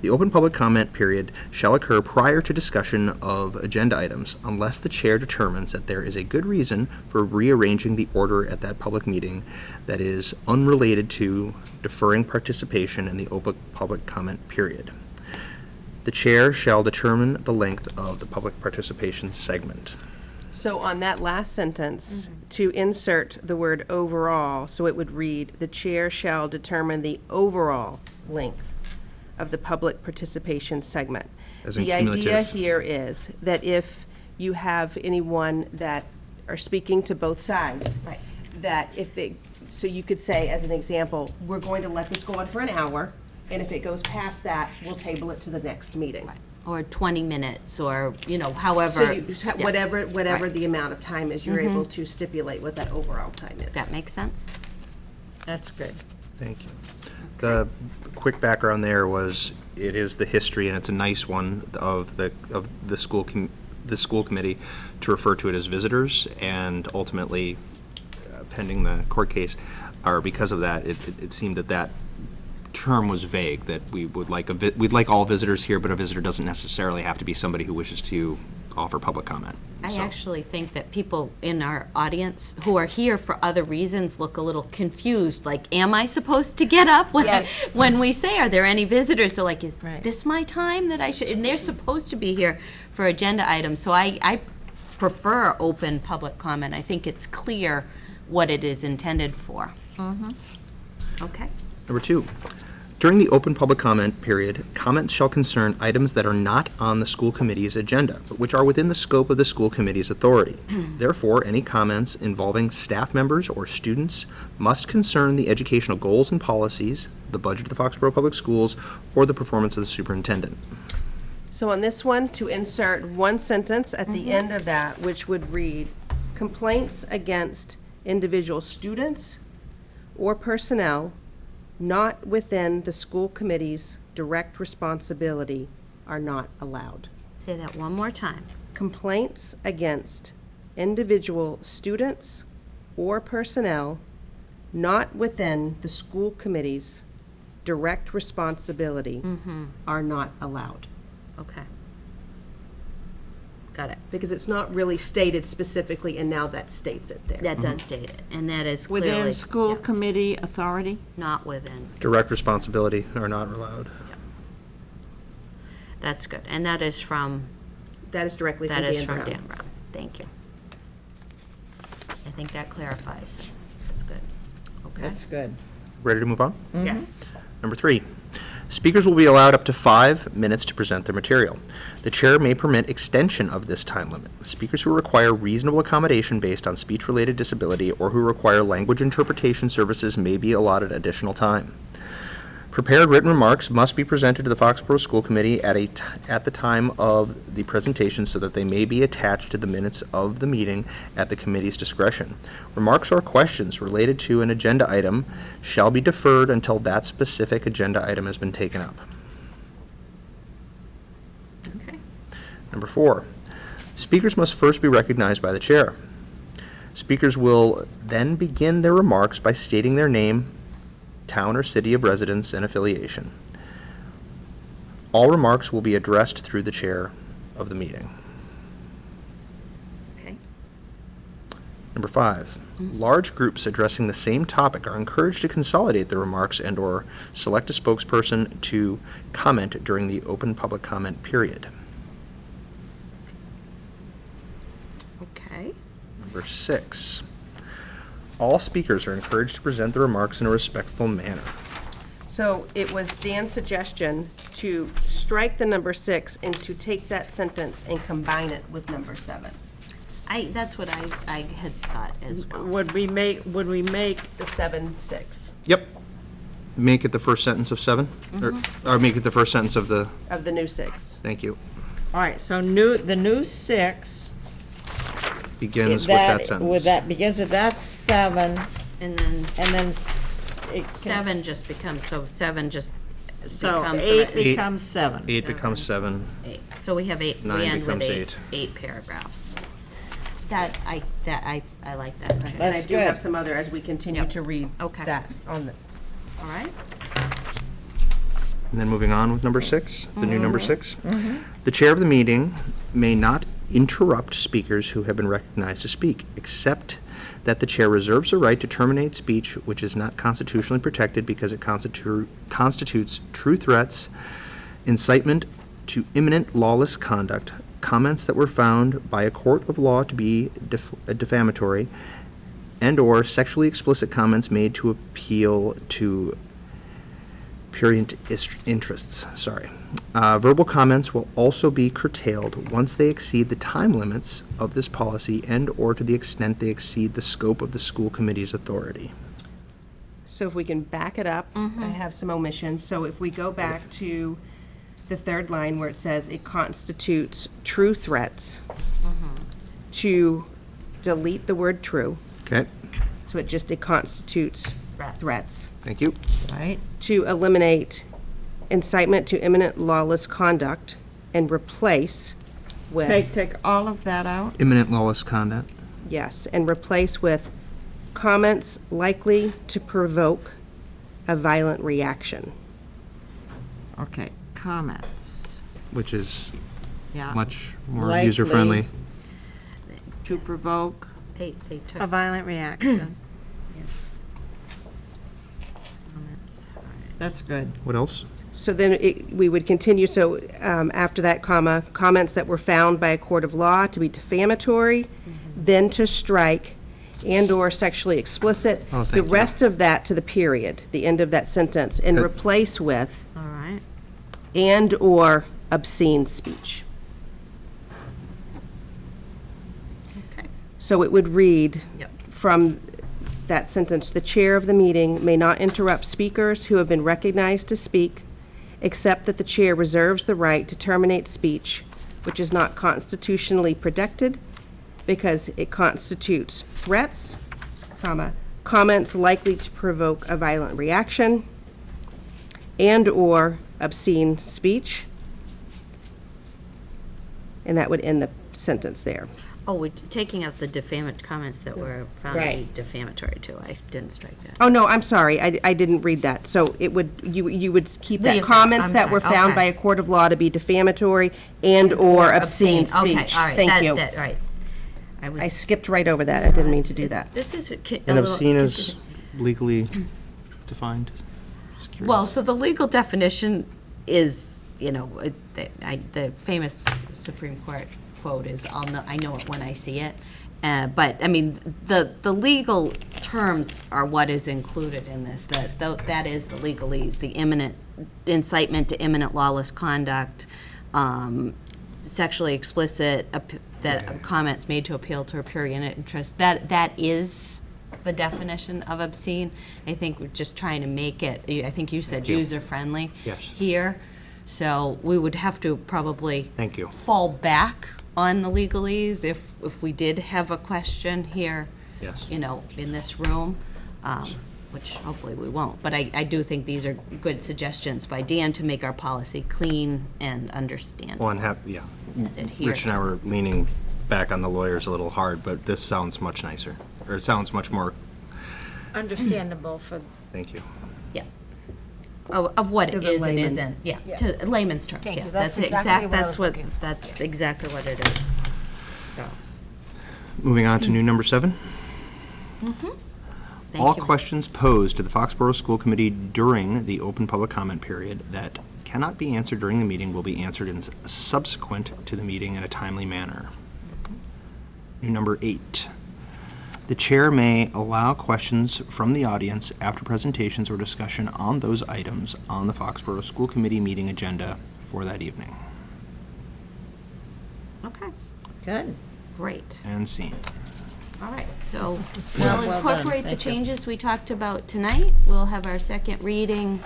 The open public comment period shall occur prior to discussion of agenda items unless the chair determines that there is a good reason for rearranging the order at that public meeting that is unrelated to deferring participation in the open public comment period. The chair shall determine the length of the public participation segment. So on that last sentence, to insert the word overall, so it would read, the chair shall determine the overall length of the public participation segment. As in The idea cumulative. here is that if you have anyone that are speaking to both sides, Right. that so you could say, as an example, we're going to let this go on for an hour, and if it goes past that, we'll table it to the next meeting. Or 20 minutes, or, So however. whatever Right. the amount of time is, you're able to stipulate what that overall time is. That makes sense? That's good. Thank you. The quick background there was, it is the history, and it's a nice one, of the school committee to refer to it as visitors, and ultimately, pending the court case, or because of that, it seemed that term was vague, that we'd like all visitors here, but a visitor doesn't necessarily have to be somebody who wishes to offer public comment. I actually think that people in our audience who are here for other reasons look a little confused, like, am I supposed to get up when we say, are there any visitors? They're like, is this my time that I should, and they're supposed to be here for agenda items. So I prefer open public comment. I think it's clear what it is intended for. Okay. Number 2, during the open public comment period, comments shall concern items that are not on the school committee's agenda, but which are within the scope of the school committee's authority. Therefore, any comments involving staff members or students must concern the educational goals and policies, the budget of the Foxborough Public Schools, or the performance of the superintendent. So on this one, to insert one sentence at the end of that, which would read, complaints against individual students or personnel not within the school committee's direct responsibility are not allowed. Say that one more time. Complaints against individual students or personnel not within the school committee's direct responsibility are not allowed. Okay. Got it. Because it's not really stated specifically, and now that states it there. That does state it, and that is clearly. Within school yeah, committee authority? Not within. Direct responsibility are not allowed. That's good, and that is from, That is directly from that is Dan from Brown. Dan Brown. Thank you. I think that clarifies it. That's good. Okay. That's good. Ready to move on? Yes. Number 3, speakers will be allowed up to 5 minutes to present their material. The chair may permit extension of this time limit. Speakers who require reasonable accommodation based on speech-related disability or who require language interpretation services may be allotted additional time. Prepared written remarks must be presented to the Foxborough School Committee at the time of the presentation so that they may be attached to the minutes of the meeting at the committee's discretion. Remarks or questions related to an agenda item shall be deferred until that specific agenda item has been taken up. Okay. Number 4, speakers must first be recognized by the chair. Speakers will then begin their remarks by stating their name, town or city of residence, and affiliation. All remarks will be addressed through the chair of the meeting. Okay. Number 5, large groups addressing the same topic are encouraged to consolidate their remarks and/or select a spokesperson to comment during the open public comment period. Okay. Number 6, all speakers are encouraged to present their remarks in a respectful manner. So it was Dan's suggestion to strike the number 6 and to take that sentence and combine it with number 7. That's what I had thought as well. Would we make The 7-6 Yep. Make it the first sentence of 7? Or make it the first sentence of the, of the new 6. thank you, all right, so the new 6. begins with that With sentence. that, begins with that 7, And then and then it can, 7 just becomes, so 7 just so becomes 8 the becomes 7. 8 becomes 7. 8. So we have 8, we 9 end with becomes 8 paragraphs. I like that. And I That's do have good. some other as we continue Yep. to read Okay. that on the. All right? And then moving on with number 6, the new number 6. The chair of the meeting may not interrupt speakers who have been recognized to speak, except that the chair reserves the right to terminate speech which is not constitutionally protected because it constitutes true threats, incitement to imminent lawless conduct, comments that were found by a court of law to be defamatory, and/or sexually explicit comments made to appeal to prurient interests. Verbal comments will also be curtailed once they exceed the time limits of this policy and/or to the extent they exceed the scope of the school committee's authority. So if we can back it up, I have some omissions. So if we go back to the 3rd line where it says it constitutes true threats, to delete the word true. Okay, So it constitutes Threats. threats. thank you. Right? To eliminate incitement to imminent lawless conduct and replace with. Take all of that out. Imminent lawless conduct. Yes, and replace with comments likely to provoke a violent reaction. Okay, comments. Which is Yeah. much more Likely. user-friendly. To provoke They took A violent reaction. comments. That's good. What else? So then we would continue, so after that comma, comments that were found by a court of law to be defamatory, then to strike, and/or sexually explicit. Oh, thank The you. rest of that to the period, the end of that sentence, and Good. replace with All right. and/or obscene speech. Okay. So it would read Yep. from that sentence, the chair of the meeting may not interrupt speakers who have been recognized to speak, except that the chair reserves the right to terminate speech which is not constitutionally protected because it constitutes threats, comments likely to provoke a violent reaction, and/or obscene speech. and that would end the sentence there. Oh, we're taking out the comments that were found to be Right. defamatory too. I didn't strike that. Oh, no, I'm sorry, I didn't read that. So it would, you would keep that, Leave that. comments I'm that were sorry. found Okay. by a court of law to be defamatory and/or obscene speech. Okay, all right. Thank that- you. That, right. I skipped right over that, I didn't mean to do that. This is a And little obscene is confusing. legally defined? Just curious. Well, so the legal definition is, the famous Supreme Court quote is, I know it when I see it. But, I mean, the legal terms are what is included in this. That is the legalese, the imminent incitement to imminent lawless conduct, sexually explicit, that comments made to appeal to a pure unit interest. That is the definition of obscene. I think we're just trying to make it, I think you said user-friendly Yes. here. So we would have to probably Thank you. fall back on the legalese if we did have a question here, Yes. in this room, which hopefully we won't. But I do think these are good suggestions by Dan to make our policy clean and understandable. Well, adhere Rich and I were leaning back on the lawyers a little hard, but this sounds much nicer, or it sounds much more, Understandable for, thank you. Yeah. Of what To it the is and layman. isn't, yeah, to layman's terms, Thank you. yes. That's exactly what I was looking for. That's exactly what it is. Moving on to new number 7. Thank All you. questions posed to the Foxborough School Committee during the open public comment period that cannot be answered during the meeting will be answered in subsequent to the meeting in a timely manner. New number 8. The chair may allow questions from the audience after presentations or discussion on those items on the Foxborough School Committee meeting agenda for that evening. Okay, good. great. And scene. All right, so Well we'll done. incorporate the Thank you. changes we talked about tonight. We'll have our second reading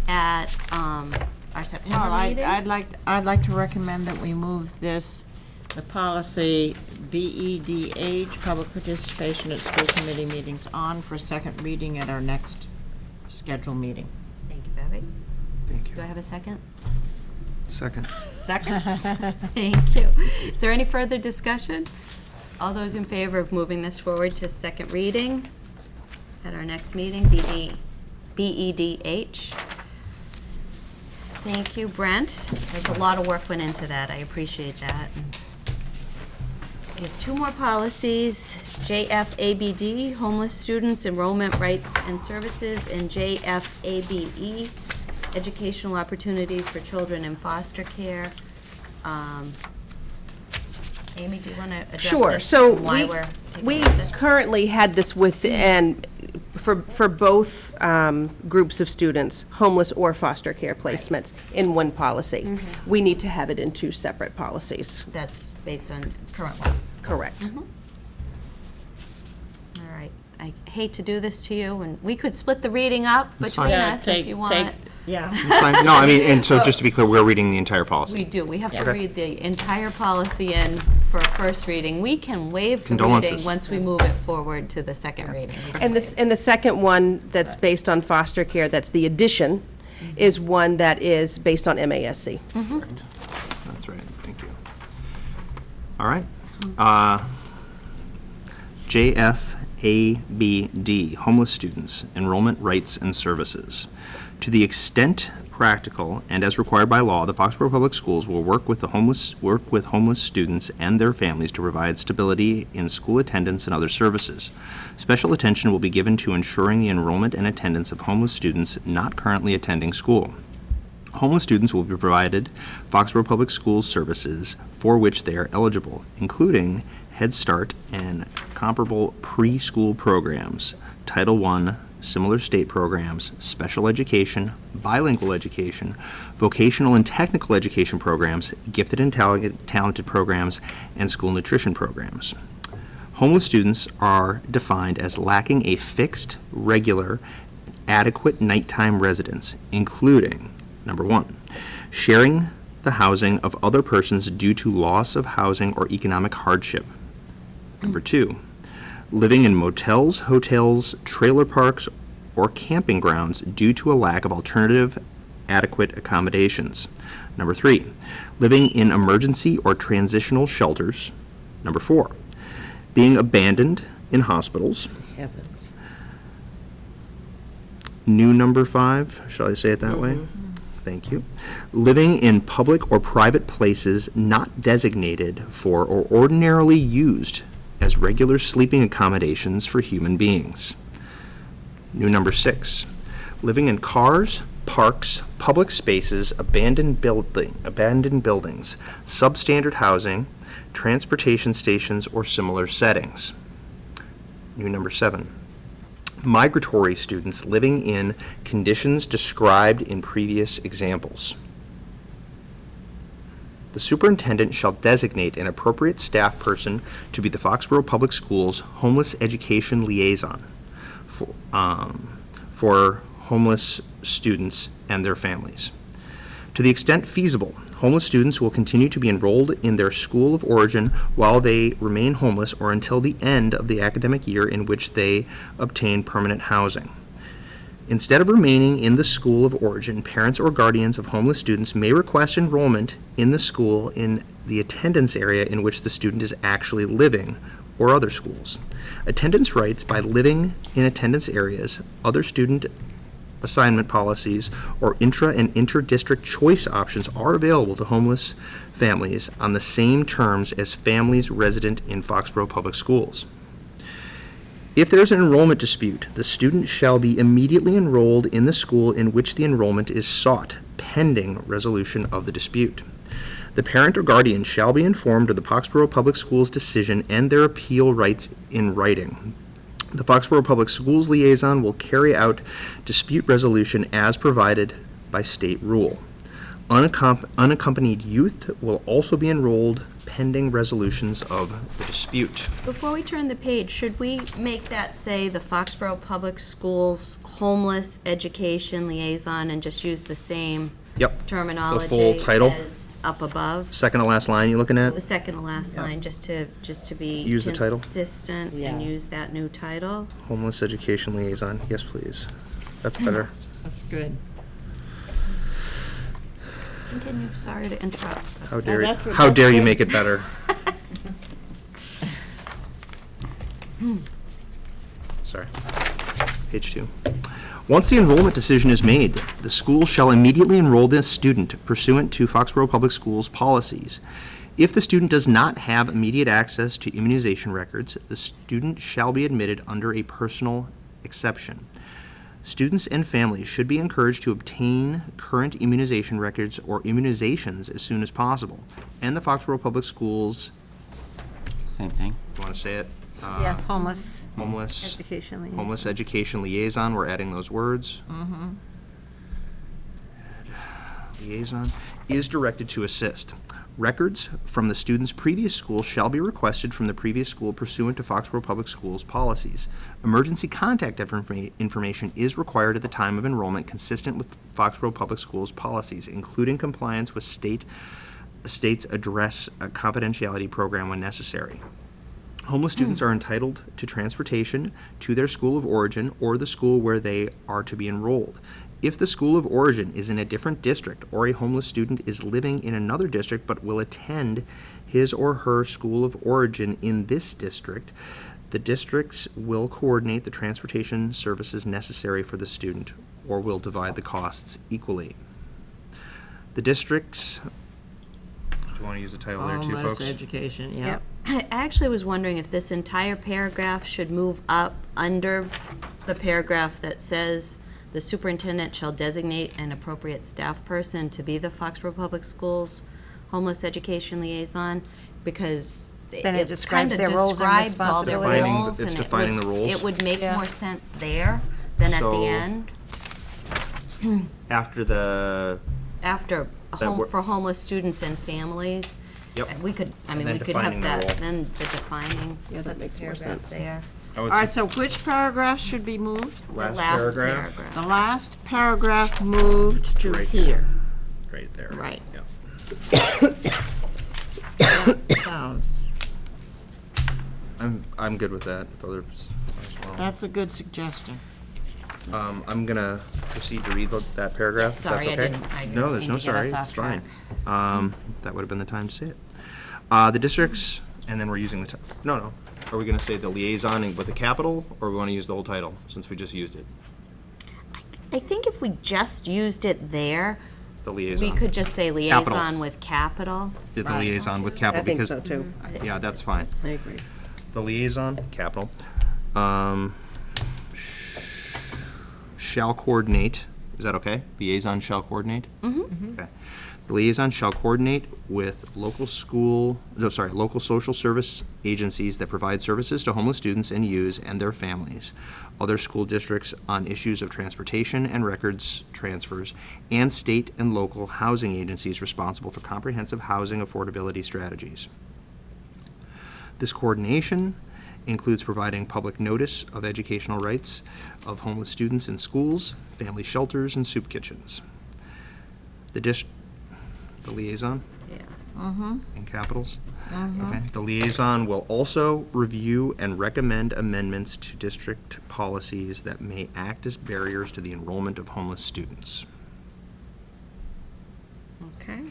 at our September Well, meeting. I'd like to recommend that we move this, the policy BEDH, public participation at school committee meetings, on for second reading at our next scheduled meeting. Thank you, Bobby. Thank Do I have a second? Second. Second? Thank you. Is there any further discussion? All those in favor of moving this forward to second reading at our next meeting, BEDH? Thank you, Brent. There's a lot of work went into that. I appreciate that. We have 2 more policies, JFABD, homeless students, enrollment rights and services, and JFABE, educational opportunities for children in foster care. Amy, do you want to address this? Sure, so and why we're taking we this? currently had this with, and for both groups of students, homeless or foster care placements, in one policy. We need to have it in 2 separate policies. That's based on current law. Correct. All right. I hate to do this to you, and we could split the reading up That's between fine. us if you want. Yeah. It's fine. No, I mean, and so just to be clear, we're reading the entire policy. We do. We have to Okay. read the entire policy in for a first reading. We can waive the reading Condolences. once we move it forward to the second reading. And the second one that's based on foster care, that's the addition, is one that is based on MASC. That's right, thank you. All right. JFABD, homeless students, enrollment rights and services. To the extent practical and as required by law, the Foxborough Public Schools will work with homeless students and their families to provide stability in school attendance and other services. Special attention will be given to ensuring the enrollment and attendance of homeless students not currently attending school. Homeless students will be provided Foxborough Public Schools services for which they are eligible, including Head Start and comparable preschool programs, Title I, similar state programs, special education, bilingual education, vocational and technical education programs, gifted and talented programs, and school nutrition programs. Homeless students are defined as lacking a fixed, regular, adequate nighttime residence, including, number 1, sharing the housing of other persons due to loss of housing or economic hardship. Number 2, living in motels, hotels, trailer parks, or camping grounds due to a lack of alternative inadequate accommodations. Number 3, living in emergency or transitional shelters. Number 4, being abandoned in hospitals. Heavens. New number 5, shall I say it that way? Thank you. Living in public or private places not designated for or ordinarily used as regular sleeping accommodations for human beings. New number 6, living in cars, parks, public spaces, abandoned buildings, substandard housing, transportation stations, or similar settings. New number 7, migratory students living in conditions described in previous examples. The superintendent shall designate an appropriate staff person to be the Foxborough Public Schools homeless education liaison for homeless students and their families. To the extent feasible, homeless students will continue to be enrolled in their school of origin while they remain homeless or until the end of the academic year in which they obtain permanent housing. Instead of remaining in the school of origin, parents or guardians of homeless students may request enrollment in the school in the attendance area in which the student is actually living, or other schools. Attendance rights by living in attendance areas, other student assignment policies, or intra and inter-district choice options are available to homeless families on the same terms as families resident in Foxborough Public Schools. If there is an enrollment dispute, the student shall be immediately enrolled in the school in which the enrollment is sought, pending resolution of the dispute. The parent or guardian shall be informed of the Foxborough Public Schools decision and their appeal rights in writing. The Foxborough Public Schools liaison will carry out dispute resolution as provided by state rule. Unaccompanied youth will also be enrolled pending resolutions of the dispute. Before we turn the page, should we make that say the Foxborough Public Schools Homeless Education Liaison and just use the same Yep. terminology The full title. as up above? Second to last line you looking at? The second to last line, just to be Use the title? consistent and use that new title. Homeless Education Liaison. Yes, please. That's better. That's good. Continue, sorry to interrupt. How dare, that's- how that's dare you good. make it better? Sorry. Page 2. Once the enrollment decision is made, the school shall immediately enroll this student pursuant to Foxborough Public Schools policies. If the student does not have immediate access to immunization records, the student shall be admitted under a personal exception. Students and families should be encouraged to obtain current immunization records or immunizations as soon as possible. And the Foxborough Public Schools, Same thing. do you want to say it? Yes, homeless Homeless. education liaison. Homeless Education Liaison, we're adding those words. Liaison is directed to assist. Records from the student's previous school shall be requested from the previous school pursuant to Foxborough Public Schools policies. Emergency contact information is required at the time of enrollment consistent with Foxborough Public Schools policies, including compliance with state's address confidentiality program when necessary. Homeless students are entitled to transportation to their school of origin or the school where they are to be enrolled. If the school of origin is in a different district or a homeless student is living in another district but will attend his or her school of origin in this district, the districts will coordinate the transportation services necessary for the student or will divide the costs equally. The districts, do you want to use the title there too, Homeless folks? education, yep. I actually was wondering if this entire paragraph should move up under the paragraph that says the superintendent shall designate an appropriate staff person to be the Foxborough Public Schools Homeless Education Liaison, because Then it describes kinda their roles and describes all their responsibilities. roles, It's and defining the roles. It would make Yeah. more sense there than at So- the end, After the, after That wor- for homeless students and families. Yep. We could, I mean, then we could have defining the that, role. then the defining Yeah, that makes more paragraph sense. there. I All would right, say so which paragraph should be moved? The last paragraph. The last paragraph moved to Right here. right there. Right. Yep. Sounds, I'm good with that, if others as well. that's a good suggestion. I'm gonna proceed to read that paragraph. Yes, sorry, if that's I okay. didn't- I No, didn't there's mean no to get sorry, us off it's fine. That would have been the time to say it. The districts, and then we're using the, no. Are we gonna say the liaison with the capital, or we wanna use the whole title, since we just used it? I think if we just used it there, The liaison. we could just say Capital. liaison with capital. The liaison with capital, I think because. so, too. Yeah, that's fine. I agree. The liaison, capital, shall coordinate, is that okay? Liaison shall coordinate? Mm-hmm. Okay. The liaison shall coordinate with local social service agencies that provide services to homeless students and youths and their families, other school districts on issues of transportation and records transfers, and state and local housing agencies responsible for comprehensive housing affordability strategies. This coordination includes providing public notice of educational rights of homeless students in schools, family shelters, and soup kitchens. The liaison? Yeah. In capitals? Okay. The liaison will also review and recommend amendments to district policies that may act as barriers to the enrollment of homeless students. Okay.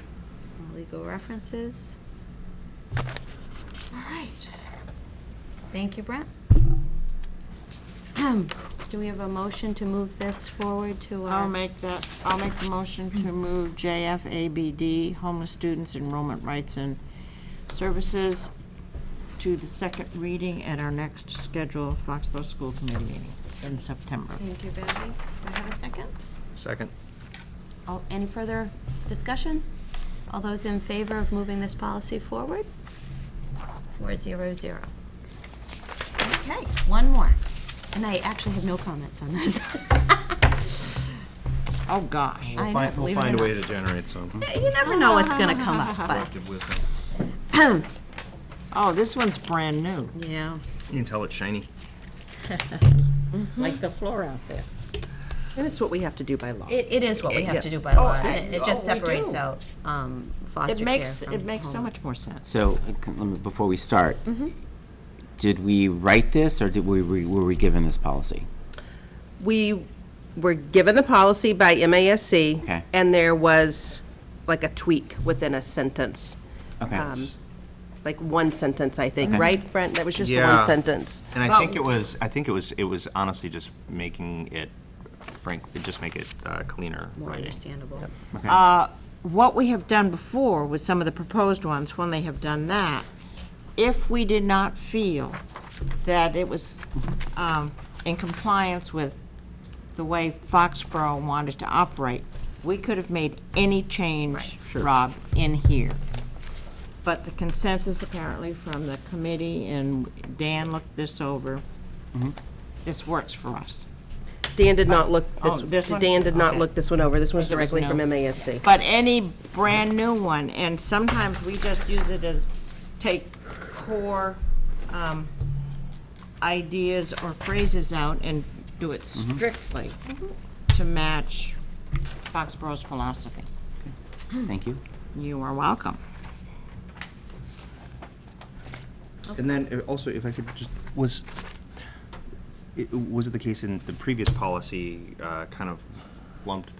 Legal references. All right. Thank you, Brent. Do we have a motion to move this forward to our? I'll make the motion to move JFABD, homeless students enrollment rights and services, to the second reading at our next scheduled Foxborough School Committee meeting in September. Thank you, Betty. Do I have a second? Second. Any further discussion? All those in favor of moving this policy forward? 400. Okay, one more. And I actually have no comments on this. Oh, gosh. I know, We'll believe it or find a way not. to generate some You never know what's gonna come up, but, collective wisdom. Oh, this one's brand new, yeah. You can tell it's shiny. like the floor out there. And it's what we have to do by law. It is what we have Yeah. to do by law, okay. and it just Oh, we separates do. out foster care It makes from so home. much more sense. So, before we start, did we write this, or were we given this policy? We were given the policy by MASC. Okay. And there was like a tweak within a sentence. Okay. Like one sentence, I think, Okay. right, Brent? That was just the Yeah. one sentence. And I think it was honestly just making it, just make it cleaner More writing. understandable. Okay. What we have done before with some of the proposed ones, when they have done that, if we did not feel that it was in compliance with the way Foxborough wanted to operate, we could have made any change, Rob, in here. But the consensus apparently from the committee, and Dan looked this over, this works for us. Dan did not look Oh, this one? Dan did not Okay. look this one over. This one's There was directly from no- MASC. But any brand new one, and sometimes we just use it as take core ideas or phrases out and do it strictly to match Foxborough's philosophy. Thank you. You are welcome. And then also, if I could just, was it the case in the previous policy, kind of lumped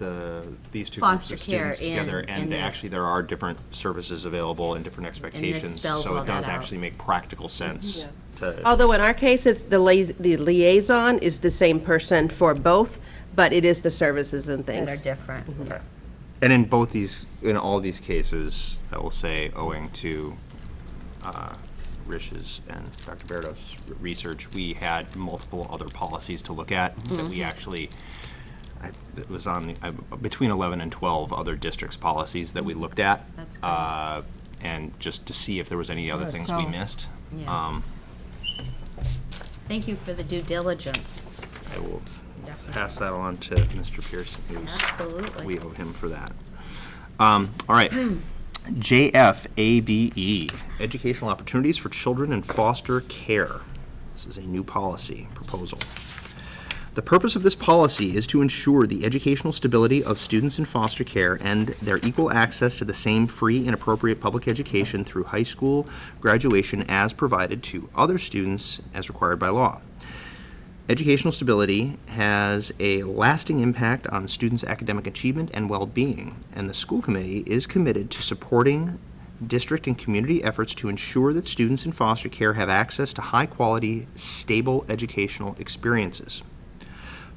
these two groups Foster of care students together? in And this. actually, there are different services available and different expectations. spells So all it does that out. actually make practical sense to. Although in our case, it's the liaison is the same person for both, but it is the services and That things. are different. And in all these cases, I will say, owing to Rish's and Dr. Berdo's research, we had multiple other policies to look at that we actually, it was on, between 11 and 12 other districts' policies that we looked at. That's great. And just to see if there was any other Yeah, things we so- missed. Yeah. Thank you for the due diligence. I will Definitely. pass that on to Mr. Pearson, Absolutely. we owe him for that. All right. JFABE, Educational Opportunities for Children in Foster Care. This is a new policy proposal. The purpose of this policy is to ensure the educational stability of students in foster care and their equal access to the same free and appropriate public education through high school graduation as provided to other students as required by law. Educational stability has a lasting impact on students' academic achievement and well-being, and the school committee is committed to supporting district and community efforts to ensure that students in foster care have access to high-quality, stable educational experiences.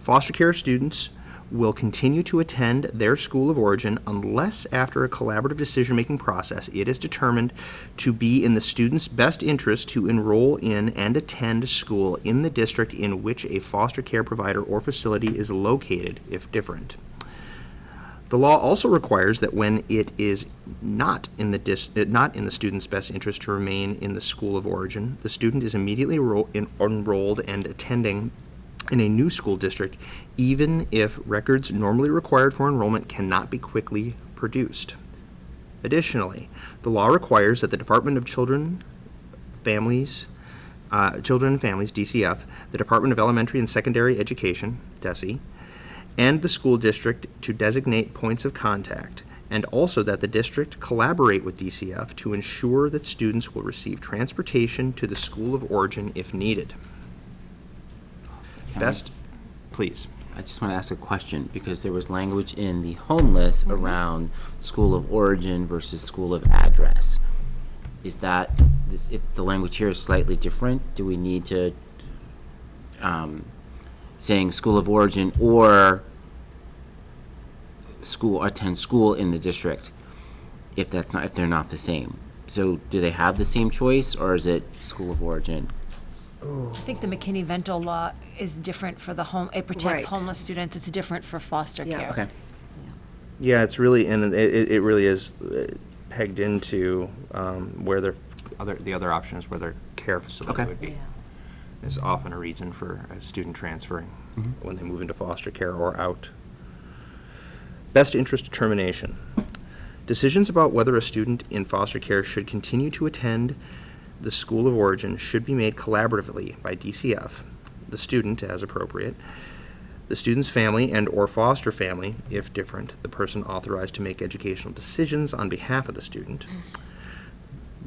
Foster care students will continue to attend their school of origin unless, after a collaborative decision-making process, it is determined to be in the student's best interest to enroll in and attend school in the district in which a foster care provider or facility is located, if different. The law also requires that when it is not in the student's best interest to remain in the school of origin, the student is immediately enrolled and attending in a new school district, even if records normally required for enrollment cannot be quickly produced. Additionally, the law requires that the Department of Children and Families, DCF, the Department of Elementary and Secondary Education, DESE, and the school district to designate points of contact, and also that the district collaborate with DCF to ensure that students will receive transportation to the school of origin if needed. Please. I just want to ask a question, because there was language in the home list around school of origin versus school of address. Is that, if the language here is slightly different, do we need to, saying school of origin or attend school in the district, if they're not the same? So do they have the same choice, or is it school of origin? I think the McKinney-Vento law is different for the home, it protects Right. homeless students, it's different for foster Yeah. care. Okay. Yeah, it's really, and it really is pegged into where the other option is where their care facility Okay. would be. Is often a reason for a student transferring when they move into foster care or out. Best interest determination. Decisions about whether a student in foster care should continue to attend the school of origin should be made collaboratively by DCF, the student as appropriate, the student's family and or foster family, if different, the person authorized to make educational decisions on behalf of the student,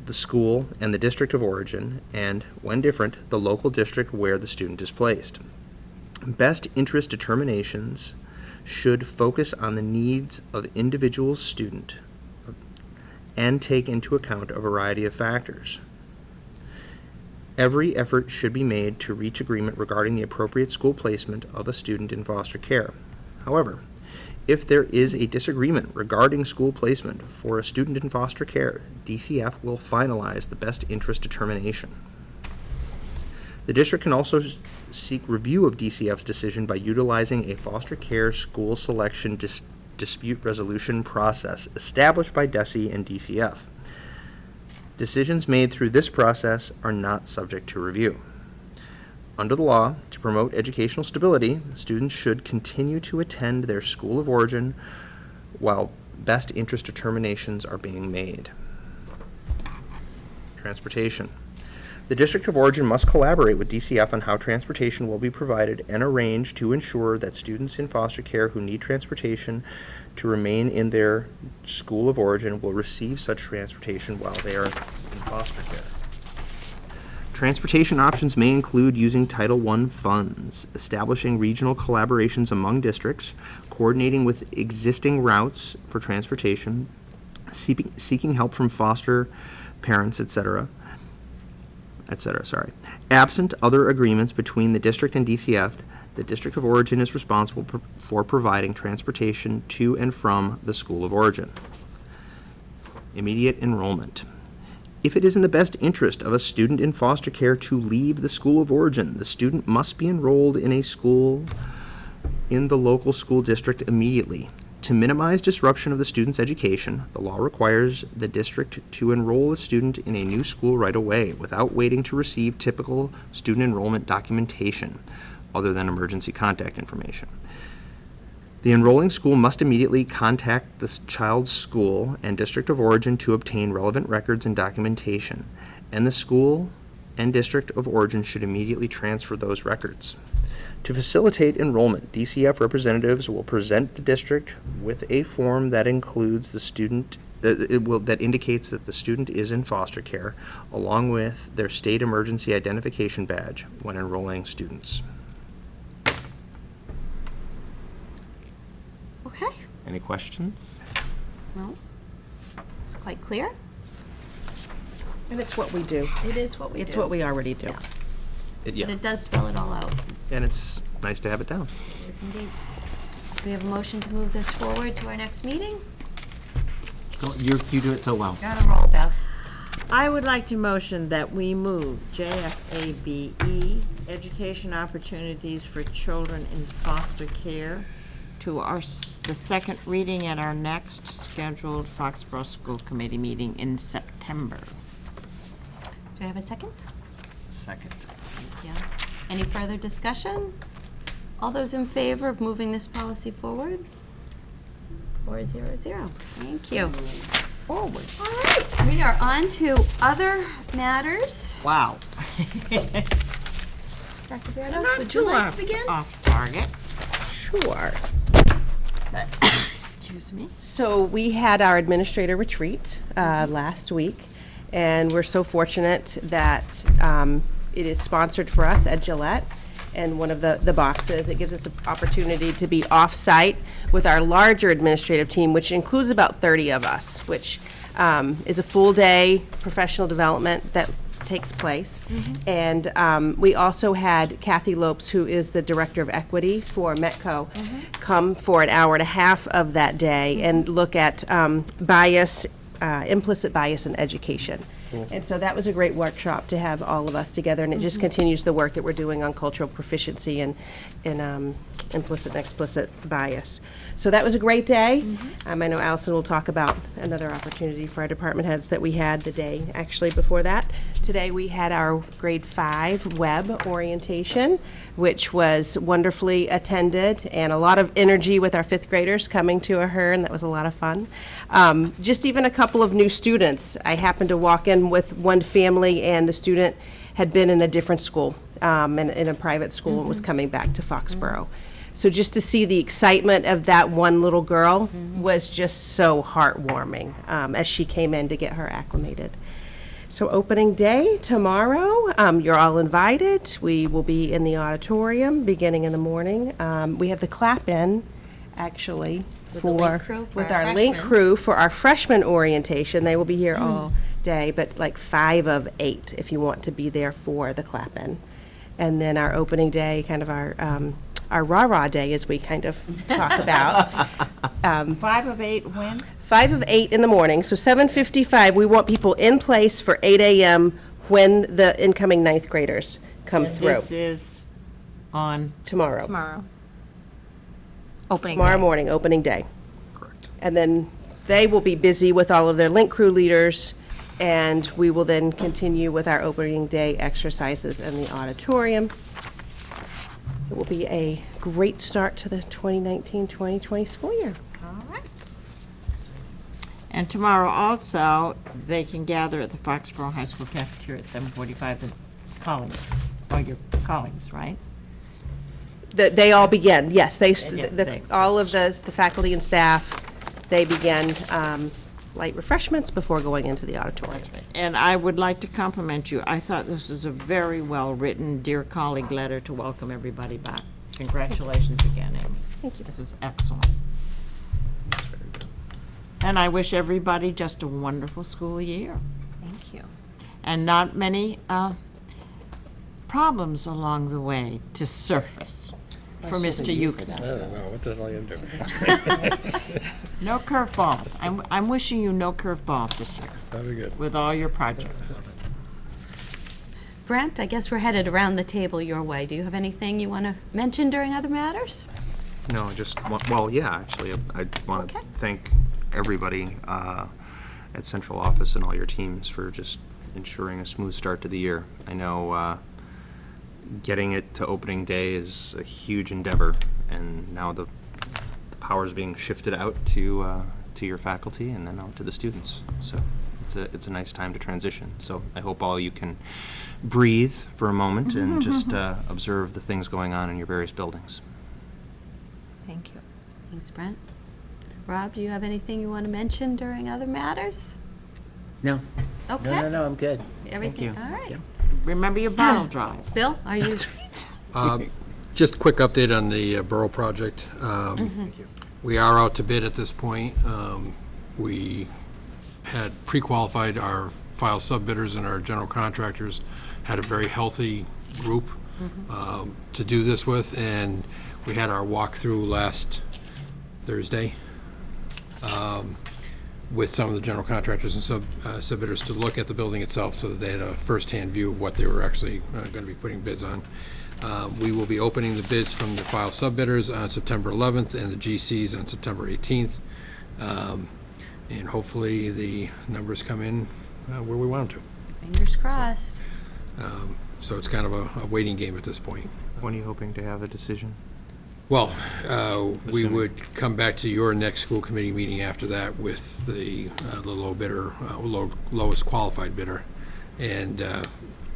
the school and the district of origin, and, when different, the local district where the student is placed. Best interest determinations should focus on the needs of individual student and take into account a variety of factors. Every effort should be made to reach agreement regarding the appropriate school placement of a student in foster care. However, if there is a disagreement regarding school placement for a student in foster care, DCF will finalize the best interest determination. The district can also seek review of DCF's decision by utilizing a foster care school selection dispute resolution process established by DESE and DCF. Decisions made through this process are not subject to review. Under the law, to promote educational stability, students should continue to attend their school of origin while best interest determinations are being made. Transportation. The District of Origin must collaborate with DCF on how transportation will be provided and arranged to ensure that students in foster care who need transportation to remain in their school of origin will receive such transportation while they are in foster care. Transportation options may include using Title I funds, establishing regional collaborations among districts, coordinating with existing routes for transportation, seeking help from foster parents, etc. Absent other agreements between the district and DCF, the District of Origin is responsible for providing transportation to and from the school of origin. Immediate enrollment. If it is in the best interest of a student in foster care to leave the school of origin, the student must be enrolled in a school in the local school district immediately. To minimize disruption of the student's education, the law requires the district to enroll the student in a new school right away without waiting to receive typical student enrollment documentation other than emergency contact information. The enrolling school must immediately contact the child's school and district of origin to obtain relevant records and documentation, and the school and district of origin should immediately transfer those records. To facilitate enrollment, DCF representatives will present the district with a form that includes the student that indicates that the student is in foster care, along with their state emergency identification badge when enrolling students. Any questions? No? It's quite clear. And it's what we do. It is what we do. It's what we already do. But it does spell it all out. And it's nice to have it down. It is indeed. Do we have a motion to move this forward to our next meeting? You do it so well. Gotta roll, Beth. I would like to motion that we move JFABE, Education Opportunities for Children in Foster Care, to the second reading at our next scheduled Foxborough School Committee meeting in September. Do I have a second? Second. Yeah. Any further discussion? All those in favor of moving this policy forward? 400. Thank you. Forward. All right, we are on to other matters. Wow. Dr. Berdos, would you like to begin? Off target. Sure. Excuse me. So we had our administrator retreat last week, and we're so fortunate that it is sponsored for us at Gillette. And one of the boxes, it gives us an opportunity to be off-site with our larger administrative team, which includes about 30 of us, which is a full-day professional development that takes place. And we also had Kathy Lopes, who is the Director of Equity for Metco, come for an hour and a half of that day and look at bias, implicit bias in education. And so that was a great workshop to have all of us together, and it just continues the work that we're doing on cultural proficiency and implicit and explicit bias. So that was a great day. I know Allison will talk about another opportunity for our department heads that we had the day actually before that. Today we had our grade 5 web orientation, which was wonderfully attended, and a lot of energy with our 5th graders coming to her, and that was a lot of fun. Just even a couple of new students. I happened to walk in with one family, and the student had been in a different school, in a private school, and was coming back to Foxborough. So just to see the excitement of that one little girl was just so heartwarming as she came in to get her acclimated. So opening day tomorrow, you're all invited. We will be in the auditorium beginning in the morning. We have the clap-in, actually, With the link crew for with our our link freshmen. crew for our freshman orientation. They will be here all day, but like 5 of 8 if you want to be there for the clap-in. And then our opening day, kind of our rah-rah day, as we kind of talk about. 5 of 8 when? 5 of 8 in the morning, so 7:55, we want people in place for 8 a.m. when the incoming 9th graders come And through. this is on Tomorrow. Opening Tomorrow day. morning, opening day. Correct. And then they will be busy with all of their link crew leaders, and we will then continue with our opening day exercises in the auditorium. It will be a great start to the 2019-2020 school year. And tomorrow also, they can gather at the Foxborough High School cafeteria at 7:45 at Collins, or your Collins, right? They all begin, yes, they- all of the faculty and staff, they begin light refreshments before going into the auditorium. And I would like to compliment you. I thought this was a very well-written Dear Colleague letter to welcome everybody back. Congratulations again, Amy. Thank you. This was excellent. And I wish everybody just a wonderful school year. Thank you. And not many problems along the way to surface for Mr. Euclid. I don't know, what the hell are you doing? No curveballs. I'm wishing you no curveballs this year That'd be good. with all your projects. Brent, I guess we're headed around the table your way. Do you have anything you want to mention during other matters? No, just, well, yeah, actually, I want to Okay. thank everybody at central office and all your teams for just ensuring a smooth start to the year. I know getting it to opening day is a huge endeavor, and now the power's being shifted out to your faculty and then out to the students. So it's a nice time to transition. So I hope all you can breathe for a moment and just observe the things going on in your various buildings. Thank you. Thanks, Brent. Rob, do you have anything you want to mention during other matters? No. Okay. No, I'm good. Everything, you. all right. Remember your bottle drive. Bill, are you? Just a quick update on the Borough project. We are out to bid at this point. We had pre-qualified our file sub-bidders and our general contractors, had a very healthy group to do this with, and we had our walkthrough last Thursday with some of the general contractors and sub-bidders to look at the building itself so that they had a first-hand view of what they were actually going to be putting bids on. We will be opening the bids from the file sub-bidders on September 11th and the GCs on September 18th. And hopefully the numbers come in where we want them Fingers crossed. to. So it's kind of a waiting game at this point. When are you hoping to have a decision? Well, we would come back to your next school committee meeting after that with the low bidder, lowest qualified bidder. And,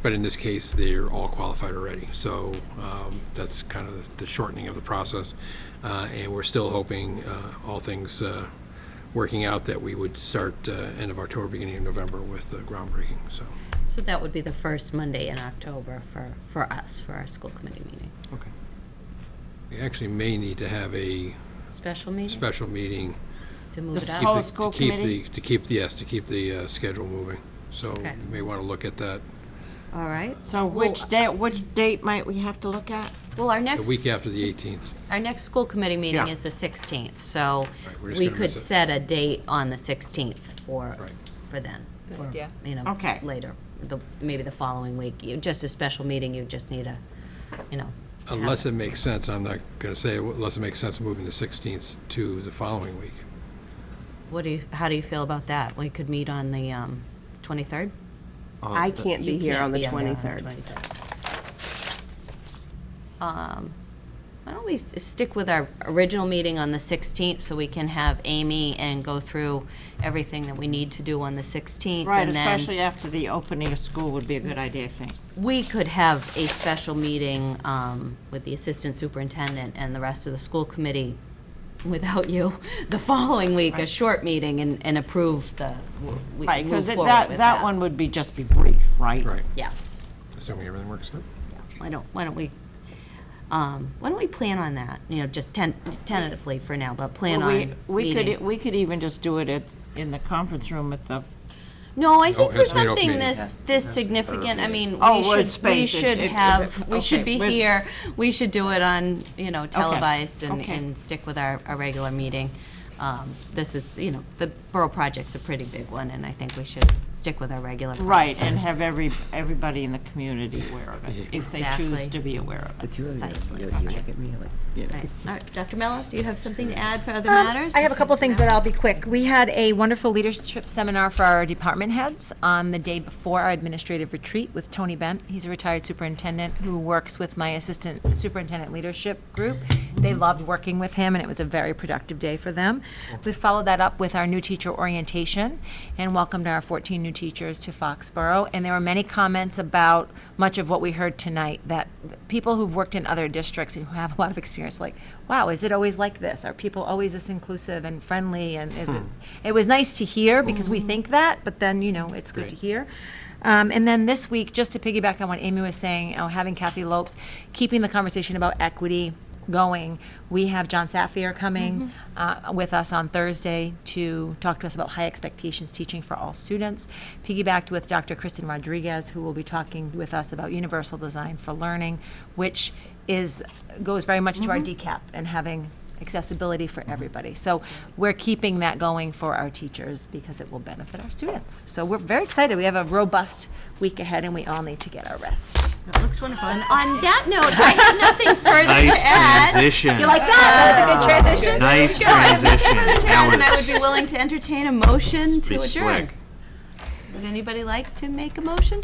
but in this case, they're all qualified already. So that's kind of the shortening of the process. And we're still hoping, all things working out, that we would start end of October, beginning of November with groundbreaking, so. So that would be the first Monday in October for us, for our school committee meeting. Okay. We actually may need to have a Special meeting special meeting to move it The up. whole school committee? to keep the schedule moving. So Okay. you may want to look at that All right. So which date might we have to look at? Well, our the next, week after the 18th. our next school committee meeting Yeah. is the 16th, so Right, we're just we gonna could miss it. set a date on the 16th for then. For, idea. You know, Okay. later, maybe the following week. Just a special meeting, you just need a, you know. to have Unless it makes sense, I'm not going to say, unless it makes sense moving the 16th to the following week. How do you feel about that? We could meet on the 23rd? I can't be You here can't on the be 23rd. 23rd. Why don't we stick with our original meeting on the 16th so we can have Amy and go through everything that we need to do on the 16th? Right, and then especially after the opening of school would be a good idea, I think. we could have a special meeting with the assistant superintendent and the rest of the school committee without you the following week, a short meeting, and approve we Right, move because forward that with one would be just be brief, right? Right. Yeah. Assuming everything works out. Why don't we plan on that? You know, just tentatively for now, but plan Well, on we meeting. could even just do it in the conference room at the, No, I think it for has to be an open something meeting. this significant, I mean, Oh, we well, should, it's spaced. we should be with- here. We should do it on, you know, televised okay. and stick with our regular meeting. This is, you know, the borough project's a pretty big one, and I think we should stick with our regular process. right, and have everybody in the community aware of it, if they choose Exactly. to be aware of it. Precisely. Right. All right, Dr. Mello, do you have something to add for other matters? I have a couple things, but I'll be quick. We had a wonderful leadership seminar for our department heads on the day before our administrative retreat with Tony Bent. He's a retired superintendent who works with my assistant superintendent leadership group. They loved working with him, and it was a very productive day for them. We followed that up with our new teacher orientation and welcomed our 14 new teachers to Foxborough. And there were many comments about much of what we heard tonight, that people who've worked in other districts and who have a lot of experience, like, wow, is it always like this? Are people always this inclusive and friendly? And is it was nice to hear, because we think that, but then, you know, it's good to hear. And then this week, just to piggyback on what Amy was saying, having Kathy Lopes, keeping the conversation about equity going. We have John Safier coming with us on Thursday to talk to us about high expectations teaching for all students. Piggybacked with Dr. Kristen Rodriguez, who will be talking with us about universal design for learning, which goes very much to our DCAP and having accessibility for everybody. So we're keeping that going for our teachers because it will benefit our students. So we're very excited. We have a robust week ahead, and we all need to get our rest. That looks wonderful. And on that note, I have nothing further Nice to add. transition. You like that? That was a good transition? Nice Good. I have nothing transition. further to That add, and I was would be willing to entertain a motion to pretty adjourn. slick. Would anybody like to make a motion?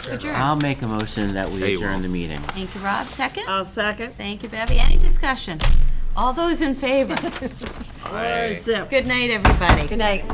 To adjourn. I'll make a motion that we There you adjourn will. the meeting. Thank you, Rob. Second? I'll second. Thank you, Bevy. Any discussion? All those in favor? Zip. Good night, everybody. Good night.